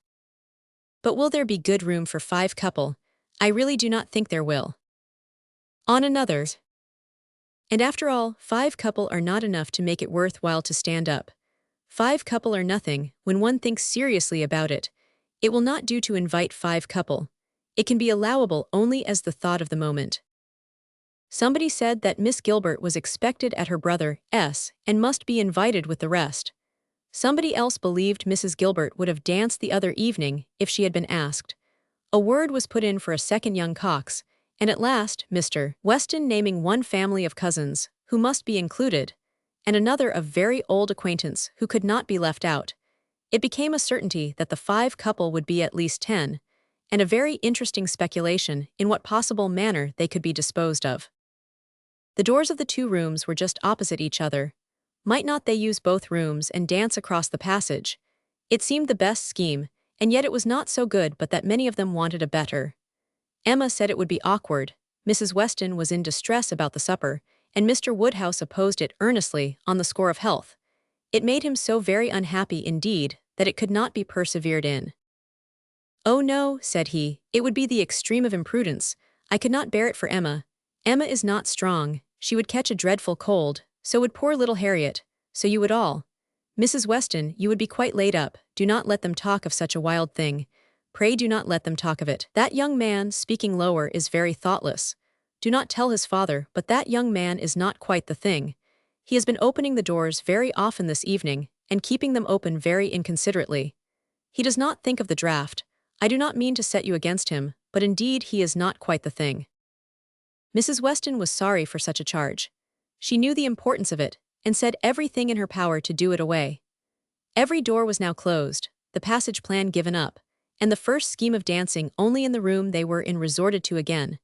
But will there be good room for 5 couple? I really do not think there will. On another. And after all, 5 couple are not enough to make it worth while to stand up. 5 couple are nothing, when one thinks seriously about it. It will not do to invite 5 couple. It can be allowable only as the thought of the moment. Somebody said that Miss Gilbert was expected at her brother's, and must be invited with the rest. Somebody else believed Mrs. Gilbert would have danced the other evening if she had been asked. A word was put in for a second young Cox, and at last Mr. Weston naming one family of cousins, who must be included, and another of very old acquaintance who could not be left out, it became a certainty that the 5 couple would be at least 10, and a very interesting speculation in what possible manner they could be disposed of. The doors of the 2 rooms were just opposite each other. Might not they use both rooms and dance across the passage? It seemed the best scheme, and yet it was not so good but that many of them wanted a better. Emma said it would be awkward, Mrs. Weston was in distress about the supper, and Mr. Woodhouse opposed it earnestly on the score of health. It made him so very unhappy indeed that it could not be persevered in. "Oh no," said he, "it would be the extreme of imprudence. I could not bear it for Emma. Emma is not strong, she would catch a dreadful cold, so would poor little Harriet, so you would all. Mrs. Weston, you would be quite laid up, do not let them talk of such a wild thing. Pray do not let them talk of it. That young man, speaking lower, is very thoughtless. Do not tell his father, but that young man is not quite the thing. He has been opening the doors very often this evening, and keeping them open very inconsiderately. He does not think of the draught. I do not mean to set you against him, but indeed he is not quite the thing." Mrs. Weston was sorry for such a charge. She knew the importance of it, and said everything in her power to do it away. Every door was now closed, the passage plan given up, and the first scheme of dancing only in the room they were in resorted to again,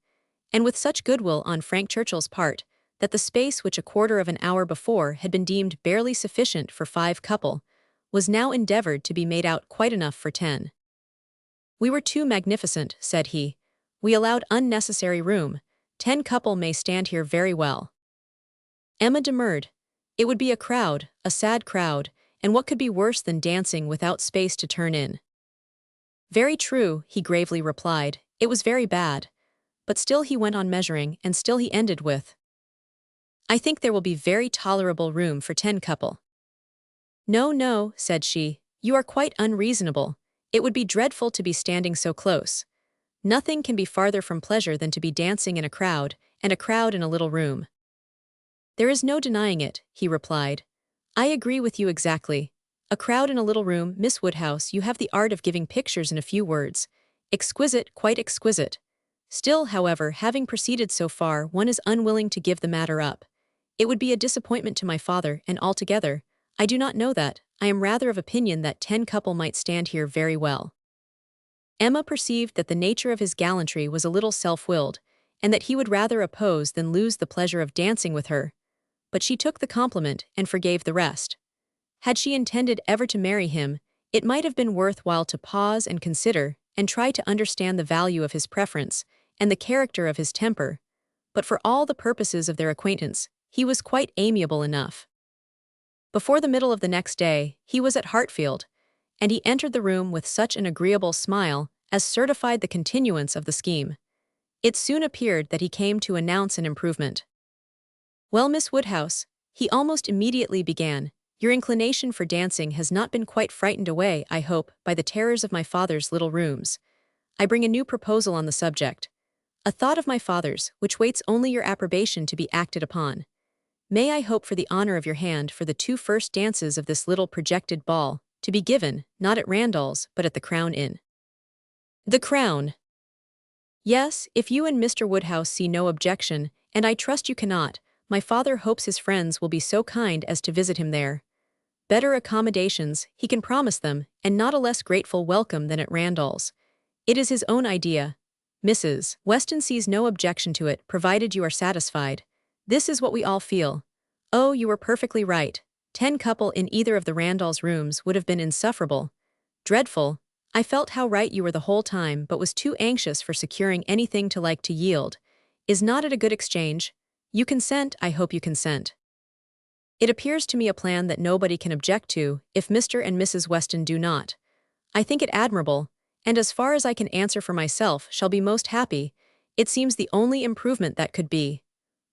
and with such goodwill on Frank Churchill's part, that the space which a quarter of an hour before had been deemed barely sufficient for 5 couple, was now endeavored to be made out quite enough for 10. "We were too magnificent," said he. "We allowed unnecessary room. 10 couple may stand here very well." Emma demurred. It would be a crowd, a sad crowd, and what could be worse than dancing without space to turn in? "Very true," he gravely replied, "it was very bad." But still he went on measuring, and still he ended with, "I think there will be very tolerable room for 10 couple." "No, no," said she, "you are quite unreasonable. It would be dreadful to be standing so close. Nothing can be farther from pleasure than to be dancing in a crowd, and a crowd in a little room." "There is no denying it," he replied. "I agree with you exactly. A crowd in a little room, Miss Woodhouse, you have the art of giving pictures in a few words. Exquisite, quite exquisite. Still, however, having proceeded so far, one is unwilling to give the matter up. It would be a disappointment to my father, and altogether, I do not know that, I am rather of opinion that 10 couple might stand here very well." Emma perceived that the nature of his gallantry was a little self-willed, and that he would rather oppose than lose the pleasure of dancing with her. But she took the compliment and forgave the rest. Had she intended ever to marry him, it might have been worth while to pause and consider, and try to understand the value of his preference, and the character of his temper. But for all the purposes of their acquaintance, he was quite amiable enough. Before the middle of the next day, he was at Hartfield, and he entered the room with such an agreeable smile as certified the continuance of the scheme. It soon appeared that he came to announce an improvement. "Well, Miss Woodhouse," he almost immediately began, "your inclination for dancing has not been quite frightened away, I hope, by the terrors of my father's little rooms. I bring a new proposal on the subject. A thought of my father's, which waits only your approbation to be acted upon. May I hope for the honor of your hand for the 2 first dances of this little projected ball, to be given, not at Randall's, but at the Crown Inn?" "The Crown." "Yes, if you and Mr. Woodhouse see no objection, and I trust you cannot, my father hopes his friends will be so kind as to visit him there. Better accommodations, he can promise them, and not a less grateful welcome than at Randall's. It is his own idea. Mrs. Weston sees no objection to it, provided you are satisfied. This is what we all feel. Oh, you were perfectly right. 10 couple in either of the Randalls' rooms would have been insufferable. Dreadful. I felt how right you were the whole time, but was too anxious for securing anything to like to yield. Is not it a good exchange? You consent, I hope you consent. It appears to me a plan that nobody can object to, if Mr. and Mrs. Weston do not. I think it admirable, and as far as I can answer for myself, shall be most happy. It seems the only improvement that could be.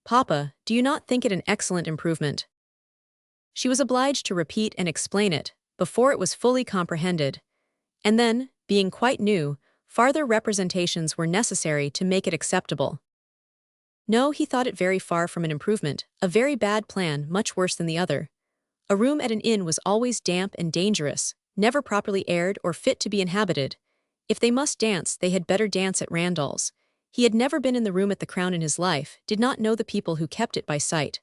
Papa, do you not think it an excellent improvement?" She was obliged to repeat and explain it, before it was fully comprehended. And then, being quite new, farther representations were necessary to make it acceptable. No, he thought it very far from an improvement, a very bad plan, much worse than the other. A room at an inn was always damp and dangerous, never properly aired or fit to be inhabited. If they must dance, they had better dance at Randall's. He had never been in the room at the Crown in his life, did not know the people who kept it by sight.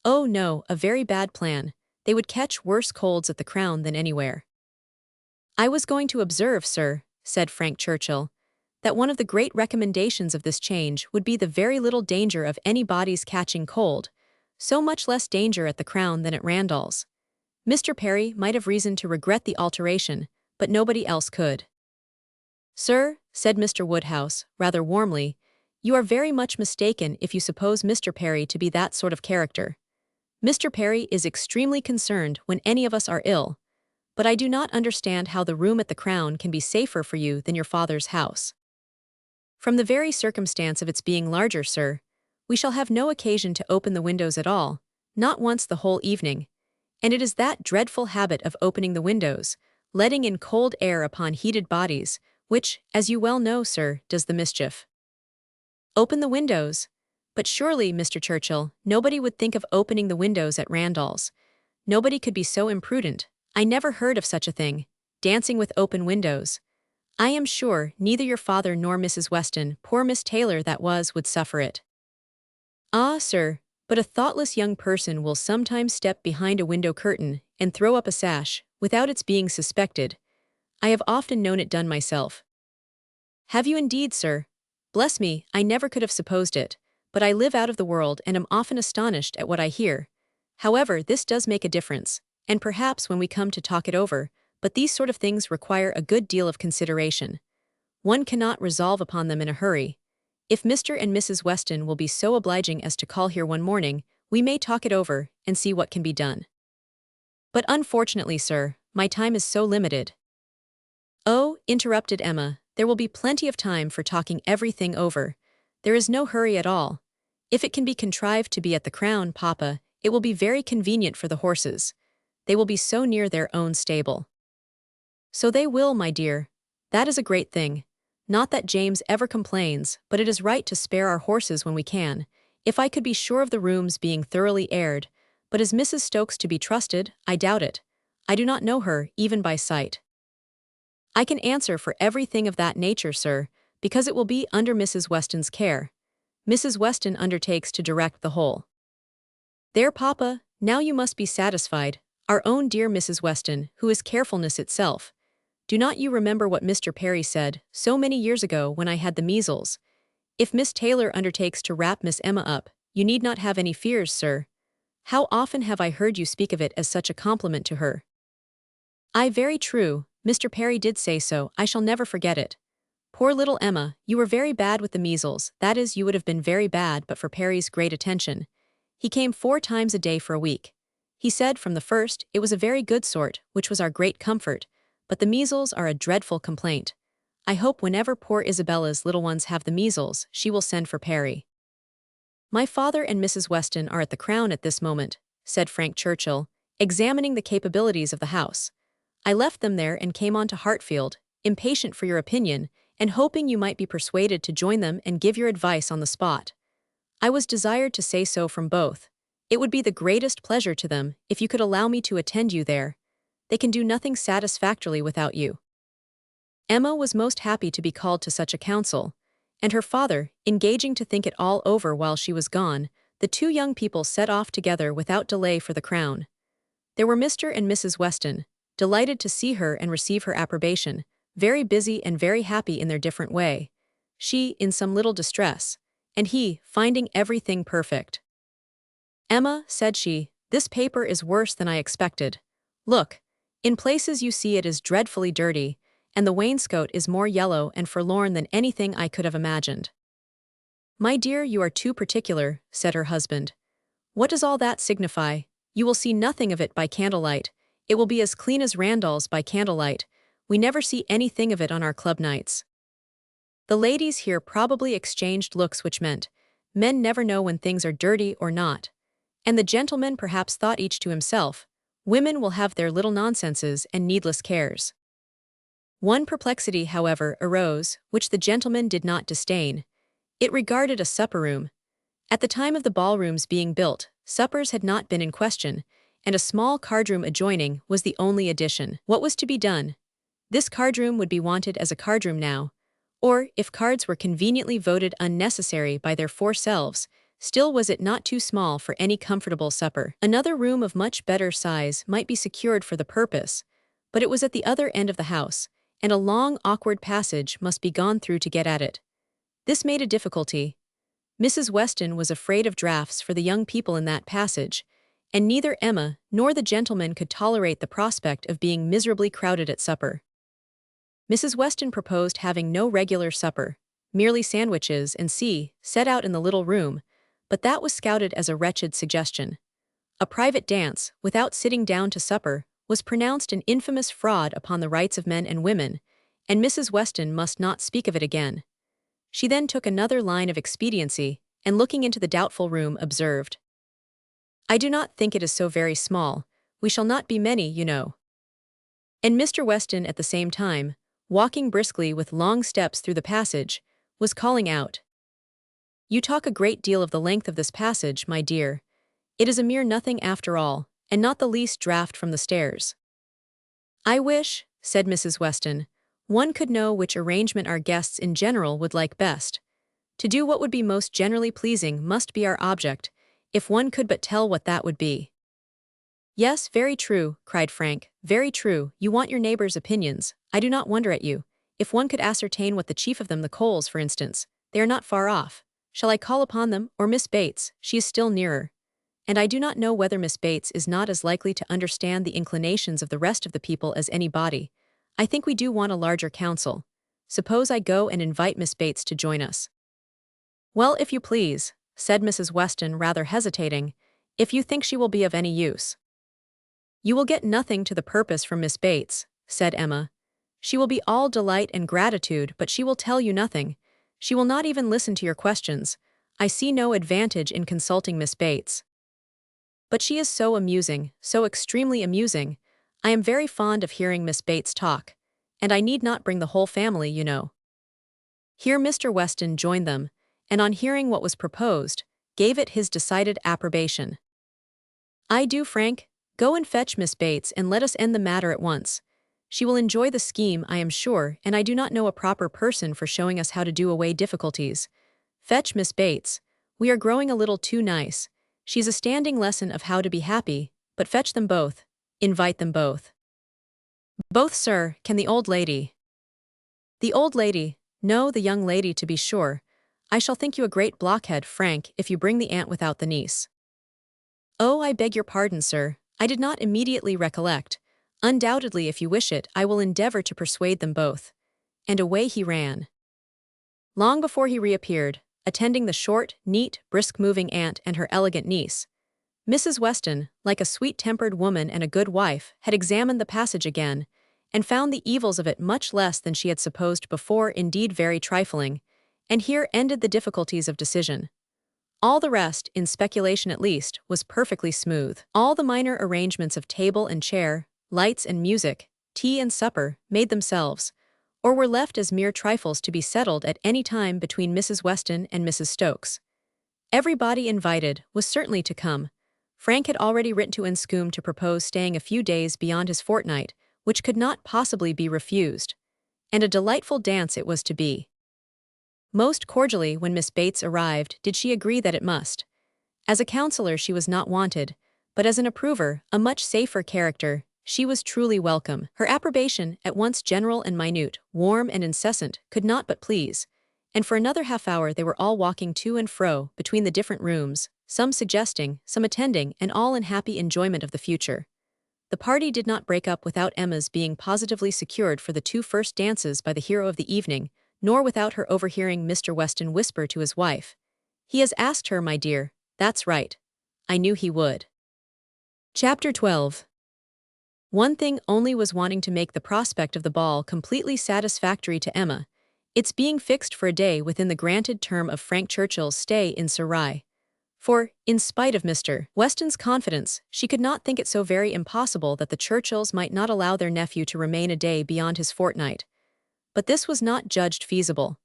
Oh no, a very bad plan. They would catch worse colds at the Crown than anywhere. I was going to observe, sir, said Frank Churchill, that one of the great recommendations of this change would be the very little danger of anybody's catching cold, so much less danger at the Crown than at Randall's. Mr. Perry might have reason to regret the alteration, but nobody else could. Sir, said Mr. Woodhouse, rather warmly, you are very much mistaken if you suppose Mr. Perry to be that sort of character. Mr. Perry is extremely concerned when any of us are ill, but I do not understand how the room at the Crown can be safer for you than your father's house. From the very circumstance of its being larger, sir, we shall have no occasion to open the windows at all, not once the whole evening, and it is that dreadful habit of opening the windows, letting in cold air upon heated bodies, which, as you well know, sir, does the mischief. Open the windows? But surely, Mr. Churchill, nobody would think of opening the windows at Randall's. Nobody could be so imprudent. I never heard of such a thing. Dancing with open windows. I am sure neither your father nor Mrs. Weston, poor Miss Taylor that was, would suffer it. Ah, sir, but a thoughtless young person will sometimes step behind a window curtain and throw up a sash, without its being suspected. I have often known it done myself. Have you indeed, sir? Bless me, I never could have supposed it, but I live out of the world and am often astonished at what I hear. However, this does make a difference, and perhaps when we come to talk it over, but these sort of things require a good deal of consideration. One cannot resolve upon them in a hurry. If Mr. and Mrs. Weston will be so obliging as to call here one morning, we may talk it over and see what can be done. But unfortunately, sir, my time is so limited. Oh, interrupted Emma, there will be plenty of time for talking everything over. There is no hurry at all. If it can be contrived to be at the Crown, Papa, it will be very convenient for the horses. They will be so near their own stable. So they will, my dear. That is a great thing. Not that James ever complains, but it is right to spare our horses when we can. If I could be sure of the rooms being thoroughly aired, but is Mrs. Stokes to be trusted? I doubt it. I do not know her, even by sight. I can answer for everything of that nature, sir, because it will be under Mrs. Weston's care. Mrs. Weston undertakes to direct the whole. There, Papa, now you must be satisfied, our own dear Mrs. Weston, who is carefulness itself. Do not you remember what Mr. Perry said so many years ago when I had the measles? If Miss Taylor undertakes to wrap Miss Emma up, you need not have any fears, sir. How often have I heard you speak of it as such a compliment to her? Aye, very true, Mr. Perry did say so, I shall never forget it. Poor little Emma, you were very bad with the measles, that is, you would have been very bad but for Perry's great attention. He came 4 times a day for a week. He said from the first it was a very good sort, which was our great comfort, but the measles are a dreadful complaint. I hope whenever poor Isabella's little ones have the measles, she will send for Perry. My father and Mrs. Weston are at the Crown at this moment, said Frank Churchill, examining the capabilities of the house. I left them there and came on to Hartfield, impatient for your opinion, and hoping you might be persuaded to join them and give your advice on the spot. I was desired to say so from both. It would be the greatest pleasure to them if you could allow me to attend you there. They can do nothing satisfactorily without you. Emma was most happy to be called to such a council, and her father, engaging to think it all over while she was gone, the 2 young people set off together without delay for the Crown. There were Mr. and Mrs. Weston, delighted to see her and receive her approbation, very busy and very happy in their different way. She, in some little distress, and he, finding everything perfect. Emma, said she, this paper is worse than I expected. Look, in places you see it is dreadfully dirty, and the wainscot is more yellow and forlorn than anything I could have imagined. My dear, you are too particular, said her husband. What does all that signify? You will see nothing of it by candlelight. It will be as clean as Randall's by candlelight. We never see anything of it on our club nights. The ladies here probably exchanged looks which meant, men never know when things are dirty or not. And the gentlemen perhaps thought each to himself, women will have their little nonsenses and needless cares. One perplexity, however, arose, which the gentlemen did not disdain. It regarded a supper-room. At the time of the ballrooms being built, suppers had not been in question, and a small card-room adjoining was the only addition. What was to be done? This card-room would be wanted as a card-room now, Or, if cards were conveniently voted unnecessary by their four selves, still was it not too small for any comfortable supper. Another room of much better size might be secured for the purpose, but it was at the other end of the house, and a long, awkward passage must be gone through to get at it. This made a difficulty. Mrs. Weston was afraid of draughts for the young people in that passage, and neither Emma nor the gentleman could tolerate the prospect of being miserably crowded at supper. Mrs. Weston proposed having no regular supper, merely sandwiches and set out in the little room, but that was scouted as a wretched suggestion. A private dance, without sitting down to supper, was pronounced an infamous fraud upon the rights of men and women, and Mrs. Weston must not speak of it again. She then took another line of expediency, and looking into the doubtful room, observed, "I do not think it is so very small. We shall not be many, you know." And Mr. Weston at the same time, walking briskly with long steps through the passage, was calling out, "You talk a great deal of the length of this passage, my dear. It is a mere nothing after all, and not the least draught from the stairs." "I wish," said Mrs. Weston, "one could know which arrangement our guests in general would like best. To do what would be most generally pleasing must be our object, if one could but tell what that would be." "Yes, very true," cried Frank, "very true. You want your neighbors' opinions. I do not wonder at you. If one could ascertain what the chief of them, the Coles, for instance, they are not far off. Shall I call upon them, or Miss Bates? She is still nearer. And I do not know whether Miss Bates is not as likely to understand the inclinations of the rest of the people as anybody. I think we do want a larger council. Suppose I go and invite Miss Bates to join us?" "Well, if you please," said Mrs. Weston, rather hesitating, "if you think she will be of any use." "You will get nothing to the purpose from Miss Bates," said Emma. "She will be all delight and gratitude, but she will tell you nothing. She will not even listen to your questions. I see no advantage in consulting Miss Bates." "But she is so amusing, so extremely amusing. I am very fond of hearing Miss Bates talk, and I need not bring the whole family, you know." Here Mr. Weston joined them, and on hearing what was proposed, gave it his decided approbation. "I do, Frank. Go and fetch Miss Bates and let us end the matter at once. She will enjoy the scheme, I am sure, and I do not know a proper person for showing us how to do away difficulties. Fetch Miss Bates. We are growing a little too nice. She's a standing lesson of how to be happy, but fetch them both. Invite them both." "Both, sir. Can the old lady?" "The old lady? No, the young lady, to be sure. I shall think you a great blockhead, Frank, if you bring the aunt without the niece." "Oh, I beg your pardon, sir. I did not immediately recollect. Undoubtedly, if you wish it, I will endeavor to persuade them both." And away he ran. Long before he reappeared, attending the short, neat, brisk-moving aunt and her elegant niece, Mrs. Weston, like a sweet-tempered woman and a good wife, had examined the passage again, and found the evils of it much less than she had supposed before, indeed very trifling, and here ended the difficulties of decision. All the rest, in speculation at least, was perfectly smooth. All the minor arrangements of table and chair, lights and music, tea and supper, made themselves, or were left as mere trifles to be settled at any time between Mrs. Weston and Mrs. Stokes. Everybody invited was certainly to come. Frank had already written to Enscombe to propose staying a few days beyond his fortnight, which could not possibly be refused. And a delightful dance it was to be. Most cordially, when Miss Bates arrived, did she agree that it must. As a counselor she was not wanted, but as an approver, a much safer character, she was truly welcome. Her approbation, at once general and minute, warm and incessant, could not but please, and for another half-hour they were all walking to and fro between the different rooms, some suggesting, some attending, and all in happy enjoyment of the future. The party did not break up without Emma's being positively secured for the two first dances by the hero of the evening, nor without her overhearing Mr. Weston whisper to his wife, "He has asked her, my dear. That's right. I knew he would." Chapter 12. One thing only was wanting to make the prospect of the ball completely satisfactory to Emma, its being fixed for a day within the granted term of Frank Churchill's stay in Surrey. For, in spite of Mr. Weston's confidence, she could not think it so very impossible that the Churchills might not allow their nephew to remain a day beyond his fortnight. But this was not judged feasible.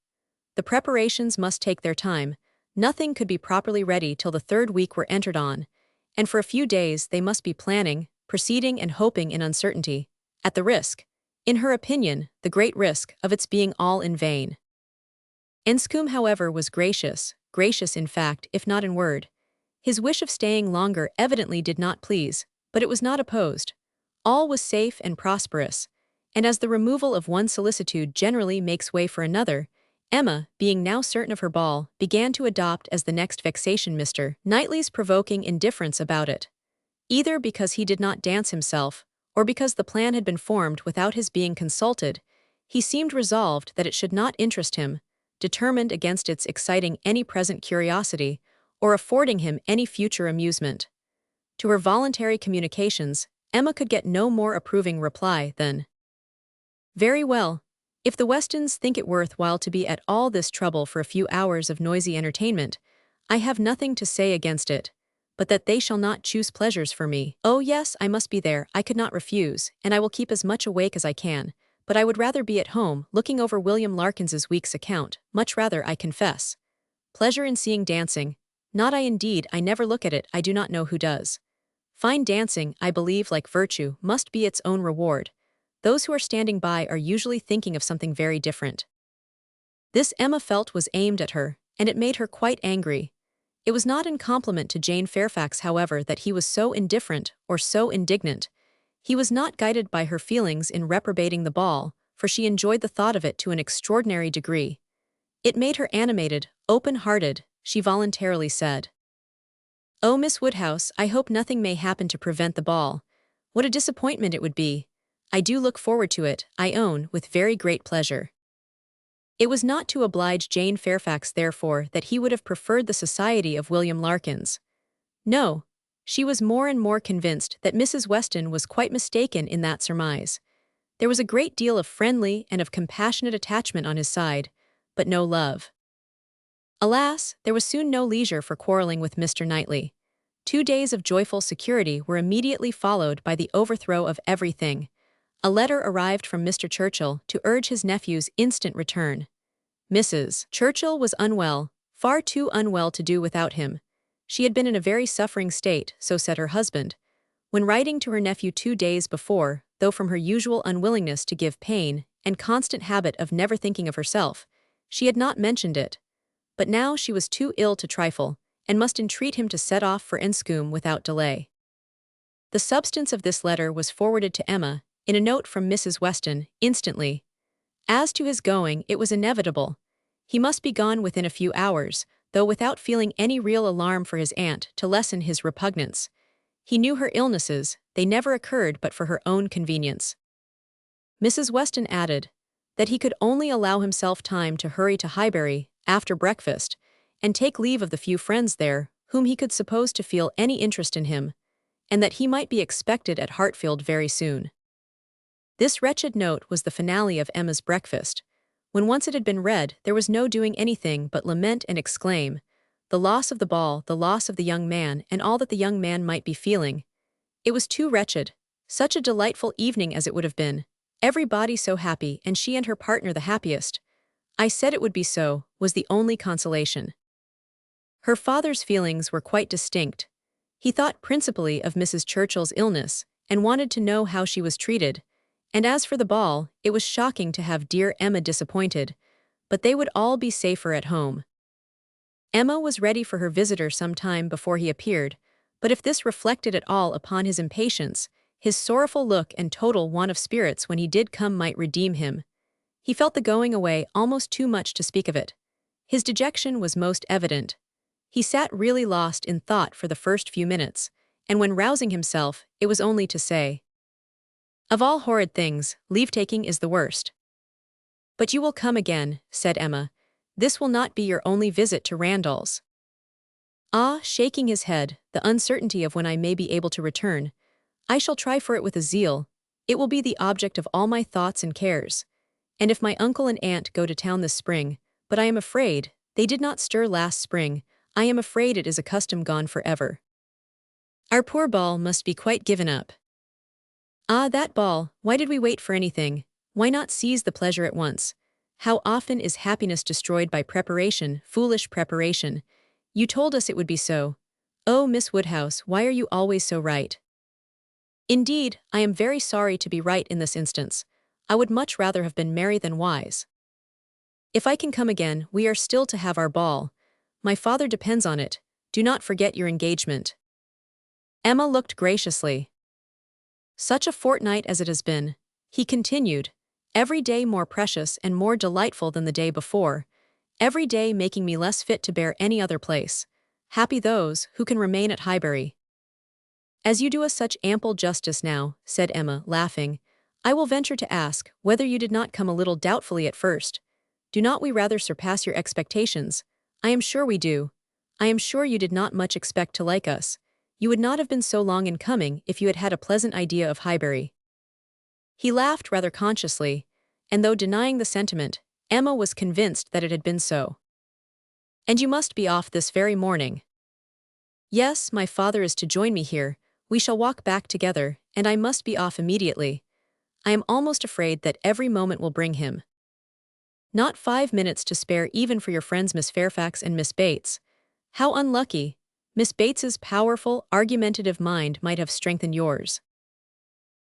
The preparations must take their time. Nothing could be properly ready till the third week were entered on, and for a few days they must be planning, proceeding and hoping in uncertainty, at the risk, in her opinion, the great risk, of its being all in vain. Enscombe, however, was gracious in fact, if not in word. His wish of staying longer evidently did not please, but it was not opposed. All was safe and prosperous, and as the removal of one solicitude generally makes way for another, Emma, being now certain of her ball, began to adopt as the next vexation Mr. Knightley's provoking indifference about it. Either because he did not dance himself, or because the plan had been formed without his being consulted, he seemed resolved that it should not interest him, determined against its exciting any present curiosity, or affording him any future amusement. To her voluntary communications, Emma could get no more approving reply than, "Very well. If the Westons think it worth while to be at all this trouble for a few hours of noisy entertainment, I have nothing to say against it, but that they shall not choose pleasures for me. Oh yes, I must be there, I could not refuse, and I will keep as much awake as I can, but I would rather be at home, looking over William Larkins's week's account, much rather, I confess. Pleasure in seeing dancing, not I indeed, I never look at it, I do not know who does. Fine dancing, I believe, like virtue, must be its own reward. Those who are standing by are usually thinking of something very different." This Emma felt was aimed at her, and it made her quite angry. It was not in compliment to Jane Fairfax, however, that he was so indifferent or so indignant. He was not guided by her feelings in reprobating the ball, for she enjoyed the thought of it to an extraordinary degree. It made her animated, open-hearted, she voluntarily said. "Oh, Miss Woodhouse, I hope nothing may happen to prevent the ball. What a disappointment it would be. I do look forward to it, I own, with very great pleasure." It was not to oblige Jane Fairfax, therefore, that he would have preferred the society of William Larkins. No, she was more and more convinced that Mrs. Weston was quite mistaken in that surmise. There was a great deal of friendly and of compassionate attachment on his side, but no love. Alas, there was soon no leisure for quarrelling with Mr. Knightley. 2 days of joyful security were immediately followed by the overthrow of everything. A letter arrived from Mr. Churchill to urge his nephew's instant return. Mrs. Churchill was unwell, far too unwell to do without him. She had been in a very suffering state, so said her husband. When writing to her nephew 2 days before, though from her usual unwillingness to give pain and constant habit of never thinking of herself, she had not mentioned it. But now she was too ill to trifle, and must entreat him to set off for Enscombe without delay. The substance of this letter was forwarded to Emma, in a note from Mrs. Weston, instantly. As to his going, it was inevitable. He must be gone within a few hours, though without feeling any real alarm for his aunt to lessen his repugnance. He knew her illnesses, they never occurred but for her own convenience. Mrs. Weston added that he could only allow himself time to hurry to Highbury after breakfast, and take leave of the few friends there whom he could suppose to feel any interest in him, and that he might be expected at Hartfield very soon. This wretched note was the finale of Emma's breakfast. When once it had been read, there was no doing anything but lament and exclaim, the loss of the ball, the loss of the young man, and all that the young man might be feeling. It was too wretched. Such a delightful evening as it would have been. Everybody so happy, and she and her partner the happiest. I said it would be so, was the only consolation. Her father's feelings were quite distinct. He thought principally of Mrs. Churchill's illness, and wanted to know how she was treated. And as for the ball, it was shocking to have dear Emma disappointed, but they would all be safer at home. Emma was ready for her visitor some time before he appeared, but if this reflected at all upon his impatience, his sorrowful look and total want of spirits when he did come might redeem him. He felt the going away almost too much to speak of it. His dejection was most evident. He sat really lost in thought for the first few minutes, and when rousing himself, it was only to say, "Of all horrid things, leave-taking is the worst." "But you will come again," said Emma. "This will not be your only visit to Randalls." "Ah," shaking his head, "the uncertainty of when I may be able to return. I shall try for it with a zeal. It will be the object of all my thoughts and cares. And if my uncle and aunt go to town this spring, but I am afraid, they did not stir last spring, I am afraid it is a custom gone forever. Our poor ball must be quite given up." "Ah, that ball, why did we wait for anything? Why not seize the pleasure at once? How often is happiness destroyed by preparation, foolish preparation? You told us it would be so. Oh, Miss Woodhouse, why are you always so right?" "Indeed, I am very sorry to be right in this instance. I would much rather have been merry than wise." If I can come again, we are still to have our ball. My father depends on it. Do not forget your engagement. Emma looked graciously. Such a fortnight as it has been, he continued, every day more precious and more delightful than the day before, every day making me less fit to bear any other place. Happy those who can remain at Highbury. As you do us such ample justice now, said Emma, laughing, I will venture to ask whether you did not come a little doubtfully at first. Do not we rather surpass your expectations? I am sure we do. I am sure you did not much expect to like us. You would not have been so long in coming if you had had a pleasant idea of Highbury. He laughed rather consciously, and though denying the sentiment, Emma was convinced that it had been so. And you must be off this very morning. Yes, my father is to join me here. We shall walk back together, and I must be off immediately. I am almost afraid that every moment will bring him. Not 5 minutes to spare even for your friends Miss Fairfax and Miss Bates. How unlucky! Miss Bates's powerful, argumentative mind might have strengthened yours.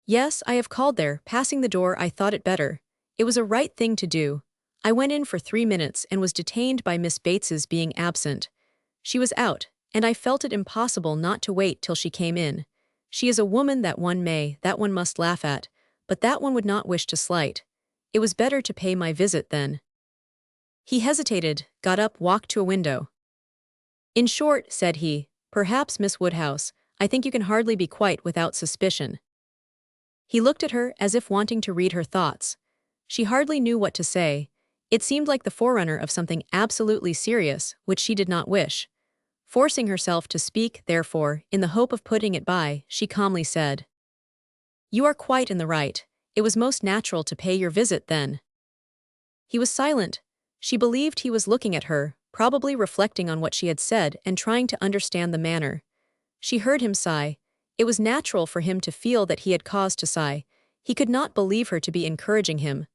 Yes, I have called there. Passing the door I thought it better. It was a right thing to do. I went in for 3 minutes and was detained by Miss Bates's being absent. She was out, and I felt it impossible not to wait till she came in. She is a woman that one must laugh at, but that one would not wish to slight. It was better to pay my visit then. He hesitated, got up, walked to a window. In short, said he, perhaps, Miss Woodhouse, I think you can hardly be quite without suspicion. He looked at her as if wanting to read her thoughts. She hardly knew what to say. It seemed like the forerunner of something absolutely serious, which she did not wish. Forcing herself to speak, therefore, in the hope of putting it by, she calmly said, You are quite in the right. It was most natural to pay your visit then. He was silent. She believed he was looking at her, probably reflecting on what she had said and trying to understand the manner. She heard him sigh. It was natural for him to feel that he had cause to sigh. He could not believe her to be encouraging him.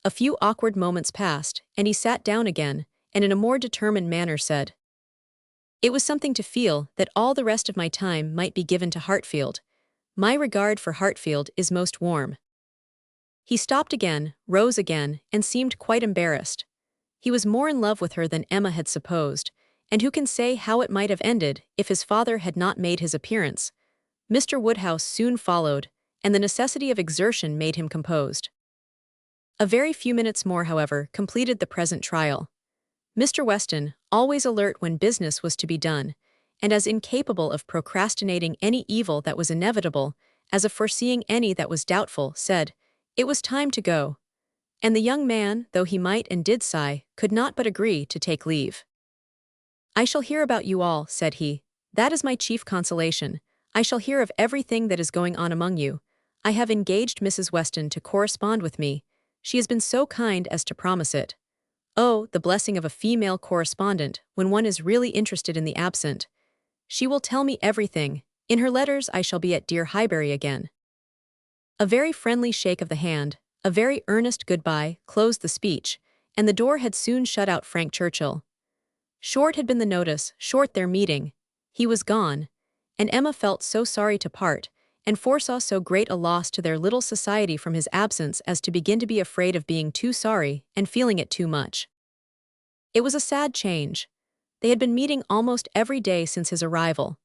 A few awkward moments passed, and he sat down again, and in a more determined manner said, It was something to feel that all the rest of my time might be given to Hartfield. My regard for Hartfield is most warm. He stopped again, rose again, and seemed quite embarrassed. He was more in love with her than Emma had supposed, and who can say how it might have ended if his father had not made his appearance? Mr. Woodhouse soon followed, and the necessity of exertion made him composed. A very few minutes more, however, completed the present trial. Mr. Weston, always alert when business was to be done, and as incapable of procrastinating any evil that was inevitable as of foreseeing any that was doubtful, said, It was time to go. And the young man, though he might and did sigh, could not but agree to take leave. I shall hear about you all, said he. That is my chief consolation. I shall hear of everything that is going on among you. I have engaged Mrs. Weston to correspond with me. She has been so kind as to promise it. Oh, the blessing of a female correspondent, when one is really interested in the absent. She will tell me everything. In her letters I shall be at dear Highbury again. A very friendly shake of the hand, a very earnest goodbye, closed the speech, and the door had soon shut out Frank Churchill. Short had been the notice, short their meeting. He was gone, and Emma felt so sorry to part, and foresaw so great a loss to their little society from his absence as to begin to be afraid of being too sorry and feeling it too much. It was a sad change. They had been meeting almost every day since his arrival.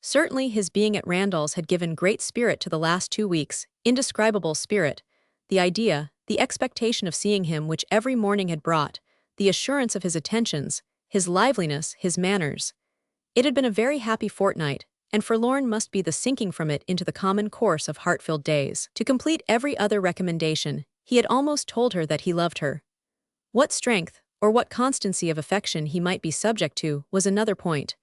Certainly his being at Randall's had given great spirit to the last 2 weeks, indescribable spirit. The idea, the expectation of seeing him which every morning had brought, the assurance of his attentions, his liveliness, his manners. It had been a very happy fortnight, and forlorn must be the sinking from it into the common course of Hartfield days. To complete every other recommendation, he had almost told her that he loved her. What strength, or what constancy of affection he might be subject to, was another point.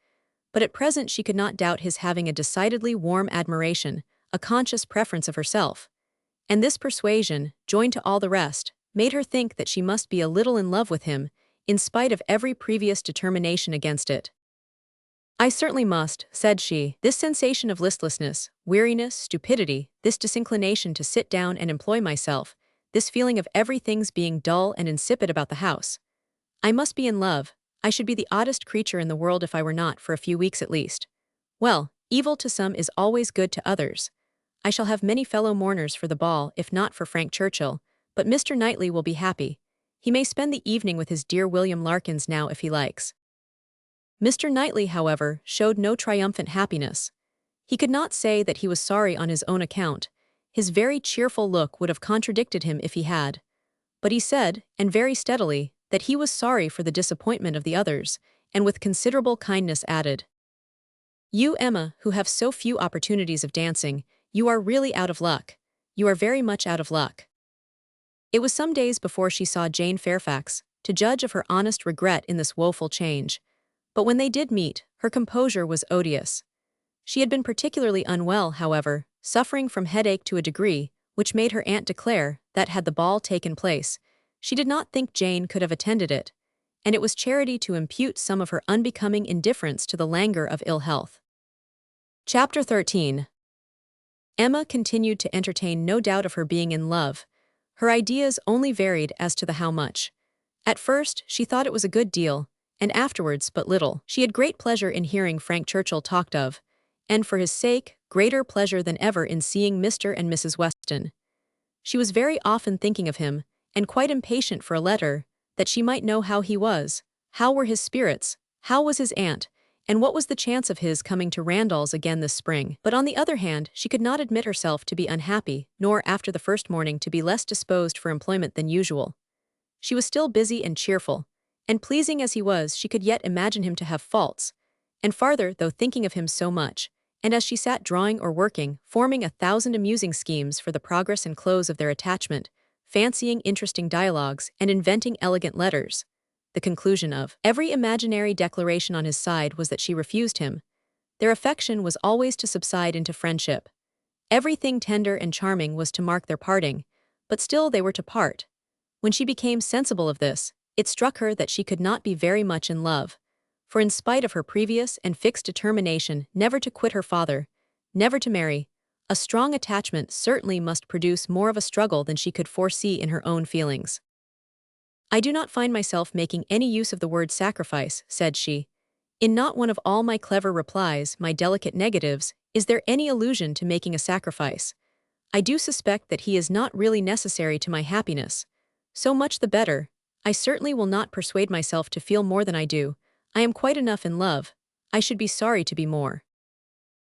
But at present she could not doubt his having a decidedly warm admiration, a conscious preference of herself. And this persuasion, joined to all the rest, made her think that she must be a little in love with him, in spite of every previous determination against it. I certainly must, said she. This sensation of listlessness, weariness, stupidity, this disinclination to sit down and employ myself, this feeling of everything's being dull and insipid about the house. I must be in love. I should be the oddest creature in the world if I were not, for a few weeks at least. Well, evil to some is always good to others. I shall have many fellow mourners for the ball if not for Frank Churchill, but Mr. Knightley will be happy. He may spend the evening with his dear William Larkins now if he likes. Mr. Knightley, however, showed no triumphant happiness. He could not say that he was sorry on his own account. His very cheerful look would have contradicted him if he had. But he said, and very steadily, that he was sorry for the disappointment of the others, and with considerable kindness added, "You, Emma, who have so few opportunities of dancing, you are really out of luck. You are very much out of luck." It was some days before she saw Jane Fairfax, to judge of her honest regret in this woeful change. But when they did meet, her composure was odious. She had been particularly unwell, however, suffering from headache to a degree which made her aunt declare that had the ball taken place, she did not think Jane could have attended it, and it was charity to impute some of her unbecoming indifference to the languor of ill health. Chapter 13. Emma continued to entertain no doubt of her being in love. Her ideas only varied as to the how much. At first, she thought it was a good deal, and afterwards but little. She had great pleasure in hearing Frank Churchill talked of, and for his sake, greater pleasure than ever in seeing Mr. and Mrs. Weston. She was very often thinking of him, and quite impatient for a letter, that she might know how he was, how were his spirits, how was his aunt, and what was the chance of his coming to Randalls again this spring. But on the other hand, she could not admit herself to be unhappy, nor after the first morning to be less disposed for employment than usual. She was still busy and cheerful, and pleasing as he was, she could yet imagine him to have faults, and farther, though thinking of him so much, and as she sat drawing or working, forming 1,000 amusing schemes for the progress and close of their attachment, fancying interesting dialogues, and inventing elegant letters, the conclusion of every imaginary declaration on his side was that she refused him. Their affection was always to subside into friendship. Everything tender and charming was to mark their parting, but still they were to part. When she became sensible of this, it struck her that she could not be very much in love, for in spite of her previous and fixed determination never to quit her father, never to marry, a strong attachment certainly must produce more of a struggle than she could foresee in her own feelings. "I do not find myself making any use of the word sacrifice," said she. "In not one of all my clever replies, my delicate negatives, is there any allusion to making a sacrifice. I do suspect that he is not really necessary to my happiness. So much the better. I certainly will not persuade myself to feel more than I do. I am quite enough in love. I should be sorry to be more."